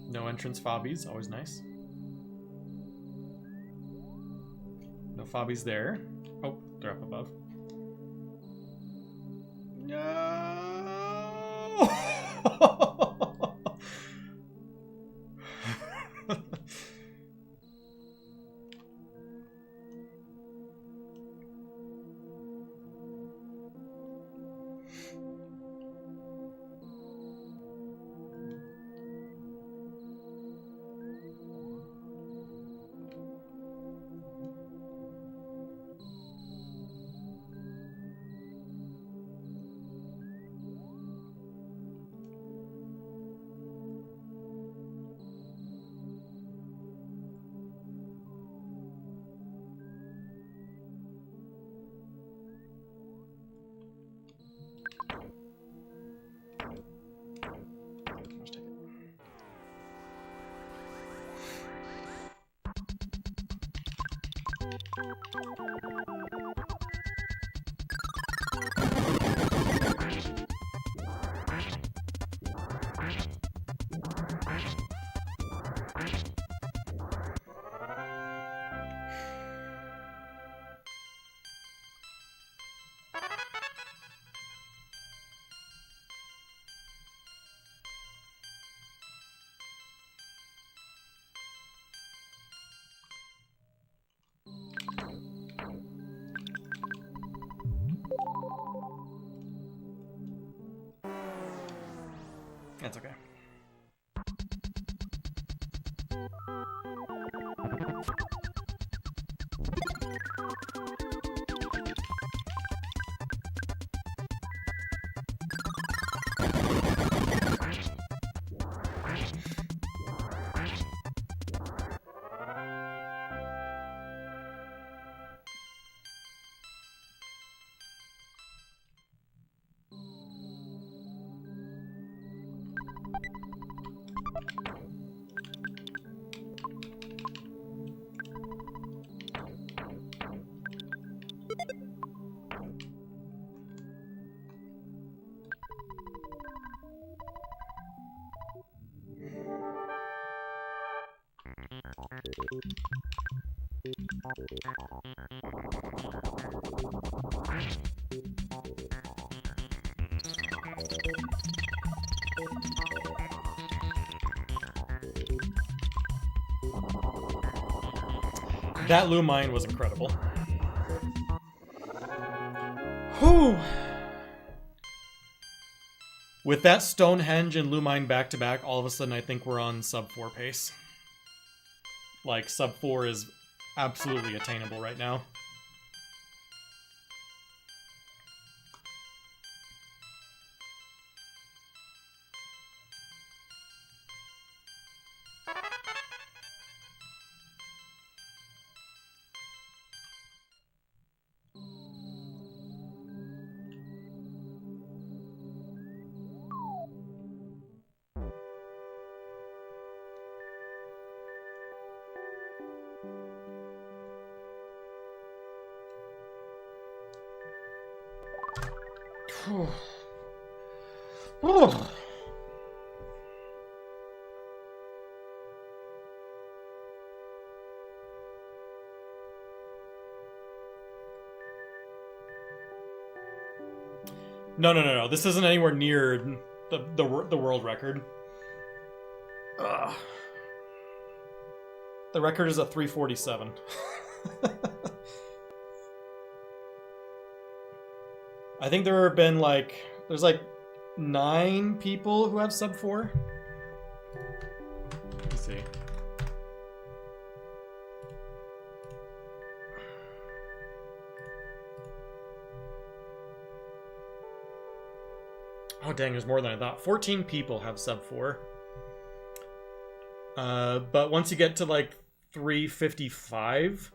No entrance fobbies, always nice. No fobbies there. Oh, they're up above. No! That's okay. That Lumine was incredible. Whew! With that Stonehenge and Lumine back to back, all of a sudden I think we're on sub 4 pace. Like, sub 4 is absolutely attainable right now. No. This isn't anywhere near the world record. Ugh. The record is a 347. I think there have been there's 9 people who have sub 4. Let's see. Oh dang, there's more than I thought. 14 people have sub 4. But once you get to 355,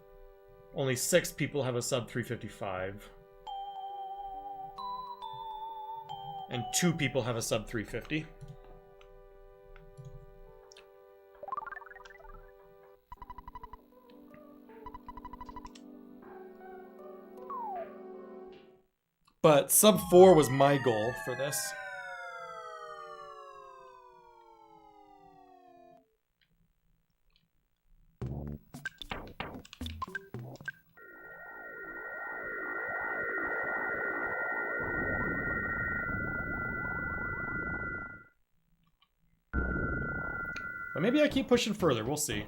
only 6 people have a sub 355. And 2 people have a sub 350. But sub 4 was my goal for this. But maybe I keep pushing further. We'll see.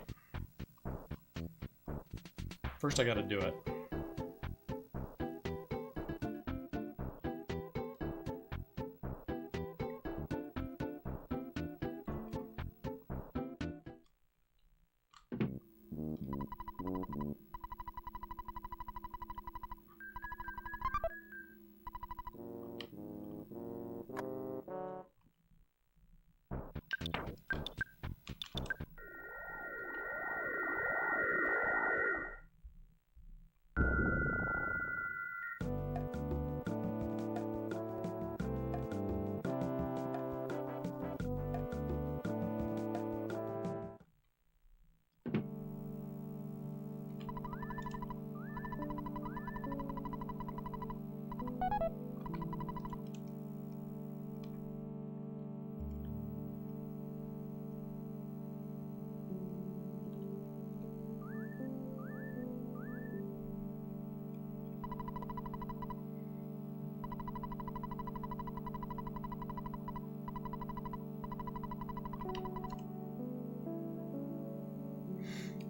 First, I gotta do it.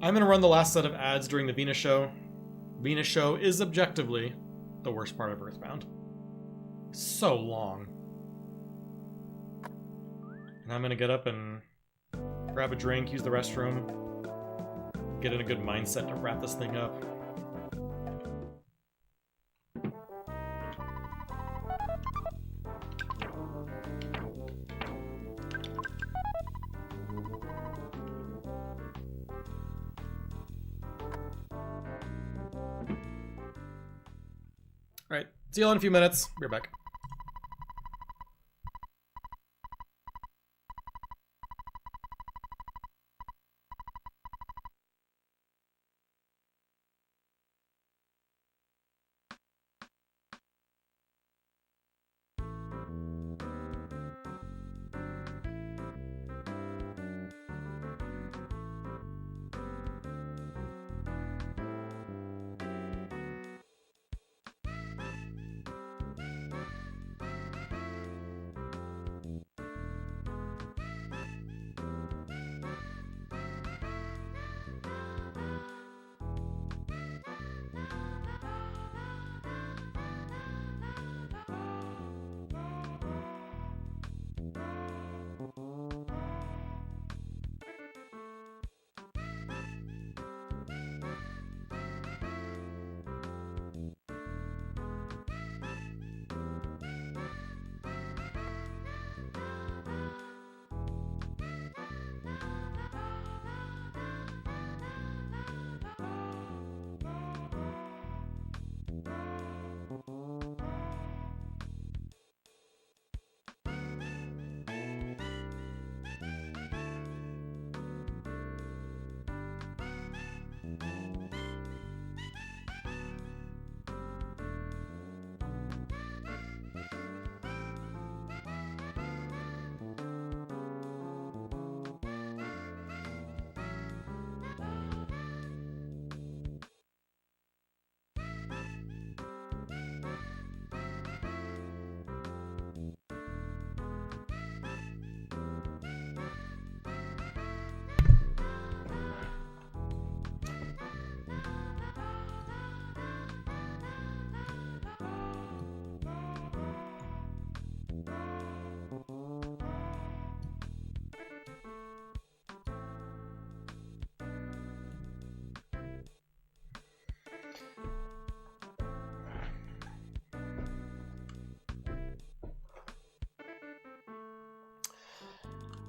I'm going to run the last set of ads during the Venus show. Venus show is objectively the worst part of Earthbound. So long. And I'm going to get up and grab a drink, use the restroom, get in a good mindset to wrap this thing up. Alright, see you all in a few minutes. Be right back.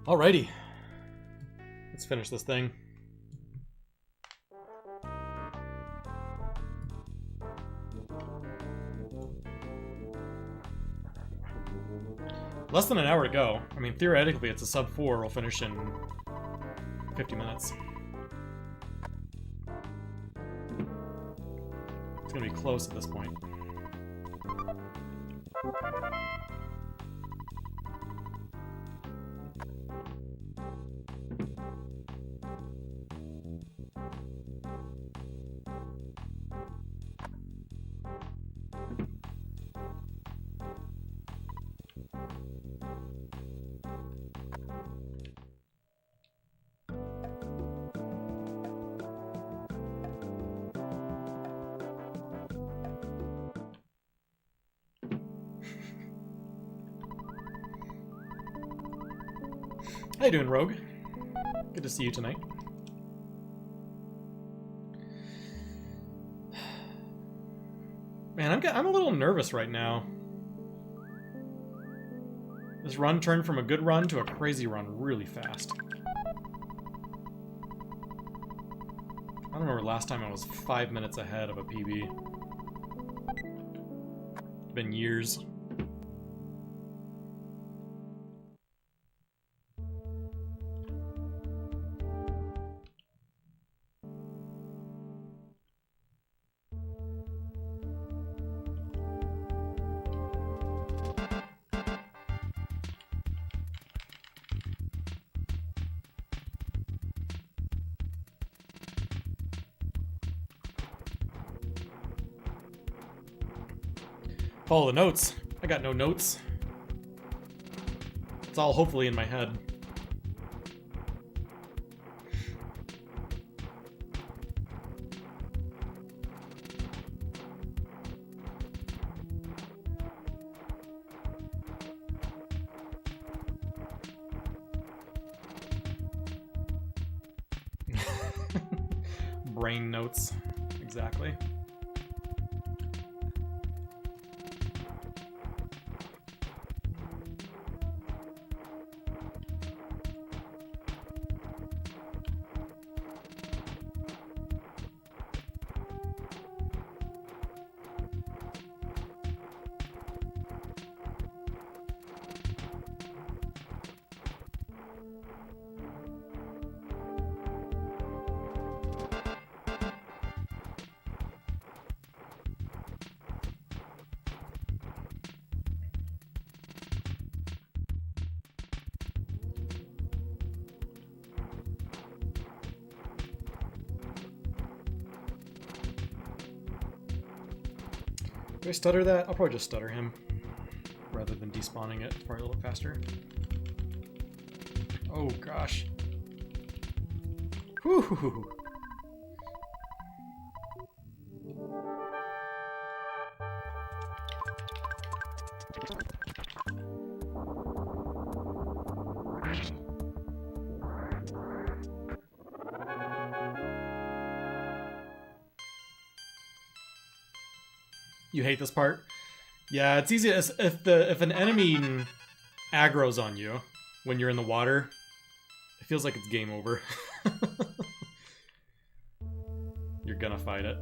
Alrighty. Let's finish this thing. Less than an hour to go. I mean, theoretically, it's a sub 4. We'll finish in 50 minutes. It's gonna be close at this point. How you doing, Rogue? Good to see you tonight. Man, I'm a little nervous right now. This run turned from a good run to a crazy run really fast. I don't remember last time I was 5 minutes ahead of a PB. It's been years. Follow the notes. I got no notes. It's all hopefully in my head. Brain notes. Exactly. Do I stutter that? I'll probably just stutter him rather than despawning it. It's probably a little faster. Oh gosh. Whew. You hate this part? Yeah, it's easy as if an enemy aggro's on you when you're in the water, it feels like it's game over. You're gonna fight it.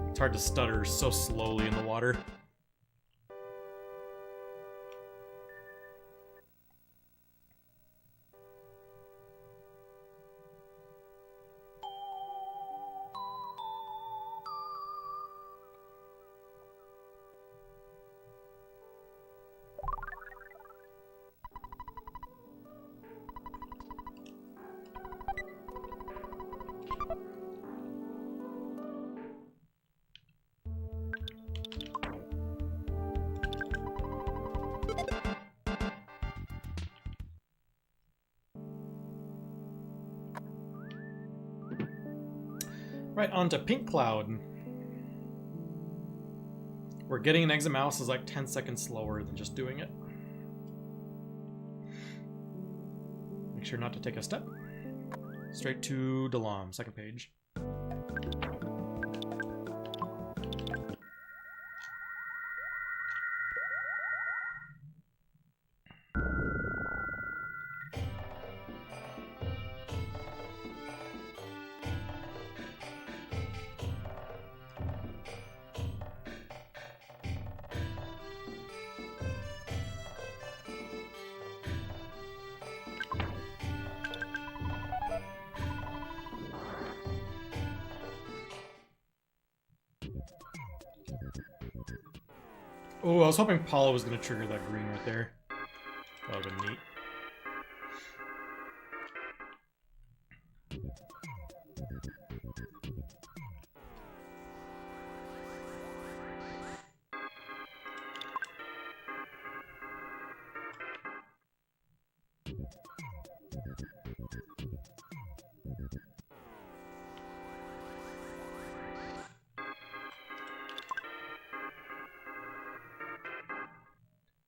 It's hard to stutter so slowly in the water. Right, on to Pink Cloud. Where getting an exit mouse is like 10 seconds slower than just doing it. Make sure not to take a step. Straight to Dalam, second page. Oh, I was hoping Paula was going to trigger that green right there. That would have been neat.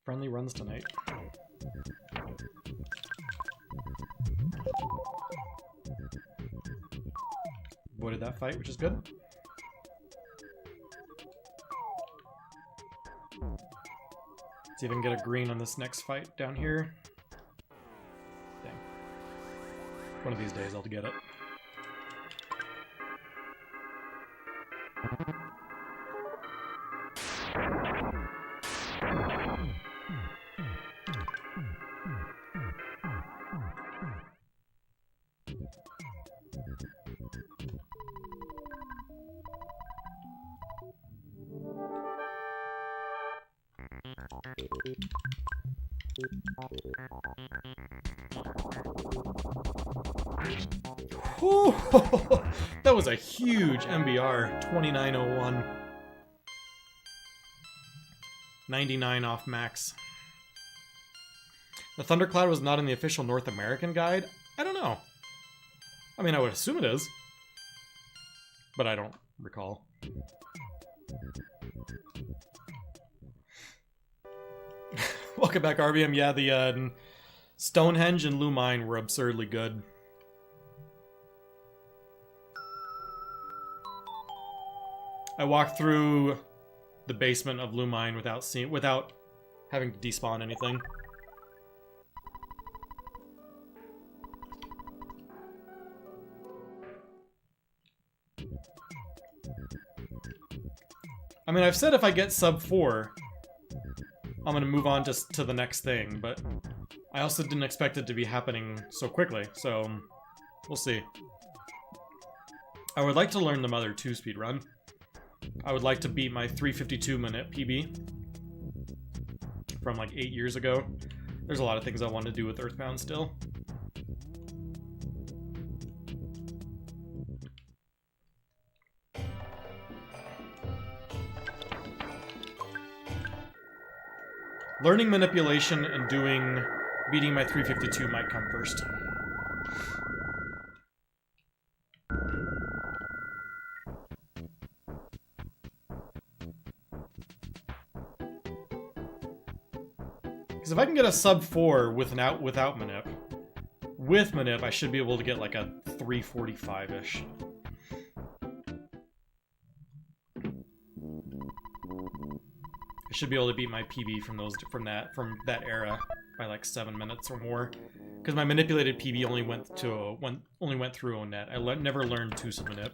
Friendly runs tonight. Avoided that fight, which is good. See if I can get a green on this next fight down here. Dang. One of these days I'll get it. Whew. That was a huge MBR, 2901. 99 off max. The Thundercloud was not in the official North American guide? I don't know. I mean, I would assume it is. But I don't recall. Welcome back, RBM. Yeah, the Stonehenge and Lumine were absurdly good. I walked through the basement of Lumine without having to despawn anything. I mean, I've said if I get sub 4, I'm gonna move on to the next thing, but I also didn't expect it to be happening so quickly, so we'll see. I would like to learn the Mother 2 speedrun. I would like to beat my 3:52-minute PB from like 8 years ago. There's a lot of things I want to do with Earthbound still. Learning manipulation and beating my 352 might come first. Because if I can get a sub 4 without manip, with manip I should be able to get like a 345-ish. I should be able to beat my PB from that era by like 7 minutes or more, because my manipulated PB only went through Onet. I never learned 2 manip.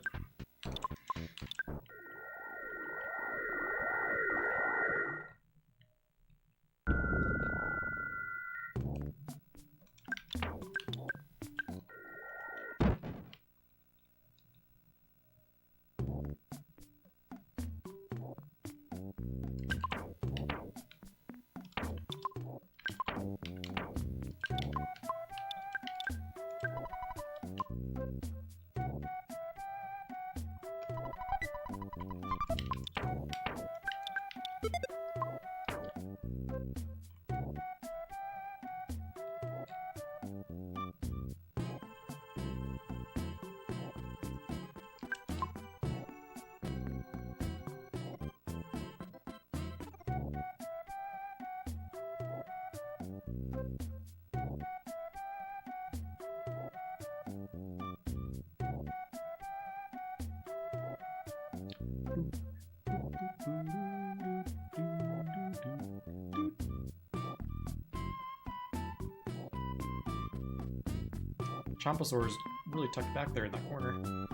Chompasaur's really tucked back there in that corner.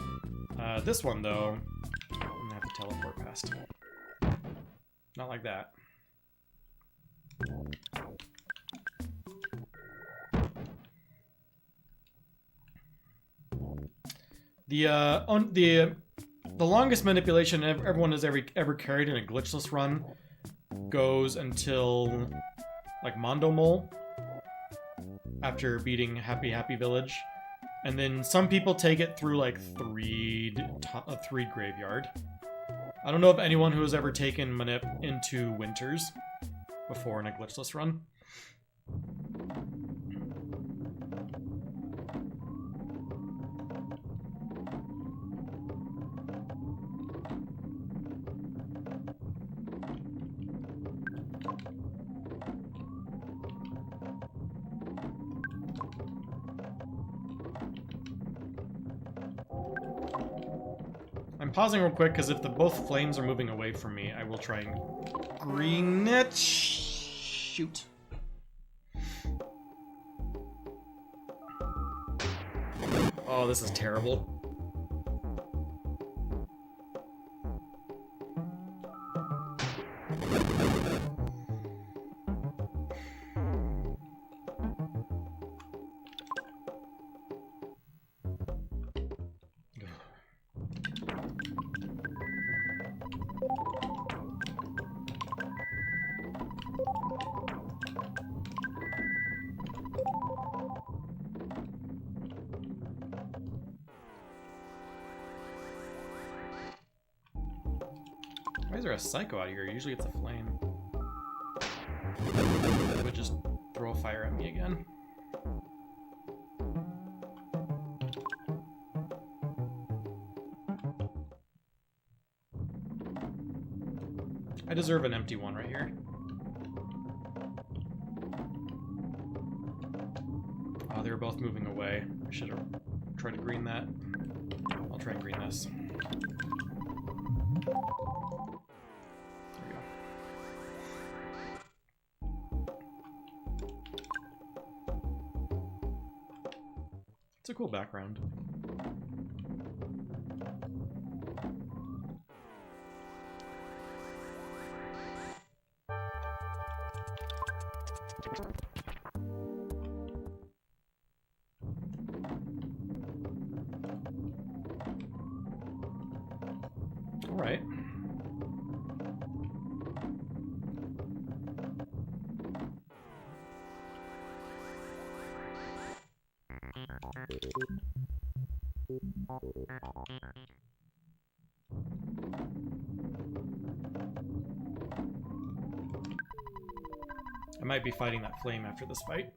This one, though, I'm gonna have to teleport past. Not like that. The longest manipulation everyone has ever carried in a glitchless run goes until like Mondo Mole after beating Happy Happy Village, and then some people take it through like three graveyard. I don't know of anyone who has ever taken Manip into Winters before in a glitchless run. I'm pausing real quick because if both flames are moving away from me, I will try and green it. Shoot. Oh, this is terrible. Why is there a psycho out here? Usually it's a flame. It would just throw a fire at me again. I deserve an empty one right here. Oh, they were both moving away. I should have tried to green that. I'll try and green this. It's a cool background. All right. I might be fighting that flame after this fight.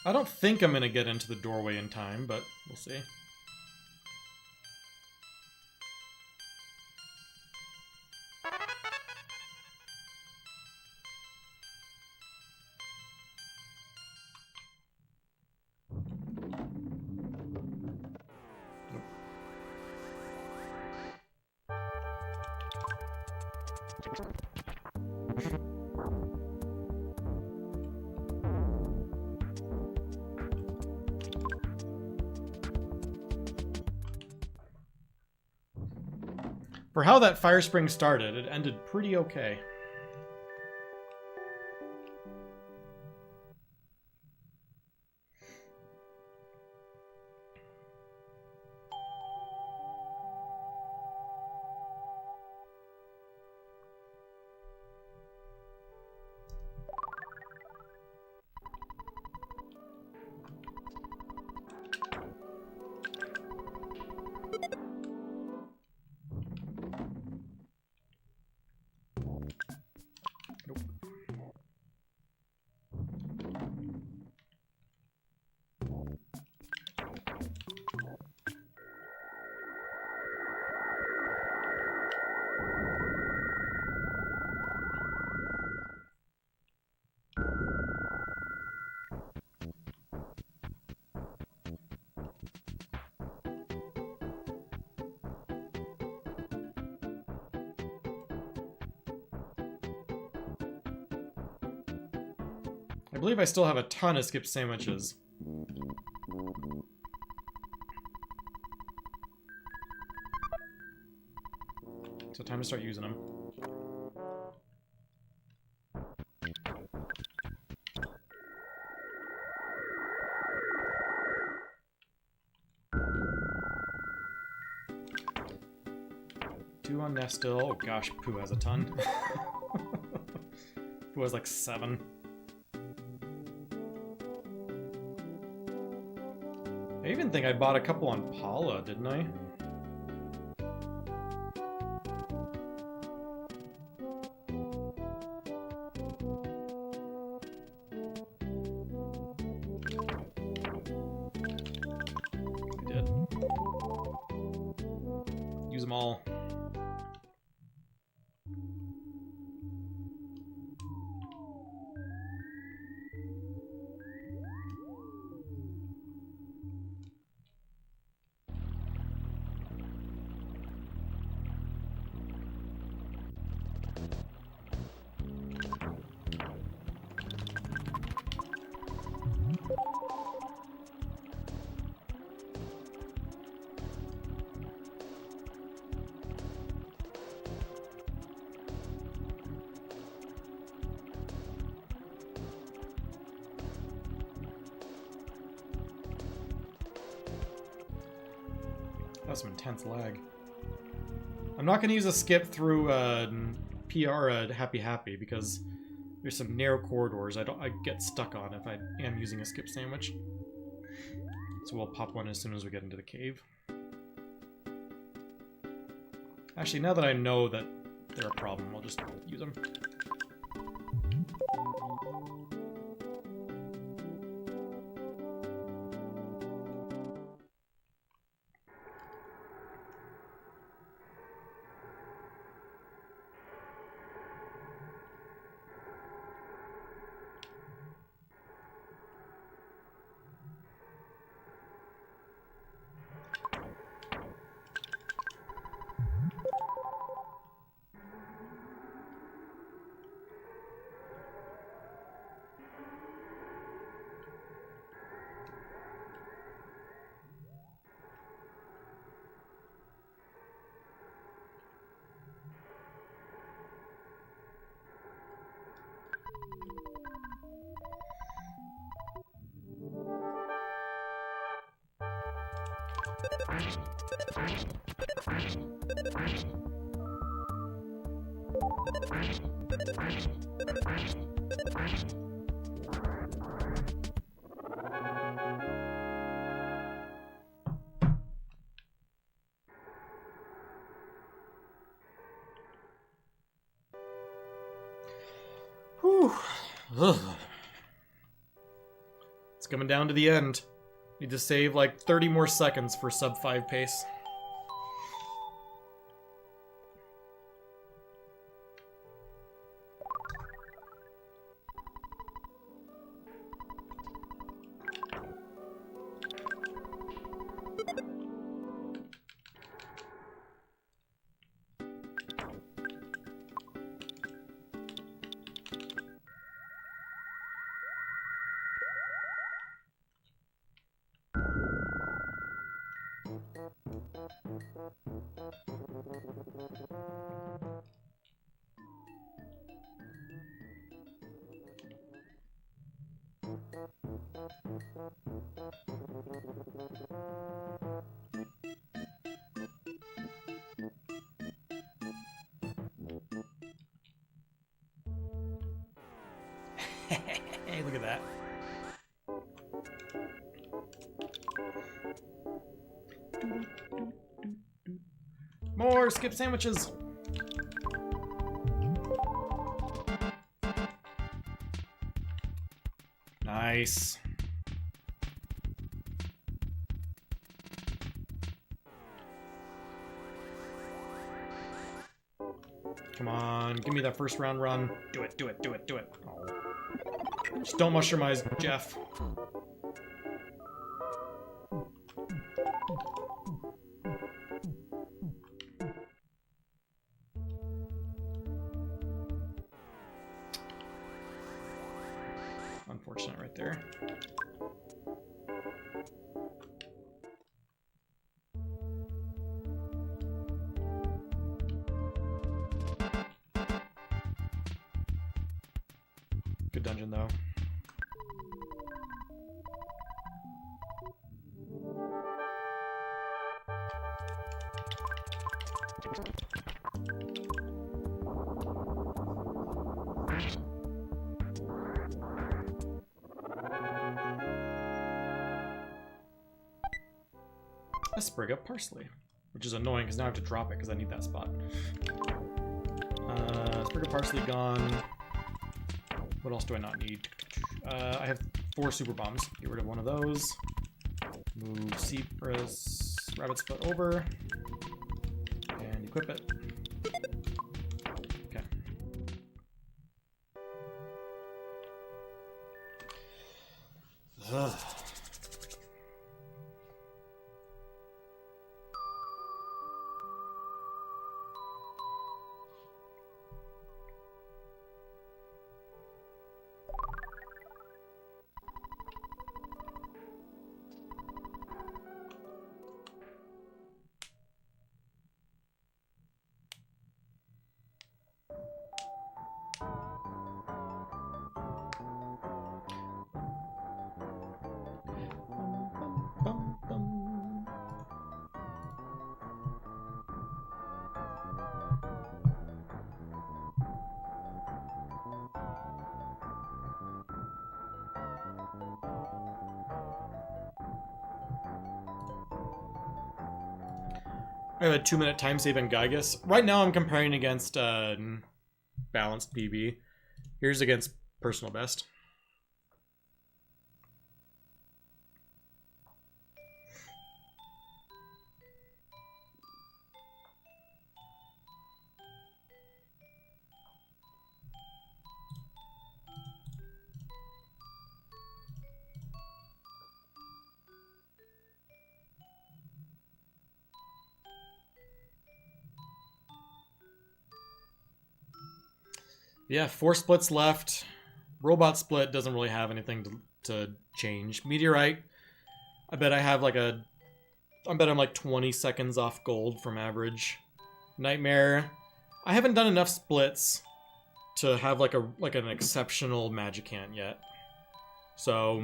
I don't think I'm gonna get into the doorway in time, but we'll see. For how that fire spring started, it ended pretty okay. I believe I still have a ton of skip sandwiches. So time to start using them. Two on Nestil. Oh gosh, Pooh has a ton. Pooh has like 7. I even think I bought a couple on Paula, didn't I? I did. Use them all. That's some intense lag. I'm not going to use a skip through PR Happy Happy because there's some narrow corridors I get stuck on if I am using a skip sandwich. So we'll pop one as soon as we get into the cave. Actually, now that I know that they're a problem, I'll just use them. Whew. Ugh. It's coming down to the end. Need to save like 30 more seconds for sub 5 pace. Hey, look at that. More skip sandwiches. Nice. Come on, give me that first round run. Do it, do it, do it, do it. Oh. Just don't mushroomize, Jeff. Good dungeon, though. A sprig of parsley, which is annoying because now I have to drop it because I need that spot. Sprig of parsley gone. What else do I not need? I have 4 super bombs. Get rid of one of those. Move Cypress Rabbit's Foot over. And equip it. Okay. Ugh. I have a 2-minute time save in Gygus. Right now I'm comparing against balanced PB. Here's against personal best. Yeah, 4 splits left. Robot split doesn't really have anything to change. Meteorite, I bet I have like a... I bet I'm like 20 seconds off gold from average. Nightmare, I haven't done enough splits to have like an exceptional magic hand yet. So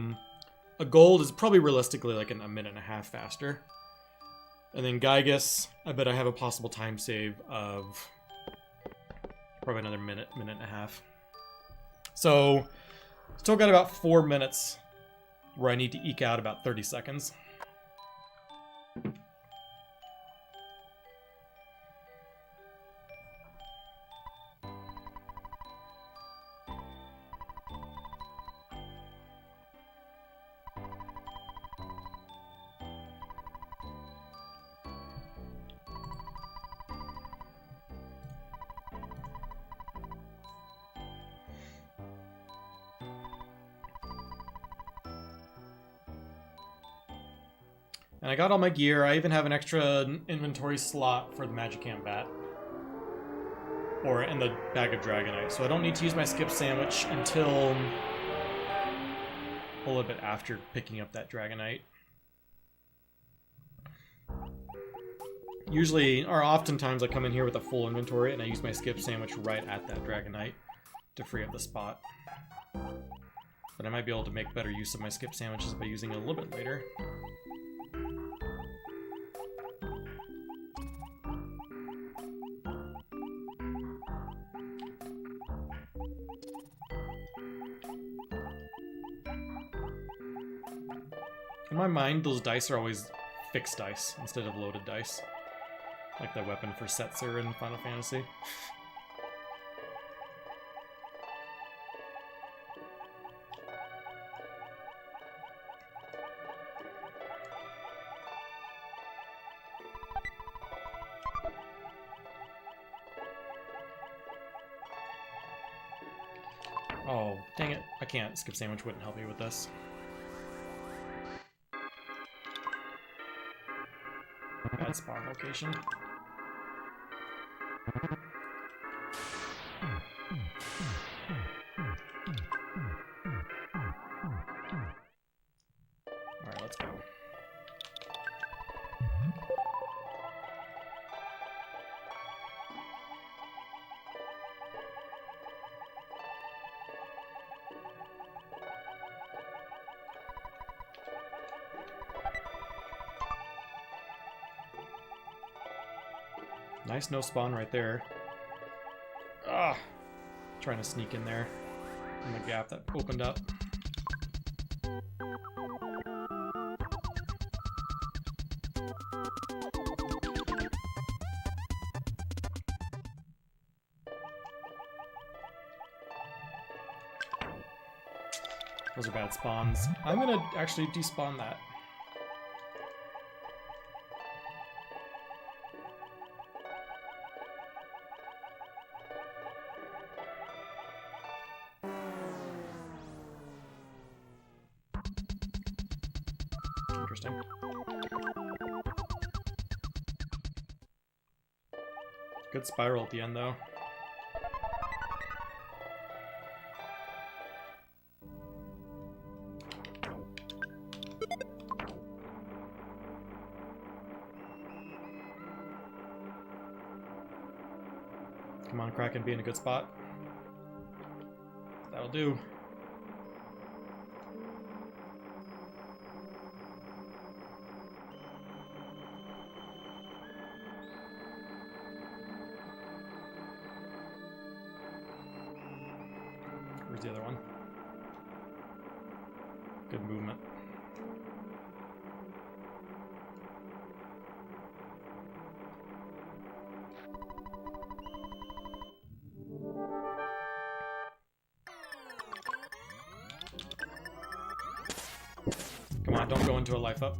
a gold is probably realistically like a minute and a half faster. And then Gygus, I bet I have a possible time save of probably another minute and a half. So still got about 4 minutes where I need to eke out about 30 seconds. And I got all my gear. I even have an extra inventory slot for the Magicant Bat. Or in the bag of Dragonite. So I don't need to use my skip sandwich until a little bit after picking up that Dragonite. Usually, or oftentimes, I come in here with a full inventory and I use my skip sandwich right at that Dragonite to free up the spot. But I might be able to make better use of my skip sandwiches by using it a little bit later. In my mind, those dice are always fixed dice instead of loaded dice. Like the weapon for Setzer in Final Fantasy. Oh, dang it. I can't. Skip Sandwich wouldn't help me with this. Bad spawn location. Alright, let's go. Nice no spawn right there. Ah! Trying to sneak in there in the gap that opened up. Those are bad spawns. I'm gonna actually despawn that. Interesting. Good spiral at the end, though. Come on, Kraken, be in a good spot. That'll do. Where's the other one? Good movement. Come on, don't go into a life up.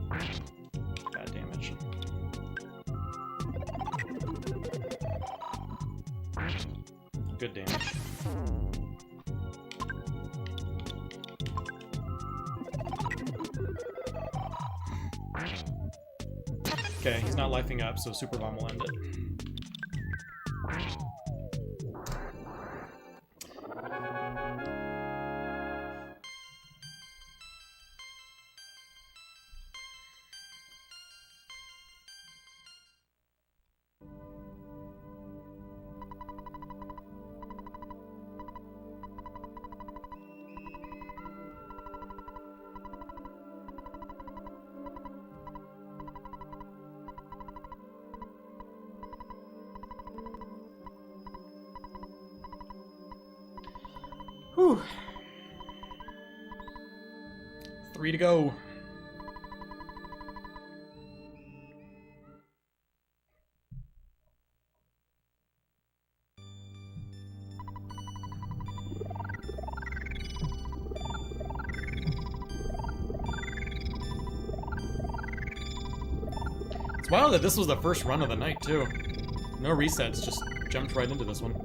Bad damage. Good damage. Okay, he's not lifing up, so Super Bomb will end it. Whew. 3 to go. It's wild that this was the first run of the night, too. No resets, just jumped right into this one.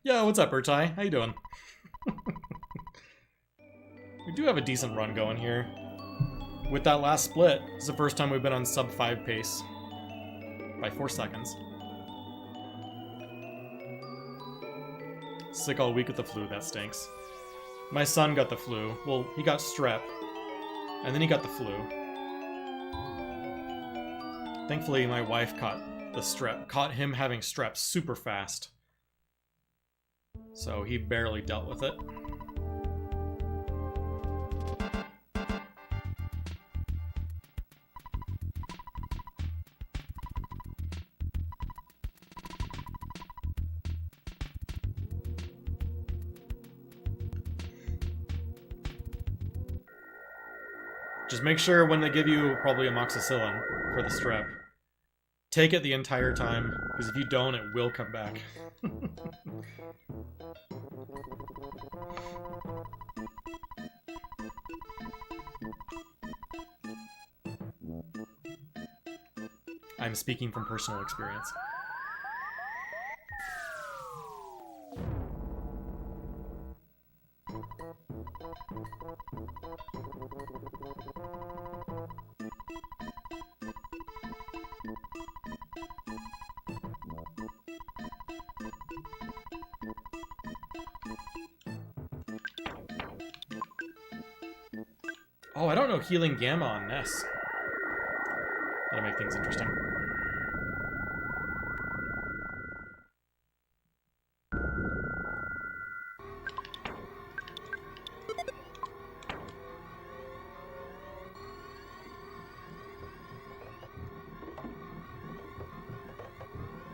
Yo, what's up, Urtai? How you doing? We do have a decent run going here. With that last split, it's the first time we've been on sub 5 pace. By 4 seconds. Sick all week with the flu, that stinks. My son got the flu. Well, he got strep. And then he got the flu. Thankfully, my wife caught him having strep super fast. So he barely dealt with it. Just make sure when they give you probably amoxicillin for the strep, take it the entire time, because if you don't, it will come back. I'm speaking from personal experience. Oh, I don't know healing gamma on Ness. That'll make things interesting.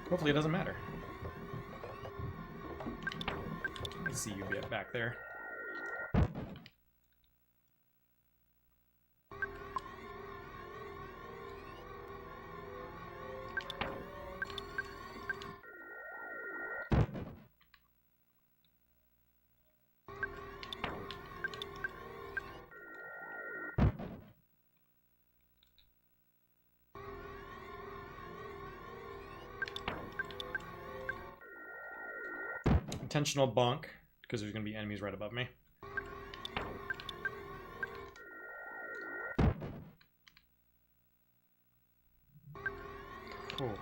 Hopefully it doesn't matter. I see you back there. Intentional bonk, because there's going to be enemies right above me. Cool.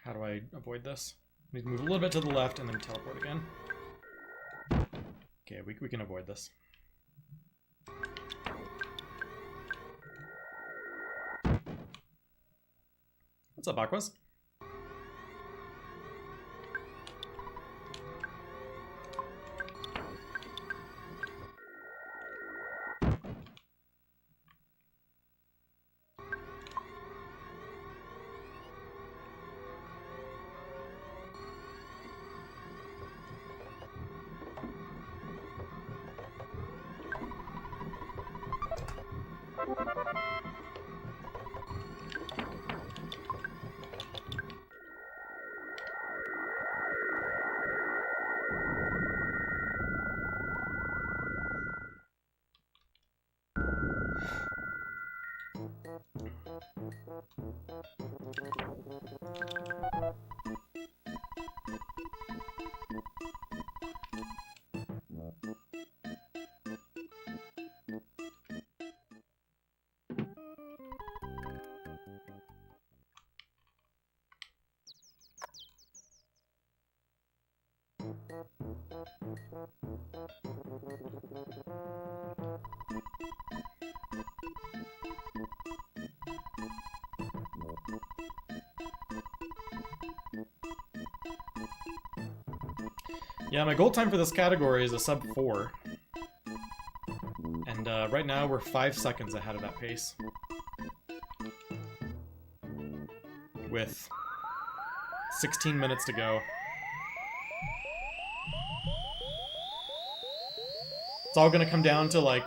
How do I avoid this? I need to move a little bit to the left and then teleport again. Okay, we can avoid this. What's up, Aquas? Yeah, my goal time for this category is a sub 4. And right now we're 5 seconds ahead of that pace. With 16 minutes to go. It's all gonna come down to, like,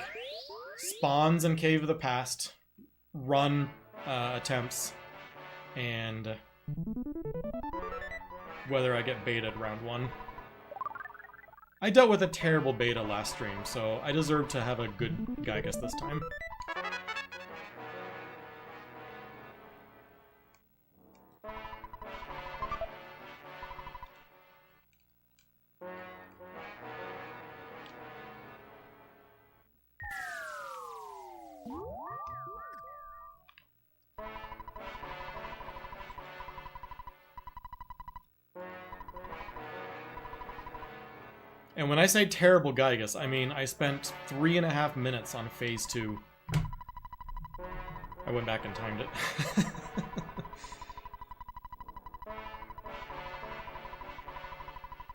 spawns in Cave of the Past, run attempts, and whether I get baited round 1. I dealt with a terrible beta last stream, so I deserve to have a good Gygus this time. And when I say terrible Gygus, I mean I spent 3.5 minutes on phase 2. I went back and timed it.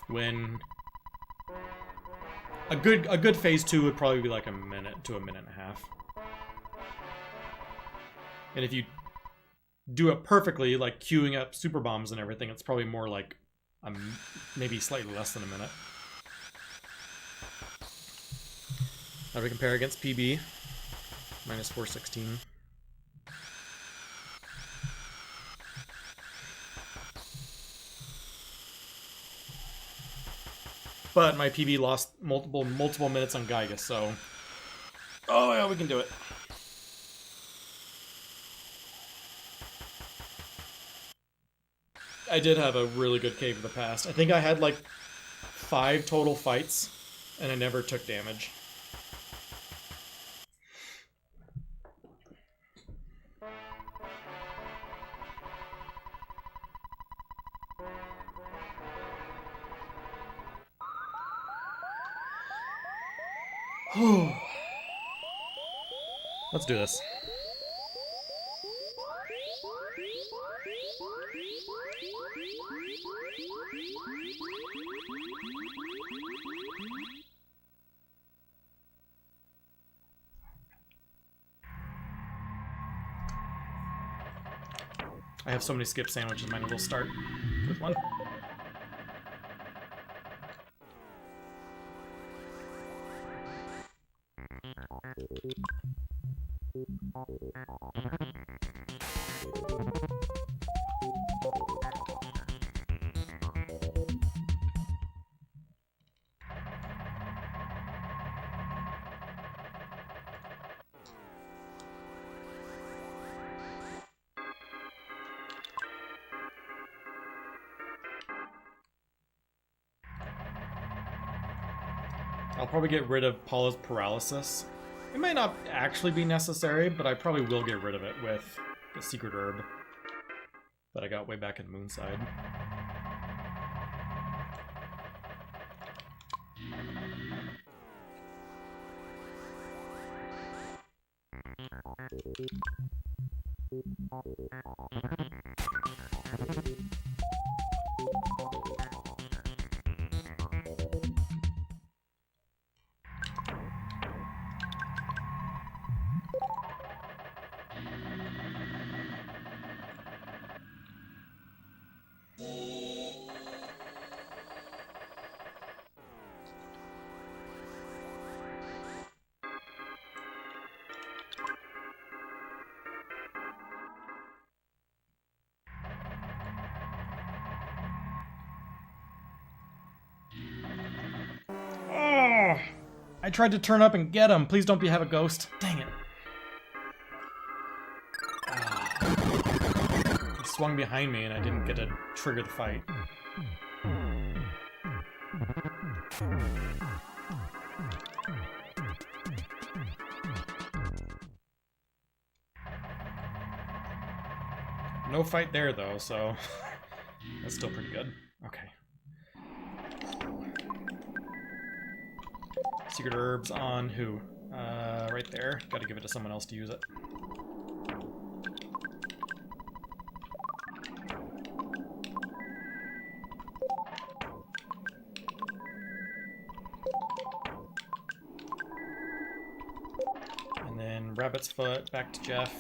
When a good phase 2 would probably be like a minute to a minute and a half. And if you do it perfectly, like queuing up super bombs and everything, it's probably more like maybe slightly less than a minute. How do we compare against PB? Minus 416. But my PB lost multiple minutes on Gygus, so... Oh yeah, we can do it. I did have a really good Cave of the Past. I think I had like 5 total fights, and I never took damage. Let's do this. I have so many skip sandwiches, might as well start with one. I'll probably get rid of Paula's paralysis. It might not actually be necessary, but I probably will get rid of it with the secret herb that I got way back in Moonside. I tried to turn up and get him. Please don't have a ghost. Dang it. He swung behind me and I didn't get to trigger the fight. No fight there though, so that's still pretty good. Okay. Secret herbs on who? Right there. Gotta give it to someone else to use it. And then Rabbit's Foot, back to Jeff.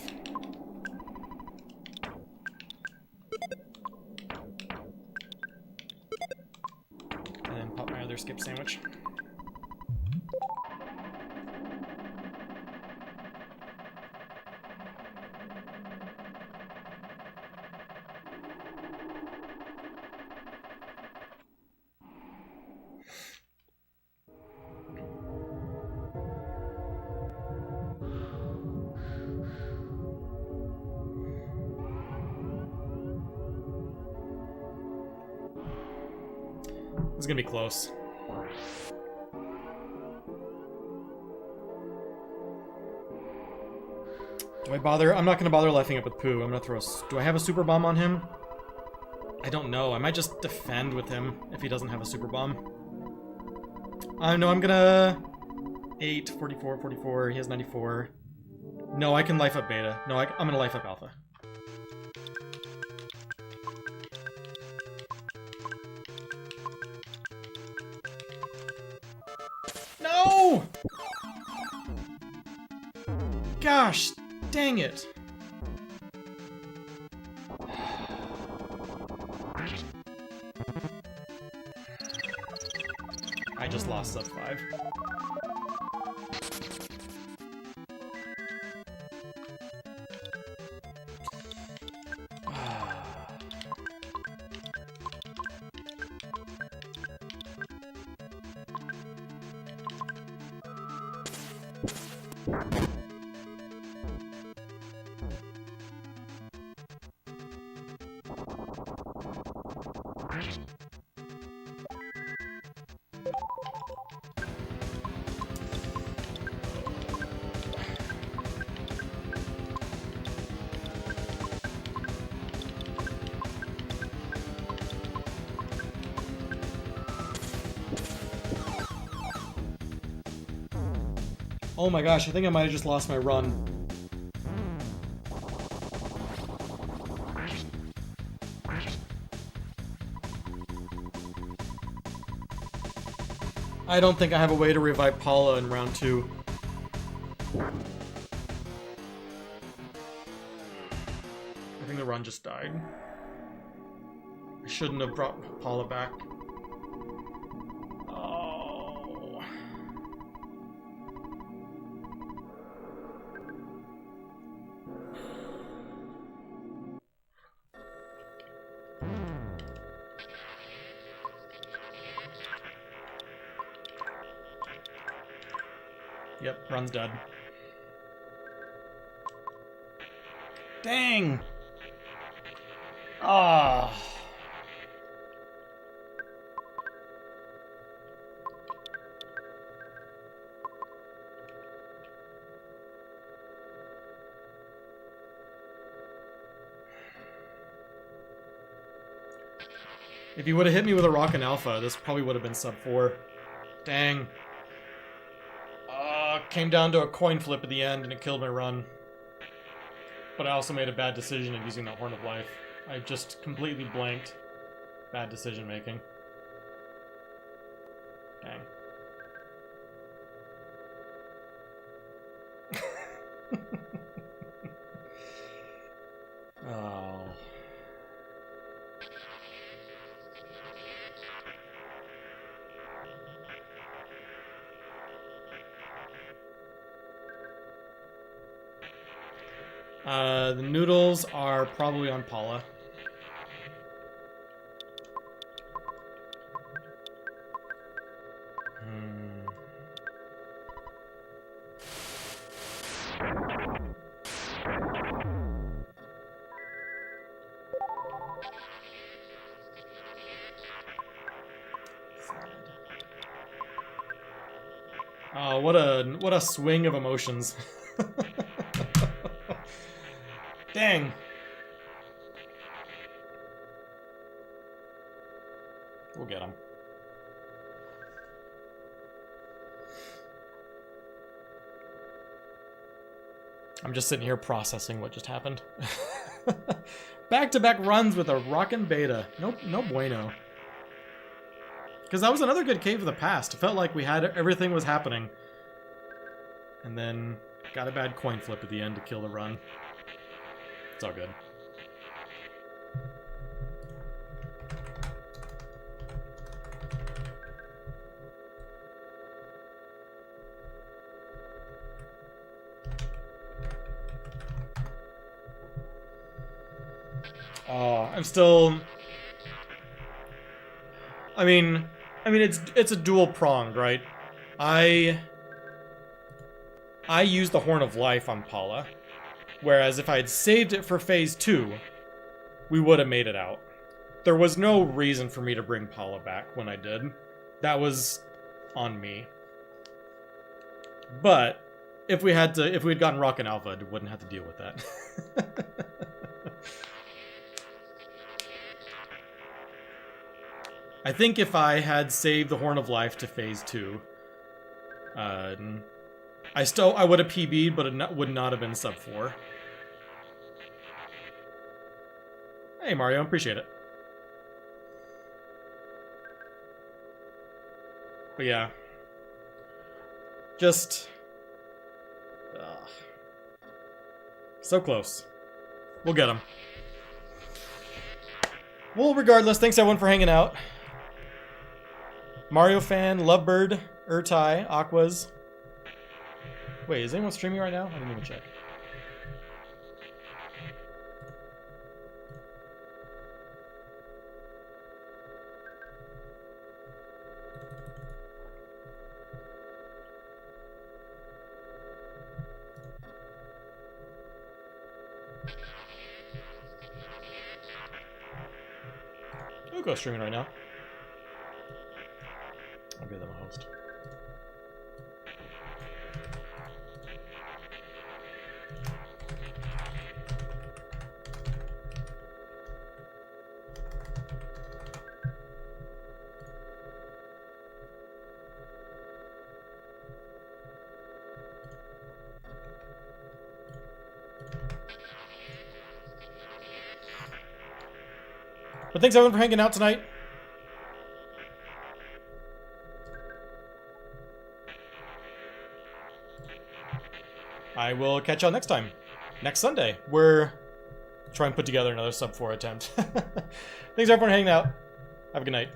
And then pop my other skip sandwich. This is gonna be close. Do I bother? I'm not gonna bother lifing up with Pooh. I'm gonna throw a... Do I have a super bomb on him? I don't know. I might just defend with him if he doesn't have a super bomb. No, I'm gonna... 8, 44, 44. He has 94. No, I can life up Beta. No, I'm gonna life up Alpha. No! Gosh, dang it. I just lost sub 5. Oh my gosh, I think I might have just lost my run. I don't think I have a way to revive Paula in round 2. I think the run just died. I shouldn't have brought Paula back. Oh. Yep, run's dead. Dang! Ah. If he would have hit me with a Rockin' Alpha, this probably would have been sub 4. Dang. Came down to a coin flip at the end and it killed my run. But I also made a bad decision in using that Horn of Life. I just completely blanked. Bad decision making. Dang. Oh. The noodles are probably on Paula. Oh, what a swing of emotions. Dang. We'll get him. I'm just sitting here processing what just happened. Back-to-back runs with a rockin' beta. Nope, no bueno. Because that was another good cave of the past. It felt like we had everything was happening. And then got a bad coin flip at the end to kill the run. It's all good. I'm still... I mean it's a dual pronged, right? I used the Horn of Life on Paula, whereas if I had saved it for phase 2, we would have made it out. There was no reason for me to bring Paula back when I did. That was on me. But if we'd gotten Rockin' Alpha, we wouldn't have to deal with that. I think if I had saved the Horn of Life to phase 2, I would have PB'd, but it would not have been sub 4. Hey Mario, appreciate it. But yeah. Just... so close. We'll get him. Well, regardless, thanks everyone for hanging out. Mario Fan, Lovebird, Urtai, Aquas. Wait, is anyone streaming right now? I didn't even check. I'll go streaming right now. I'll give them a host. But thanks everyone for hanging out tonight. I will catch y'all next time. Next Sunday. We're trying to put together another sub 4 attempt. Thanks everyone for hanging out. Have a good night.